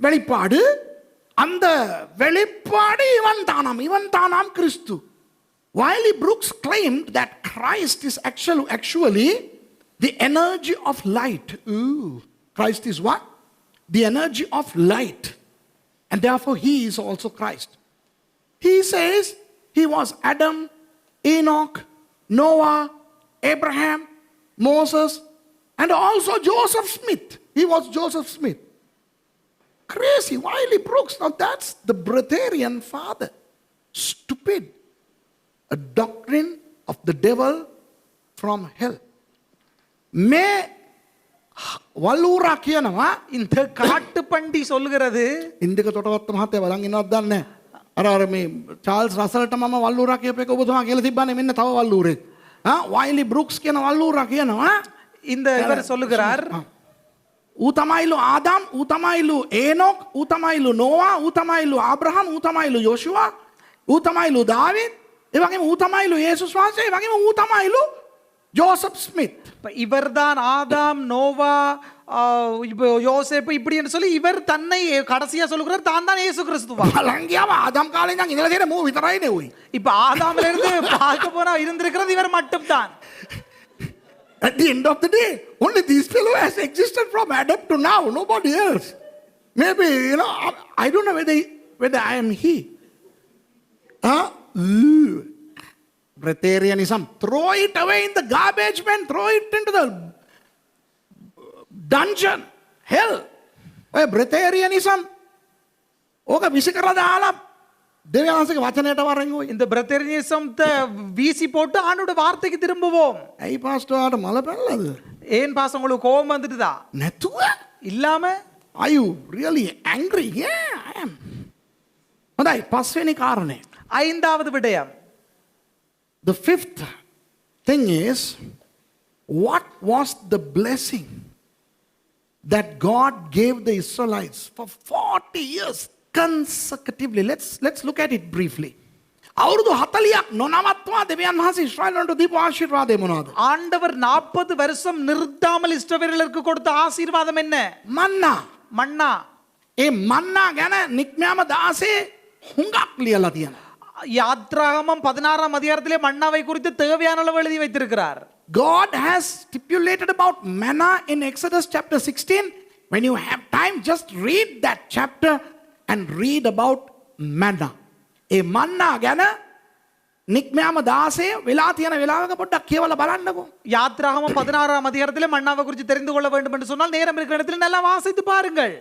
Speaker 1: வெளிப்பாடு. அந்த வெளிப்பாடு இவன் தானாம் கிறிஸ்து. Wiley Brooks claimed that Christ is actually the energy of light. Ooh. Christ is what? The energy of light. And therefore he is also Christ. He says he was Adam, Enoch, Noah, Abraham, Moses, and also Joseph Smith. He was Joseph Smith. Crazy. Wiley Brooks. Now that's the Breatharian father. Stupid. A doctrine of the devil from hell. Me වල්ලූරා කියනවා
Speaker 2: இந்த காட்டு பண்டி சொல்லுகிறது
Speaker 1: ඉන්දික තොටවත්ත මහත්තයා බලන් ඉන්නවද දන්නේ අර මේ චාල්ස් රසල්ට මම වල්ලූරා කියප එක ඔබතුමා කියලා තිබ්බනේ මෙන්න තව වල්ලූරෙක්. Wiley Brooks කියන වල්ලූරා කියනවා
Speaker 2: இந்த இவர் சொல்லுகிறார்
Speaker 1: ඌ තමයිලු ආදාම්, ඌ තමයිලු ඒනොක්, ඌ තමයිලු නෝවා, ඌ තමයිලු ආබ්‍රහම්, ඌ තමයිලු යෝෂුවා, ඌ තමයිලු දාවිද්, ඒ වගේම ඌ තමයිලු යේසුස් වහන්සේ, ඒ වගේම ඌ තමයිලු ஜோசப் ஸ்மித்.
Speaker 2: இவர்தான் ஆதாம், நோவா, யோசேப்பு இப்படின்னு சொல்லி இவர் தன்னை கடைசியா சொல்லுகிறார் தான் தான் இயேசு கிறிஸ்துவா.
Speaker 1: බලංගියාව ආදාම් කාලේ ඉඳන් ඉඳලා තියෙන මූ විතරයි නේ උයි.
Speaker 2: இப்ப ஆதாம்ல இருந்து பார்க்க போனா இருந்திருக்கிறது இவர் மட்டும் தான்.
Speaker 1: At the end of the day, only these fellow has existed from Adam to now, nobody else. Maybe, I don't know whether I am he. Breatharianism. Throw it away in the garbage bin. Throw it into the dungeon. Hell. Breatharianism. ඕක විසි කරලා දාලා දෙවියන් වහන්සේගේ වචනයට වරන් ඔය.
Speaker 2: இந்த Breatharianism வீசி போட்டு ஆண்டோட வார்த்தைக்கு திரும்புவோம்.
Speaker 1: ඇයි පාස්ටර්ට මල පැනලාද?
Speaker 2: ஏன் பாஸ் உங்களுக்கு கோபம் வந்துட்டுதா?
Speaker 1: නැතුව?
Speaker 2: இல்லாம?
Speaker 1: Are you really angry? Yeah, I am. හොඳයි පස්වෙනි කාරණේ.
Speaker 2: ஐந்தாவது விடயம்.
Speaker 1: The fifth thing is, what was the blessing that God gave the Israelites for 40 years consecutively? Let's look at it briefly. අවුරුදු 40ක් නොනවත්වා දෙවියන් වහන්සේ ඊශ්‍රායලන්ට දීපු ආශිර්වාදය මොනවද?
Speaker 2: ஆண்டவர் 40 வருஷம் நிறுத்தாமல் இஸ்ரவேலருக்கு கொடுத்த ஆசீர்வாதம் என்ன?
Speaker 1: මන්නා.
Speaker 2: மன்னா.
Speaker 1: ඒ මන්නා ගැන නික්මයාම 16 හුඟක් ලියලා තියෙනවා.
Speaker 2: யாத்ராகமம் 16ஆம் அதிகாரத்திலே மன்னாவை குறித்து தேவையான அளவு எழுதி வைத்திருக்கிறார்.
Speaker 1: God has stipulated about manna in Exodus chapter 16. When you have time, just read that chapter and read about manna. ඒ මන්නා ගැන නික්මයාම 16 වෙලා තියෙන වෙලාවක පොඩ්ඩක් කියවලා බලන්නකෝ.
Speaker 2: யாத்ராகமம் 16ஆம் அதிகாரத்திலே மன்னாவை குறித்து தெரிந்து கொள்ள வேண்டும் என்று சொன்னால் நேரம் இருக்கிற இடத்தில் நல்லா வாசித்து பாருங்கள்.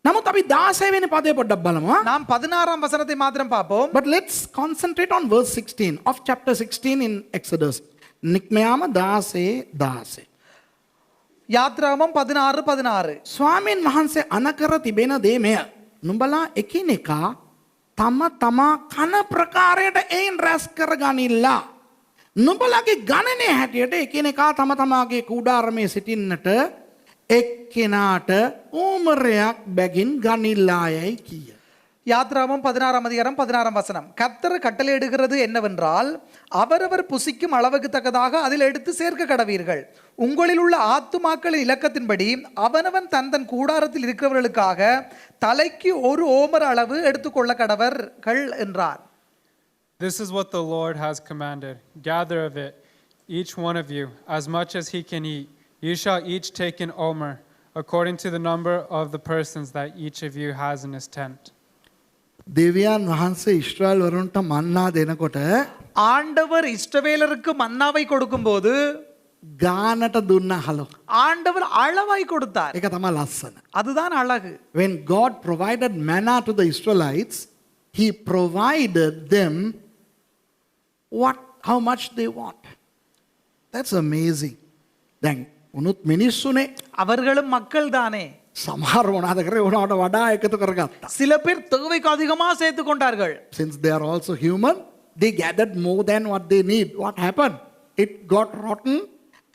Speaker 1: නමුත් අපි 16 වෙනි පදේ පොඩ්ඩක් බලමු.
Speaker 2: நாம் 16ஆம் வசனத்தை மாத்திரம் பார்ப்போம்.
Speaker 1: But let's concentrate on verse 16 of chapter 16 in Exodus. නික්මයාම 16:16.
Speaker 2: யாத்ராகமம் 16:16.
Speaker 1: ස්වාමීන් වහන්සේ අනකර තිබෙන දේ මෙය. නුඹලා එකිනෙකා තම තමා කන ප්‍රකාරයට එයින් රැස් කරගනිල්ලා. නුඹලගේ ගණනය හැටියට එකිනෙකා තම තමාගේ කුඩාරමේ සිටින්නට එක්කෙනාට ඕමරයක් බැගින් ගනිල්ලායයි කිය.
Speaker 2: யாத்ராகமம் 16ஆம் அதிகாரம் 16ஆம் வசனம். கர்த்தர் கட்டளையிடுகிறது என்னவென்றால் அவரவர் புசிக்கும் அளவுக்கு தக்கதாக அதில் எடுத்து சேர்க்க கடவீர்கள். உங்களில் உள்ள ஆத்துமாக்களின் இலக்கத்தின்படி அவனவன் தன் தன் கூடாரத்தில் இருக்கிறவர்களுக்காக தலைக்கு ஒரு ஓமர் அளவு எடுத்துக்கொள்ள கடவர்கள் என்றார்.
Speaker 3: This is what the Lord has commanded. Gather of it, each one of you, as much as he can eat. You shall each take an omer, according to the number of the persons that each of you has in his tent.
Speaker 1: දෙවියන් වහන්සේ ඊශ්‍රායල් වරුන්ට මන්නා දෙනකොට
Speaker 2: ஆண்டவர் இஸ்ரவேலருக்கு மன்னாவை கொடுக்கும்போது
Speaker 1: ගානට දුන්න hello.
Speaker 2: ஆண்டவர் அளவாய் கொடுத்தார்.
Speaker 1: ඒක තමයි ලස්සන.
Speaker 2: அதுதான் அழகு.
Speaker 1: When God provided manna to the Israelites, he provided them how much they want. That's amazing. දැන් උනුත් මිනිස්සුනේ
Speaker 2: அவர்களும் மக்கள் தானே.
Speaker 1: සමහර මොනවාද කරේ උනාට වඩා එකතු කරගත්තා.
Speaker 2: சில பேர் தேவைக்கு அதிகமாக சேர்த்து கொண்டார்கள்.
Speaker 1: Since they are also human, they gathered more than what they need. What happened? It got rotten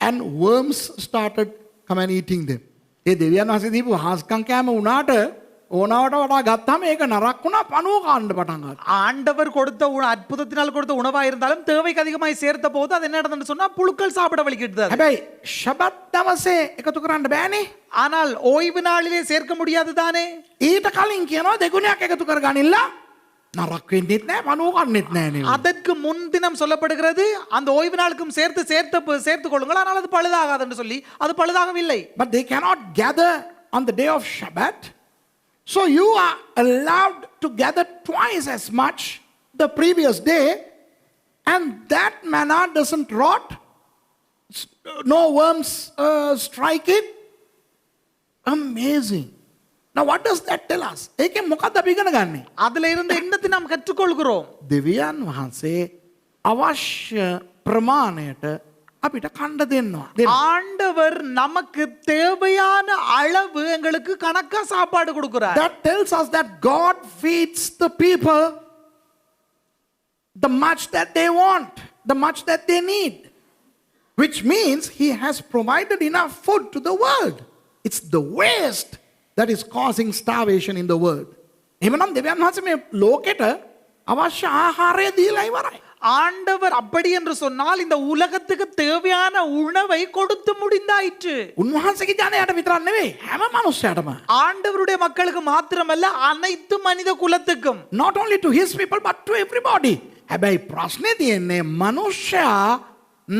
Speaker 1: and worms started come and eating them. ඒ දෙවියන් වහන්සේ දීපු හාස්කම් කෑම උනාට ඕනවට වඩා ගත්තාම ඒක නරක් වුණා පණුව කන්න පටන් ගත්තා.
Speaker 2: ஆண்டவர் கொடுத்த அற்புதத்தினால் கொடுத்த உணவா இருந்தாலும் தேவைக்கு அதிகமாய் சேர்த்த போது அது என்ன நடந்ததுன்னு சொன்னா புழுக்கள் சாப்பிட வலிக்கிட்டது.
Speaker 1: හැබැයි ෂබත් දවසේ එකතු කරන්න බෑනේ.
Speaker 2: ஆனால் ஓய்வு நாளிலே சேர்க்க முடியாது தானே.
Speaker 1: ඊට කලින් කියනවා දෙගුණයක් එකතු කරගනින්න නරක් වෙන්නෙත් නෑ පණුව කන්නෙත් නෑ නේ.
Speaker 2: அதற்கு முன்தினம் சொல்லப்படுகிறது அந்த ஓய்வு நாளுக்கும் சேர்த்து கொள்ளுங்கள் ஆனால் அது பழுதாகாது என்று சொல்லி அது பழுதாகவில்லை.
Speaker 1: But they cannot gather on the day of Shabbat. So you are allowed to gather twice as much the previous day, and that manna doesn't rot. No worms strike it. Amazing. Now what does that tell us? ඒකෙන් මොකක්ද අපි ඉගෙන ගන්නෙ?
Speaker 2: அதுல இருந்து என்னத்தை நாம் கற்றுக்கொள்கிறோம்?
Speaker 1: දෙවියන් වහන්සේ අවශ්‍ය ප්‍රමාණයට අපිට කණ්ඩ දෙන්නවා.
Speaker 2: ஆண்டவர் நமக்கு தேவையான அளவு எங்களுக்கு கணக்கா சாப்பாடு கொடுக்கிறார்.
Speaker 1: That tells us that God feeds the people the much that they want, the much that they need, which means he has provided enough food to the world. It's the waste that is causing starvation in the world. එහෙමනම් දෙවියන් වහන්සේ මේ ලෝකෙට අවශ්‍ය ආහාරය දීලා ඉවරයි.
Speaker 2: ஆண்டவர் அப்படி என்று சொன்னால் இந்த உலகத்துக்கு தேவையான உணவை கொடுத்து முடிந்தாயிற்று.
Speaker 1: උන්වහන්සේගේ ජනයාට විතරක් නෙවෙයි හැම මනුස්සයටම.
Speaker 2: ஆண்டவருடைய மக்களுக்கு மாத்திரமல்ல அனைத்து மனித குலத்துக்கும்.
Speaker 1: Not only to his people but to everybody. හැබැයි ප්‍රශ්නේ තියෙන්නේ මනුෂ්‍යයා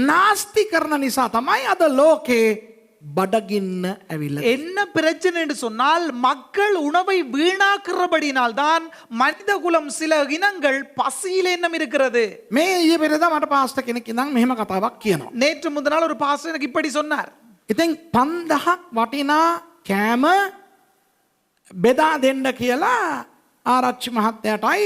Speaker 1: නාස්ති කරන නිසා තමයි අද ලෝකේ බඩගින්න ඇවිල්ලා.
Speaker 2: என்ன பிரச்சனை என்று சொன்னால் மக்கள் உணவை வீணாக்குறபடினால் தான் மனித குலம் சில இனங்கள் பசியில் எண்ணம் இருக்கிறது.
Speaker 1: මේ ඊයේ පෙරේදා මට පාස්ටර් කෙනෙක් ඉඳන් මෙහෙම කතාවක් කියනවා.
Speaker 2: நேற்று முந்தின நாள் ஒரு பாஸ்டர் எனக்கு இப்படி சொன்னார்.
Speaker 1: ඉතින් 5000ක් වටිනා කෑම බෙදා දෙන්න කියලා ආරච්චි මහත්තයාටයි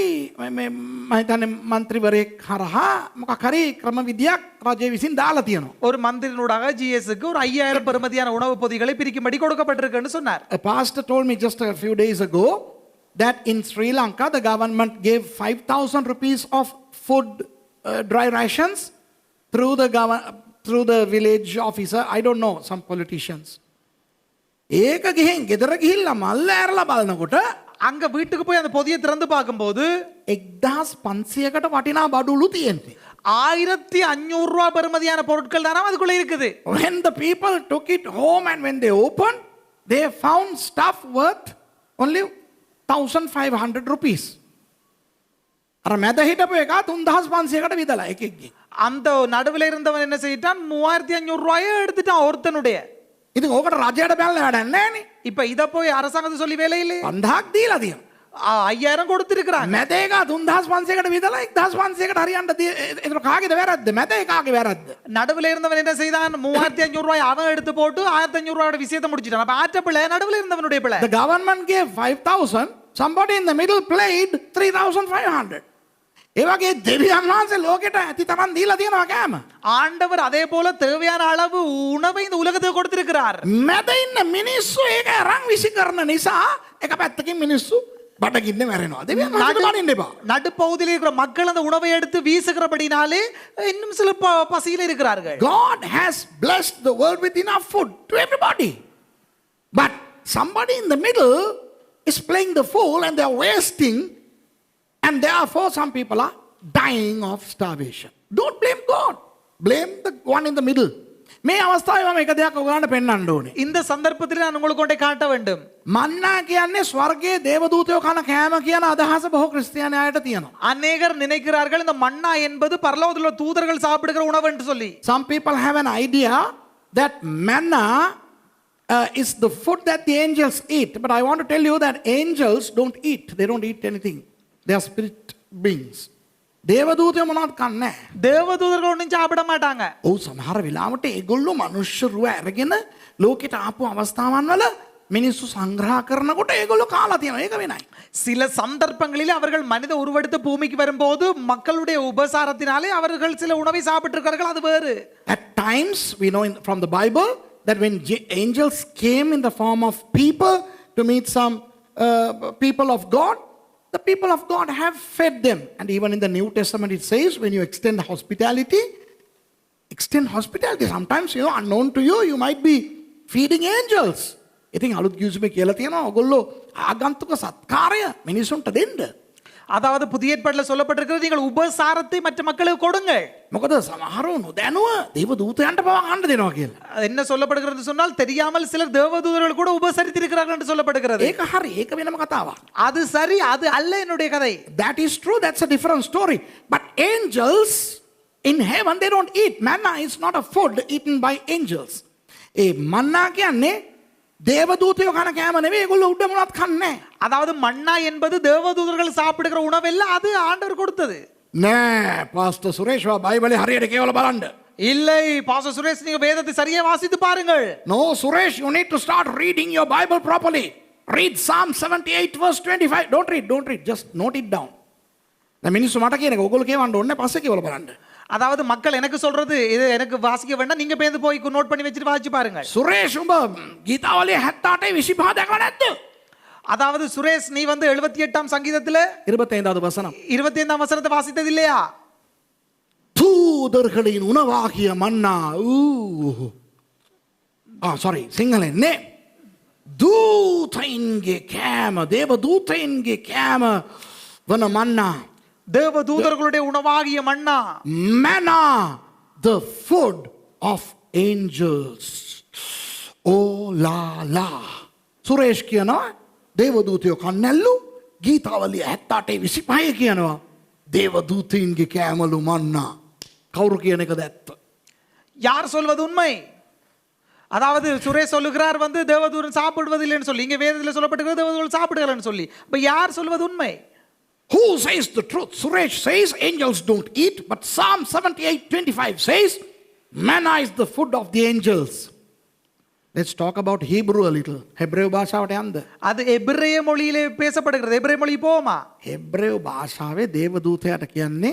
Speaker 1: මේ මම හිතන්නේ മന്ത്രിවරයෙක් හරහා මොකක් හරි ක්‍රමවිදියක් රජය විසින් දාලා තියෙනවා.
Speaker 2: ஒரு மந்திரினூடாக ஜிஎஸ்க்கு ஒரு 5000 பெறுமதியான உணவு பொதிகளை பிரிக்கும்படி கொடுக்கப்பட்டிருக்குன்னு சொன்னார்.
Speaker 1: A pastor told me just a few days ago that in Sri Lanka the government gave 5,000 rupees of food dry rations through the village officer, I don't know, some politicians. ඒක ගිහින් ගෙදර ගිහිල්ලා මල්ල ඇරලා බලනකොට
Speaker 2: அங்க வீட்டுக்கு போய் அந்த பொதியை திறந்து பார்க்கும்போது
Speaker 1: 1500කට වටිනා බඩුලු තියෙන්නේ.
Speaker 2: 1500 ரூபாய் பெறுமதியான பொருட்கள் தானே அதுக்குள்ள இருக்குது.
Speaker 1: When the people took it home and when they opened, they found stuff worth only 1500 rupees. අර මැද හිටපු එක 3500කට විදලා එකෙක්ගේ.
Speaker 2: அந்த நடுவில் இருந்தவன் என்ன செய்யிட்டான், 3500 ரூபாயை எடுத்துட்டான் ஒருத்தனுடைய.
Speaker 1: ඉතින් ඕකට රජයට බැලලා වැඩක් නැහැනේ.
Speaker 2: இப்ப இத போய் அரசாங்கத்தை சொல்லி வேலை இல்லை.
Speaker 1: 5000ක් දීලා තියෙනවා.
Speaker 2: 5000 கொடுத்திருக்கிறாங்க.
Speaker 1: මැද එක 3500කට විදලා 1500කට හරියන්න ඒක කාගේද වැරද්ද? මැද එකාගේ වැරද්ද.
Speaker 2: நடுவில் இருந்தவன் என்ன செய்தான், 3500 ரூபாய் அவன் எடுத்து போட்டு 1500 ரூபாயோட விஷயத்தை முடிச்சிட்டான். அப்ப ஆற்ற பிள்ளை நடுவில் இருந்தவனுடைய பிள்ளை.
Speaker 1: The government gave 5000, somebody in the middle played 3500. ඒ වගේ දෙවියන් වහන්සේ ලෝකෙට ඇති තරම් දීලා තියෙනවා කෑම.
Speaker 2: ஆண்டவர் அதே போல தேவையான அளவு உணவை இந்த உலகத்துக்கு கொடுத்திருக்கிறார்.
Speaker 1: මැද ඉන්න මිනිස්සු ඒක අරන් විසි කරන නිසා එක පැත්තකින් මිනිස්සු බඩගින්නේ මැරෙනවා. දෙවියන් වහන්සේට බනින්න එපා.
Speaker 2: நடுப்பகுதியில் இருக்கிற மக்கள் அந்த உணவை எடுத்து வீசுகிறபடினாலே இன்னும் சில பசியில் இருக்கிறார்கள்.
Speaker 1: God has blessed the world with enough food to everybody. But somebody in the middle is playing the fool and they are wasting, and therefore some people are dying of starvation. Don't blame God. Blame the one in the middle. මේ අවස්ථාවේ මම එක දෙයක් ඔයගලන්ට පෙන්වන්න ඕනේ.
Speaker 2: இந்த சந்தர்ப்பத்தில் நான் உங்களுக்கு ஒன்றை காட்ட வேண்டும்.
Speaker 1: මන්නා කියන්නේ ස්වර්ගයේ දේවදූතයෝ කන කෑම කියන අදහස බොහෝ ක්‍රිස්තියානි අයට තියෙනවා.
Speaker 2: அநேகர் நினைக்கிறார்கள் இந்த மன்னா என்பது பரலோகத்தில் உள்ள தூதர்கள் சாப்பிடுகிற உணவு என்று சொல்லி.
Speaker 1: Some people have an idea that manna is the food that the angels eat. But I want to tell you that angels don't eat. They don't eat anything. They are spirit beings. දේවදූතයෝ මොනවද කන්නේ?
Speaker 2: தேவதூதர்கள் ஒன்றும் சாப்பிட மாட்டாங்க.
Speaker 1: ඔව් සමහර වෙලාවට ඒගොල්ලෝ මනුෂ්‍ය රුව අරගෙන ලෝකෙට ආපු අවස්ථාවන් වල මිනිස්සු සංග්‍රහ කරනකොට ඒගොල්ලෝ කාලා තියෙනවා. ඒක වෙනයි.
Speaker 2: சில சந்தர்ப்பங்களில் அவர்கள் மனித உருவெடுத்து பூமிக்கு வரும்போது மக்களுடைய உபசாரத்தினாலே அவர்கள் சில உணவை சாப்பிட்டிருக்கிறார்கள், அது வேறு.
Speaker 1: At times we know from the Bible that when angels came in the form of people to meet some people of God, the people of God have fed them. And even in the New Testament it says when you extend hospitality. Sometimes, unknown to you, you might be feeding angels. ඉතින් අලුත් කිව්සුමේ කියලා තියෙනවා ඔයගොල්ලෝ ආගන්තුක සත්කාරය මිනිසුන්ට දෙන්න.
Speaker 2: அதாவது புதிய ஏற்பாட்டில் சொல்லப்பட்டிருக்கிறது, நீங்கள் உபசாரத்தை மற்ற மக்களுக்கு கொடுங்கள்.
Speaker 1: මොකද සමහරව නොදැනුව දේව දූතයන්ට පවා ගන්න දෙනවා කියලා.
Speaker 2: என்ன சொல்லப்படுகிறது சொன்னால், தெரியாமல் சிலர் தேவதூதர்கள் கூட உபசரித்திருக்கிறார்கள் என்று சொல்லப்படுகிறது.
Speaker 1: ඒක හරි, ඒක වෙනම කතාවක්.
Speaker 2: அது சரி, அது அல்ல என்னுடைய கதை.
Speaker 1: That is true, that's a different story. But angels in heaven, they don't eat. Manna is not a food eaten by angels. ඒ මන්නා කියන්නේ தேவதூதயோ කන කෑම නෙවෙයි, ඒගොල්ලෝ උඩ මොනවත් කන්නේ.
Speaker 2: அதாவது மன்னா என்பது தேவதூதர்கள் சாப்பிடுகிற உணவு இல்ல, அது ஆண்டவர் கொடுத்தது.
Speaker 1: නෑ පාස්ටර් සුරේෂ් වා බයිබලේ හරියට කියවලා බලන්න.
Speaker 2: இல்லை பாஸ்டர் சுரேஷ், நீங்க வேதத்தை சரியா வாசித்து பாருங்கள்.
Speaker 1: No Suresh, you need to start reading your Bible properly. Read Psalm 78 verse 25. Don't read, just note it down. දැන් මිනිස්සු මට කියන එක ඔයගොල්ලෝ කියවන්න ඕනේ, පස්සේ කියවලා බලන්න.
Speaker 2: அதாவது மக்கள் எனக்கு சொல்றது இது எனக்கு வாசிக்க வேண்டாம், நீங்க பேந்து போய் நோட் பண்ணி வச்சிட்டு வாசிச்சு பாருங்க.
Speaker 1: சுரேஷ் உඹ கீதாவளியே 78 25 දැකලා නැද්ද?
Speaker 2: அதாவது சுரேஷ், நீ 78ஆம் சங்கீதத்துல
Speaker 1: 25வது வசனம்
Speaker 2: 25ஆம் வசனத்தை வாசித்தது இல்லையா?
Speaker 1: தூதர்களின் உணவாகிய மன்னா. sorry, සිංහලෙන් නේ. දූතයින්ගේ කෑම, දේව දූතයින්ගේ කෑම වන මන්නා.
Speaker 2: தேவதூதர்களுடைய உணவாகிய மன்னா.
Speaker 1: Manna, the food of angels. Oh la la. Suresh කියනවා දේවදූතයෝ කන්නැල්ලු. ගීතාවලිය 78 25 කියනවා දේවදූතයින්ගේ කෑමලු මන්නා. කවුරු කියන එකද ඇත්ත?
Speaker 2: யார் சொல்வது உண்மை? அதாவது சுரேஷ் சொல்லுகிறார் தேவதூதன் சாப்பிடுவதில்லைன்னு சொல்லி, இங்க வேதத்தில் சொல்லப்பட்டிருக்கிறது தேவதூதர்கள் சாப்பிடுகிறான்னு சொல்லி. அப்ப யார் சொல்வது உண்மை?
Speaker 1: Who says the truth? Suresh says angels don't eat, but Psalm 78:25 says manna is the food of the angels. Let's talk about Hebrew a little. Hebrew භාෂාවට යන්න.
Speaker 2: அது எபிரேய மொழியிலே பேசப்படுகிறது. எபிரேய மொழி போமா?
Speaker 1: Hebrew භාෂාවේ දේවදූතයාට කියන්නේ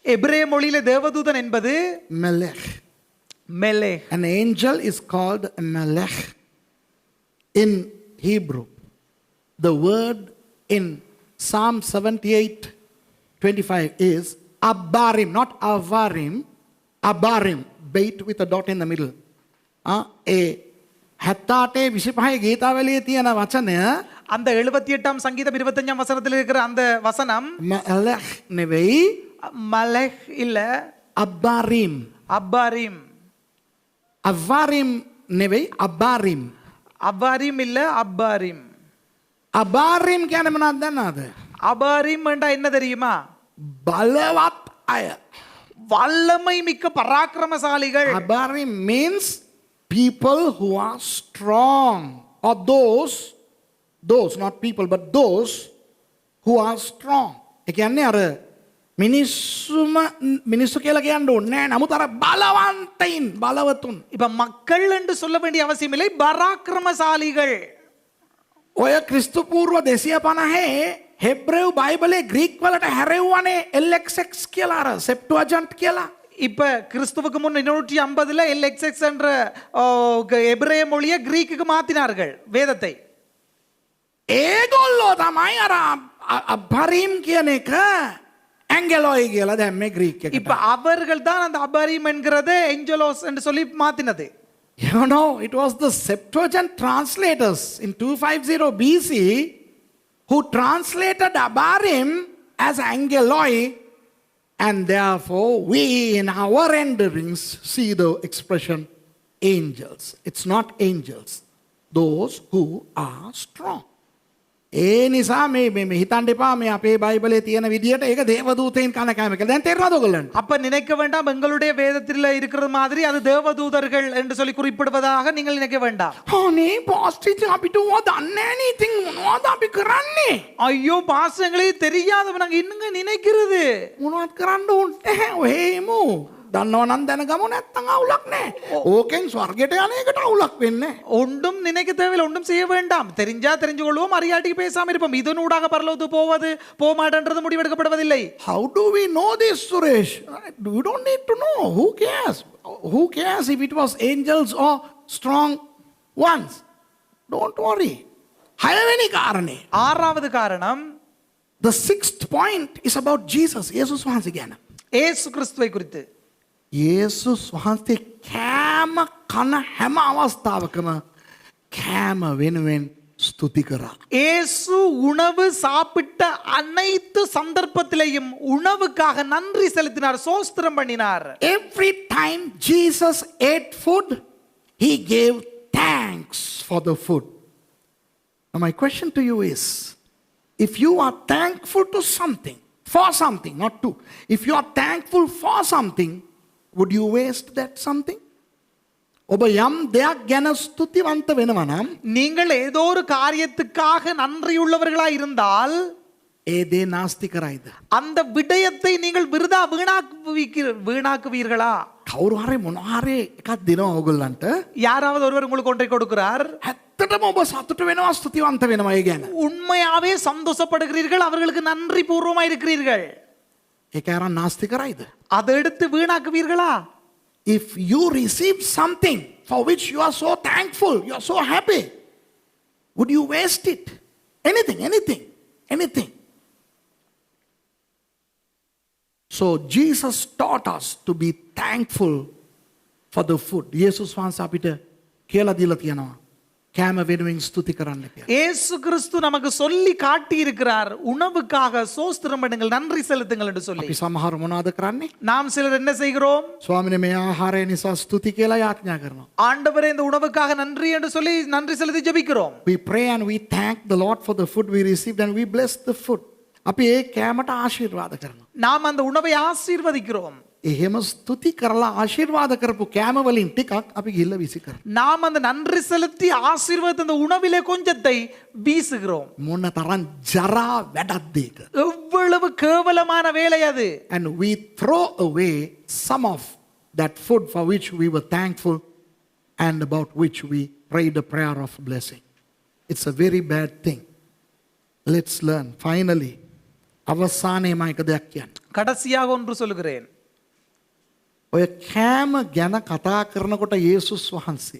Speaker 2: எபிரேய மொழியிலே தேவதூதன் என்பது
Speaker 1: melech.
Speaker 2: மெலேக்.
Speaker 1: An angel is called melech in Hebrew. The word in Psalm 78:25 is abarim, not avarim. Abarim, bait with a dot in the middle. 78 25 ගීතාවලියේ තියෙන වචනය
Speaker 2: அந்த 78ஆம் சங்கீதம் 25ஆம் வசனத்தில் இருக்கிற அந்த வசனம்
Speaker 1: මලෙහ් නෙවෙයි
Speaker 2: மலஹ் இல்ல
Speaker 1: අබ්බාරීම්.
Speaker 2: அப்பாரிம்.
Speaker 1: අවාරීම් නෙවෙයි අබ්බාරීම්.
Speaker 2: அப்பாரிம் இல்ல அப்பாரிம்.
Speaker 1: අබාරීම් කියන්නේ මොනවද දන්නවද?
Speaker 2: அபாரிம் என்றா என்ன தெரியுமா?
Speaker 1: බලවත් අය.
Speaker 2: வல்லமை மிக்க பராக்கிரமசாலிகள்.
Speaker 1: Abarim means people who are strong, or those not people but those who are strong. ඒ කියන්නේ අර මිනිස්සු කියලා කියන්න ඕනේ නෑ. නමුත් අර බලවන්තයින් බලවතුන්.
Speaker 2: இப்ப மக்கள் என்று சொல்ல வேண்டிய அவசியம் இல்லை, பராக்கிரமசாலிகள்.
Speaker 1: ඔය ක්‍රිස්තු පූර්ව 250 හෙබ්‍රෙව් බයිබලේ ග්‍රීක් වලට හැරෙව්වනේ LXX කියලා අර සෙප්ටුවජන්ට් කියලා.
Speaker 2: இப்ப கிறிஸ்துவுக்கு முன் 250ல LXX என்ற எபிரேய மொழியை கிரீக்குக்கு மாத்தினார்கள் வேதத்தை.
Speaker 1: ඒගොල්ලෝ තමයි අර අබ්බරීම් කියන එක ඇන්ගෙලොයි කියලා දැම්මේ ග්‍රීක් එකට.
Speaker 2: இப்ப அவர்கள் தான் அந்த அபாரிம் என்கிறதை ஏஞ்சலோஸ் என்று சொல்லி மாத்தினது.
Speaker 1: You know, it was the Septuagint translators in 250 BC who translated Abarim as Angeloi, and therefore we in our renderings see the expression angels. It's not angels, those who are strong. ඒ නිසා මේ හිතන්න එපා මේ අපේ බයිබලේ තියෙන විදියට ඒක දේවදූතයන් කන කෑම කියලා. දැන් තේරෙනවද ඔයගොල්ලන්ට?
Speaker 2: அப்ப நினைக்க வேண்டாம் எங்களுடைய வேதத்தில் இருக்கிற மாதிரி அது தேவதூதர்கள் என்று சொல்லி குறிப்பிடுவதாக நீங்கள் நினைக்க வேண்டாம்.
Speaker 1: අනේ පාස්ටර් අපිට ඕවා දන්නේ නැහැ නේ. ඉතින් මොනවද අපි කරන්නේ?
Speaker 2: ஐயோ பாசங்களே தெரியாதவ நாங்க இன்னுங்க நினைக்கிறது.
Speaker 1: මොනවද කරන්න ඕනේ? ඔහෙමු. දන්නව නම් දැනගමු නැත්තම් අවුලක් නැහැ. ඕකෙන් ස්වර්ගයට යන එකට අවුලක් වෙන්නේ නැහැ.
Speaker 2: ஒன்றும் நினைக்க தேவையில்லை, ஒன்றும் செய்ய வேண்டாம். தெரிஞ்சா தெரிஞ்சு கொள்வோம், அறியாட்டிக்கு பேசாம இருப்போம். இதனூடாக பரலோகத்துக்கு போவது போக மாட்டேன்றது முடிவெடுக்கப்படுவதில்லை.
Speaker 1: How do we know this, Suresh? We don't need to know. Who cares? Who cares if it was angels or strong ones? Don't worry. හයවෙනි කාරණේ.
Speaker 2: ஆறாவது காரணம்,
Speaker 1: The sixth point is about Jesus. යේසුස් වහන්සේ ගැන.
Speaker 2: ஏசு கிறிஸ்துவை குறித்து.
Speaker 1: යේසුස් වහන්සේ කෑම කන හැම අවස්ථාවකම කෑම වෙනුවෙන් ස්තුති කරා.
Speaker 2: ஏசு உணவு சாப்பிட்ட அனைத்து சந்தர்ப்பத்திலேயும் உணவுக்காக நன்றி செலுத்தினார், சோஸ்திரம் பண்ணினார்.
Speaker 1: Every time Jesus ate food, he gave thanks for the food. Now my question to you is, if you are thankful to something, for something, not to, if you are thankful for something, would you waste that something? ඔබ යම් දෙයක් ගැන ස්තුතිවන්ත වෙනවා නම්
Speaker 2: நீங்கள் ஏதோ ஒரு காரியத்துக்காக நன்றியுள்ளவர்களாய் இருந்தால்
Speaker 1: ඒ දේ නාස්ති කරයිද?
Speaker 2: அந்த விடயத்தை நீங்கள் விருதா வீணாக்குவீர்களா?
Speaker 1: කවුරු හරි මොනවා හරි එකක් දෙනවා ඕගොල්ලන්ට.
Speaker 2: யாராவது ஒருவர் உங்களுக்கு ஒன்றை கொடுக்கிறார்,
Speaker 1: ඇත්තටම ඔබ සතුට වෙනවා, ස්තුතිවන්ත වෙනවා ඒ ගැන.
Speaker 2: உண்மையாவே சந்தோஷப்படுகிறீர்கள், அவர்களுக்கு நன்றி பூர்வமாய் இருக்கிறீர்கள்.
Speaker 1: ඒක අරන් නාස්ති කරයිද?
Speaker 2: அதை எடுத்து வீணாக்குவீர்களா?
Speaker 1: If you receive something for which you are so thankful, you are so happy, would you waste it? Anything. So Jesus taught us to be thankful for the food. යේසුස් වහන්සේ අපිට කියලා දීලා තියෙනවා කෑම වෙනුවෙන් ස්තුති කරන්න කියලා.
Speaker 2: ஏசு கிறிஸ்து நமக்கு சொல்லி காட்டி இருக்கிறார், உணவுக்காக சோஸ்திரம் பண்ணுங்கள், நன்றி செலுத்துங்கள் என்று சொல்லி.
Speaker 1: අපි සමහර මොනවද කරන්නේ?
Speaker 2: நாம் சிலர் என்ன செய்கிறோம்?
Speaker 1: ස්වාමීනි මේ ආහාරය නිසා ස්තුති කියලා යාඥා කරනවා.
Speaker 2: ஆண்டவரே இந்த உணவுக்காக நன்றி என்று சொல்லி நன்றி செலுத்தி ஜெபிக்கிறோம்.
Speaker 1: We pray and we thank the Lord for the food we received and we bless the food. අපි ඒ කෑමට ආශිර්වාද කරනවා.
Speaker 2: நாம் அந்த உணவை ஆசீர்வதிக்கிறோம்.
Speaker 1: එහෙම ස්තුති කරලා ආශිර්වාද කරපු කෑම වලින් ටිකක් අපි ගිහිල්ලා විසි කරනවා.
Speaker 2: நாம் அந்த நன்றி செலுத்தி ஆசீர்வதித்த அந்த உணவிலே கொஞ்சத்தை வீசுகிறோம்.
Speaker 1: මොන තරම් ජරා වැඩක්ද ඒක.
Speaker 2: எவ்வளவு கேவலமான வேலை அது.
Speaker 1: And we throw away some of that food for which we were thankful and about which we prayed a prayer of blessing. It's a very bad thing. Let's learn. Finally, අවසානයේ මම එක දෙයක් කියන්න.
Speaker 2: கடைசியாக ஒன்று சொல்கிறேன்.
Speaker 1: ඔය කෑම ගැන කතා කරනකොට යේසුස් වහන්සේ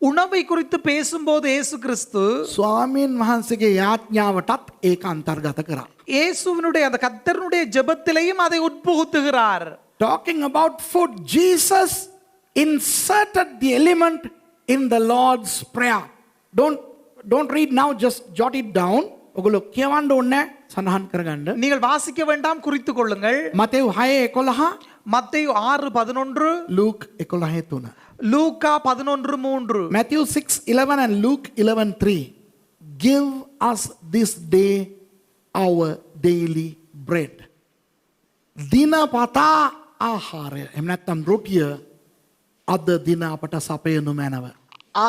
Speaker 2: உணவை குறித்து பேசும்போது இயேசு கிறிஸ்து
Speaker 1: ස්වාමීන් වහන්සේගේ යාඥාවටත් ඒක අන්තර්ගත කරා.
Speaker 2: இயேசுவினுடைய அந்த கர்த்தருடைய ஜெபத்திலேயும் அதை உட்புகுத்துகிறார்.
Speaker 1: Talking about food, Jesus inserted the element in the Lord's prayer. don't read now, just jot it down. ඔගොල්ලෝ කියවන්න ඕනේ සඳහන් කරගන්න.
Speaker 2: நீங்கள் வாசிக்க வேண்டாம், குறித்துக் கொள்ளுங்கள்.
Speaker 1: මතෙව් 6:11,
Speaker 2: மத்தேயு 6:11,
Speaker 1: Luke 11:3.
Speaker 2: Luca 11:3.
Speaker 1: Matthew 6:11 and Luke 11:3. Give us this day our daily bread. දිනපතා ආහාරය. එහෙම නැත්නම් රොටිය අද දින අපට සපයනු මැනව.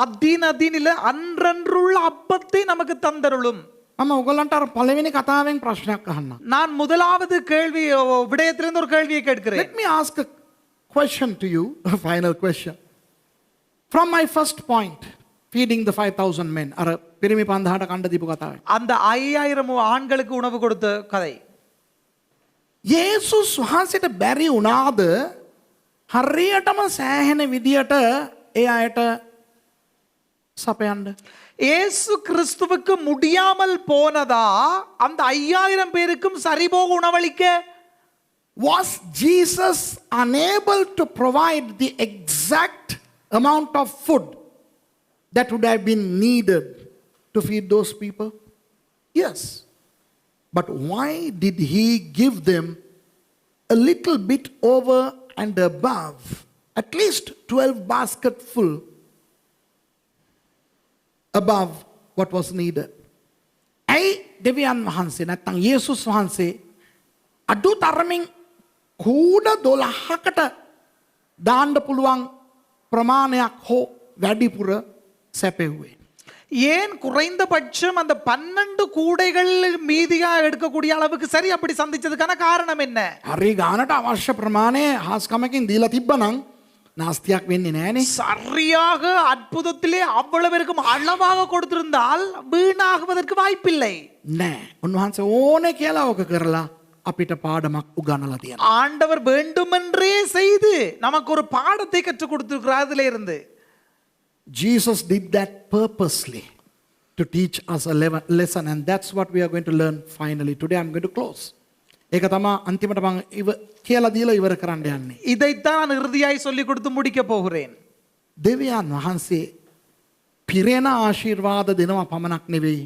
Speaker 2: அதினதினில அன்றன்றுள்ள அப்பத்தை நமக்கு தந்தருளும்.
Speaker 1: මම ඔයගලන්ට අර පළවෙනි කතාවෙන් ප්‍රශ්නයක් අහන්නම්.
Speaker 2: நான் முதலாவது கேள்வி விடயத்திலிருந்து ஒரு கேள்வியை கேட்கிறேன்.
Speaker 1: Let me ask a question to you, a final question. From my first point, feeding the 5,000 men. අර පිරිමි 5000ට කණ්ඩ දීපු කතාවේ.
Speaker 2: அந்த 5000 ஆண்களுக்கு உணவு கொடுத்த கதை.
Speaker 1: යේසුස් වහන්සේට බැරි වුණාද හරියටම සෑහෙන විදියට ඒ අයට සපයන්න?
Speaker 2: இயேசு கிறிஸ்துவுக்கு முடியாமல் போனதா அந்த 5000 பேருக்கும் சரிபோக உணவளிக்க?
Speaker 1: Was Jesus unable to provide the exact amount of food that would have been needed to feed those people? Yes. But why did he give them a little bit over and above, at least 12 baskets full above what was needed? ඇයි දෙවියන් වහන්සේ නැත්නම් යේසුස් වහන්සේ අඩු තරමින් කූඩ 12කට දාන්න පුළුවන් ප්‍රමාණයක් හෝ වැඩිපුර සැපෙව්වේ?
Speaker 2: ஏன் குறைந்தபட்சம் அந்த 12 கூடைகள் மீதியா எடுக்கக்கூடிய அளவுக்கு சரி அப்படி சந்திச்சதுக்கான காரணம் என்ன?
Speaker 1: හරි ගානට අවශ්‍ය ප්‍රමාණය හාස්කමකින් දීලා තිබ්බනම් නාස්තියක් වෙන්නේ නෑනේ.
Speaker 2: சரியாக அற்புதத்திலே அவ்வளவு பேருக்கும் அளவாக கொடுத்திருந்தால் வீணாகுவதற்கு வாய்ப்பில்லை.
Speaker 1: නෑ. උන්වහන්සේ ඕනේ කියලා ඕක කරලා අපිට පාඩමක් උගන්වලා තියෙනවා.
Speaker 2: ஆண்டவர் வேண்டுமென்றே செய்து நமக்கு ஒரு பாடத்தை கற்றுக் கொடுத்திருக்கிறார் அதிலே இருந்து.
Speaker 1: Jesus did that purposely to teach us a lesson, and that's what we are going to learn finally. Today I'm going to close. ඒක තමයි අන්තිමට මම කියලා දීලා ඉවර කරන්න යන්නේ.
Speaker 2: இதைத்தான் நான் இறுதியாய் சொல்லி கொடுத்து முடிக்க போகிறேன்.
Speaker 1: දෙවියන් වහන්සේ පිරෙන ආශිර්වාද දෙනවා පමණක් නෙවෙයි,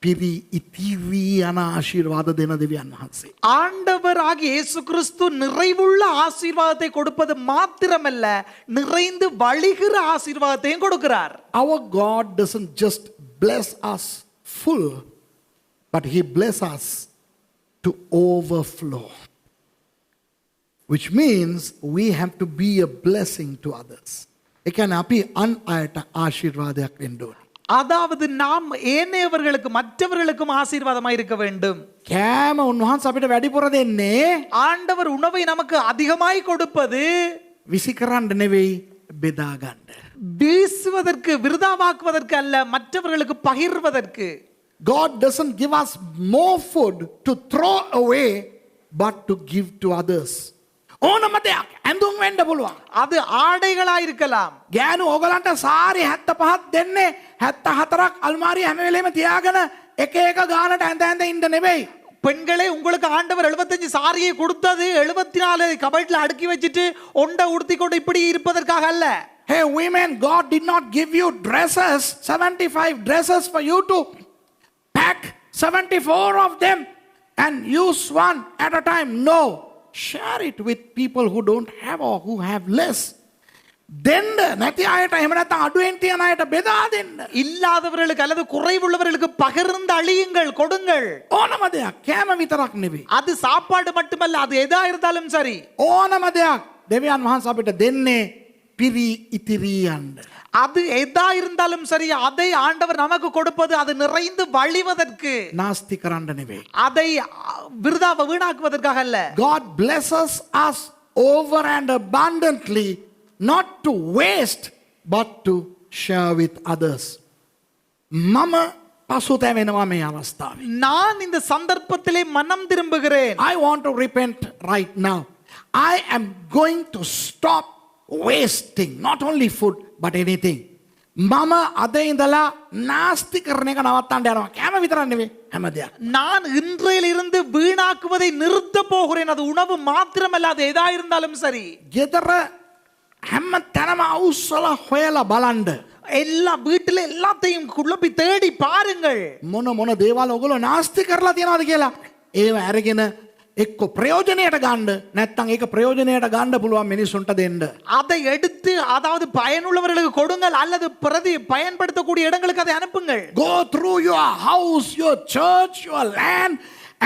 Speaker 1: පිරි ඉතිරි යන ආශිර්වාද දෙන දෙවියන් වහන්සේ.
Speaker 2: ஆண்டவர் ஆகிய இயேசு கிறிஸ்து நிறைவுள்ள ஆசீர்வாதத்தை கொடுப்பது மாத்திரமல்ல, நிறைந்து வழிகிற ஆசீர்வாதத்தையும் கொடுக்கிறார்.
Speaker 1: Our God doesn't just bless us full, but he bless us to overflow, which means we have to be a blessing to others. ඒ කියන්නේ අපි අන් අයට ආශිර්වාදයක් වෙන්න ඕනේ.
Speaker 2: அதாவது நாம் ஏனையவர்களுக்கு மற்றவர்களுக்கும் ஆசீர்வாதமாய் இருக்க வேண்டும்.
Speaker 1: කෑම උන්වහන්සේ අපිට වැඩිපුර දෙන්නේ
Speaker 2: ஆண்டவர் உணவை நமக்கு அதிகமாய் கொடுப்பது
Speaker 1: විසි කරන්න නෙවෙයි, බෙදා ගන්න.
Speaker 2: வீசுவதற்கு, விருதாவாக்குவதற்கு அல்ல, மற்றவர்களுக்கு பகிர்வதற்கு.
Speaker 1: God doesn't give us more food to throw away, but to give to others. ඕනම දෙයක් ඇඳුම් වෙන්න පුළුවන්.
Speaker 2: அது ஆடைகளாய் இருக்கலாம்.
Speaker 1: ගෑනු ඕගලන්ට සාරි 75ක් දෙන්නේ 74ක් අල්මාරිය හැම වෙලේම තියාගෙන එක එක ගානට ඇඳ ඇඳ ඉන්න නෙවෙයි.
Speaker 2: பெண்களே, உங்களுக்கு ஆண்டவர் 75 சாரியை கொடுத்தது 74 கபட்ல அடுக்கி வச்சிட்டு ஒண்ட உடுத்தி கொண்டு இப்படி இருப்பதற்காக அல்ல.
Speaker 1: Hey women, God did not give you dresses, 75 dresses for you to pack 74 of them and use one at a time. No. Share it with people who don't have or who have less. දෙන්න නැති අයට එහෙම නැත්නම් අඩුවෙන් තියන අයට බෙදා දෙන්න.
Speaker 2: இல்லாதவர்களுக்கு அல்லது குறைவுள்ளவர்களுக்கு பகிர்ந்து அழியுங்கள், கொடுங்கள்.
Speaker 1: ඕනම දෙයක් කෑම විතරක් නෙවෙයි.
Speaker 2: அது சாப்பாடு மட்டுமல்ல, அது எதா இருந்தாலும் சரி.
Speaker 1: ඕනම දෙයක් දෙවියන් වහන්සේ අපිට දෙන්නේ පිරි ඉතිරි යන්න.
Speaker 2: அது எதா இருந்தாலும் சரி, அதை ஆண்டவர் நமக்கு கொடுப்பது அது நிறைந்து வழிவதற்கு,
Speaker 1: නාස්ති කරන්න නෙවෙයි.
Speaker 2: அதை விருதாவ வீணாக்குவதற்காக அல்ல.
Speaker 1: God blesses us over and abundantly, not to waste but to share with others. මම පසුතැවෙනවා මේ අවස්ථාවේ.
Speaker 2: நான் இந்த சந்தர்ப்பத்திலே மனம் திரும்புகிறேன்.
Speaker 1: I want to repent right now. I am going to stop wasting not only food but anything. මම අද ඉඳලා නාස්ති කරන එක නවත්තන්න යනවා. කෑම විතරක් නෙවෙයි, හැම දෙයක්.
Speaker 2: நான் இன்றையிலிருந்து வீணாக்குவதை நிறுத்த போகிறேன். அது உணவு மாத்திரமல்ல, அது எதா இருந்தாலும் சரி.
Speaker 1: ගෙදර හැම තැනම අවුස්සලා හොයලා බලන්න.
Speaker 2: எல்லா வீட்டுல எல்லாத்தையும் குழப்பி தேடி பாருங்கள்.
Speaker 1: මොන දේවල් ඔගොල්ලෝ නාස්ති කරලා තියනවාද කියලා. ඒව අරගෙන එක්ක ප්‍රයෝජනයට ගන්න නැත්නම් ඒක ප්‍රයෝජනයට ගන්න පුළුවන් මිනිස්සුන්ට දෙන්න.
Speaker 2: அதை எடுத்து அதாவது பயனுள்ளவர்களுக்கு கொடுங்கள் அல்லது பயன்படுத்தக்கூடிய இடங்களுக்கு அதை அனுப்புங்கள்.
Speaker 1: Go through your house, your church, your land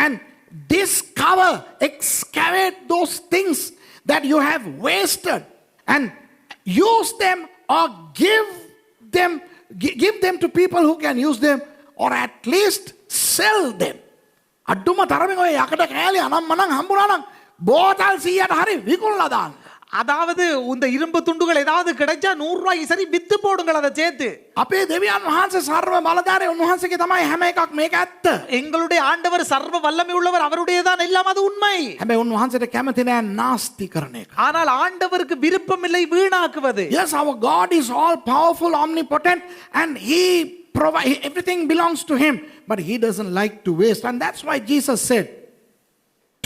Speaker 1: and discover, excavate those things that you have wasted and use them or give them to people who can use them or at least sell them. අඩුම තරමින් ඔය යකඩ කෑලි අනම්මනම් හම්බුනා නම් බෝතල් 100ට හරි විකුණලා දාන්න.
Speaker 2: அதாவது இந்த இரும்பு துண்டுகள் ஏதாவது கிடைச்சா 100 ரூபாய்க்கு சரி வித்து போடுங்கள் அதை சேர்த்து.
Speaker 1: අපේ දෙවියන් වහන්සේ සර්ව බලධාරී උන්වහන්සේගේ තමයි හැම එකක් මේක ඇත්ත.
Speaker 2: எங்களுடைய ஆண்டவர் சர்வ வல்லமை உள்ளவர், அவருடையதான் எல்லாம், அது உண்மை.
Speaker 1: හැබැයි උන්වහන්සේට කැමති නෑ නාස්ති කරන එක.
Speaker 2: ஆனால் ஆண்டவருக்கு விருப்பம் இல்லை வீணாக்குவது.
Speaker 1: Yes, our God is all powerful, omnipotent and he provide everything belongs to him, but he doesn't like to waste. And that's why Jesus said,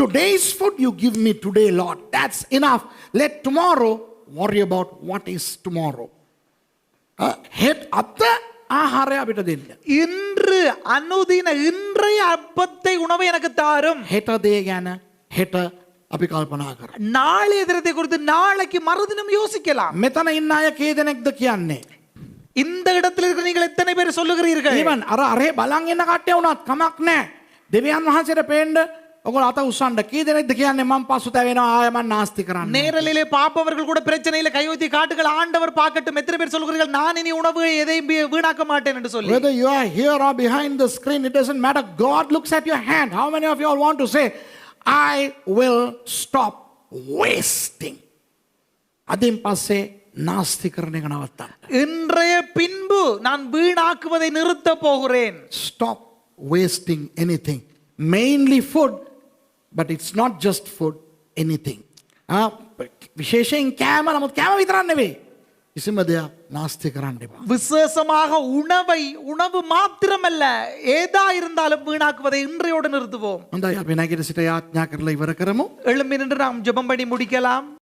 Speaker 1: today's food you give me today, Lord, that's enough. Let tomorrow worry about what is tomorrow. Head අත ආහාරය අපිට දෙන්න.
Speaker 2: இன்று அனுதின இன்றைய அப்பத்தை உணவை எனக்கு தாரும்.
Speaker 1: හෙට දේ ගැන හෙට අපි කල්පනා කරමු.
Speaker 2: நாளைய தினத்தை குறித்து நாளைக்கு மறுதினம் யோசிக்கலாம்.
Speaker 1: මෙතන ඉන්න අය කී දෙනෙක්ද කියන්නේ?
Speaker 2: இந்த இடத்தில் இருக்கிற நீங்கள் எத்தனை பேர் சொல்லுகிறீர்கள்?
Speaker 1: even අරේ බලන් ඉන්න කට්ටිය වුණත් කමක් නැහැ. දෙවියන් වහන්සේට පේන්න ඔගොල්ලෝ අත උස්සන්න. කී දෙනෙක්ද කියන්නේ මම පසුතැවෙනවා ආය මම නාස්ති කරන්න.
Speaker 2: நேரலிலே பாப்பவர்கள் கூட பிரச்சனையில கை வைத்து காட்டுகள், ஆண்டவர் பார்க்கட்டும். எத்தனை பேர் சொல்லுகிறீர்கள் நான் இனி உணவு எதையும் வீணாக்க மாட்டேன் என்று சொல்லி?
Speaker 1: Whether you are here or behind the screen, it doesn't matter. God looks at your hand. How many of you all want to say, I will stop wasting? අදින් පස්සේ නාස්ති කරන එක නවත්තන්න.
Speaker 2: இன்றைய பின்பு நான் வீணாக்குவதை நிறுத்த போகிறேன்.
Speaker 1: Stop wasting anything. Mainly food, but it's not just food, anything. විශේෂයෙන් කෑම, නමුත් කෑම විතරක් නෙවෙයි. කිසිම දෙයක් නාස්ති කරන්න එපා.
Speaker 2: விசேஷமாக உணவு மாத்திரமல்ல, ஏதா இருந்தாலும் வீணாக்குவதை இன்றையோடு நிறுத்துவோம்.
Speaker 1: හොඳයි අපි නැගිට සිට යාඥා කරලා ඉවර කරමු.
Speaker 2: எழும்பி நின்று நாம் ஜெபம் பண்ணி முடிக்கலாம்.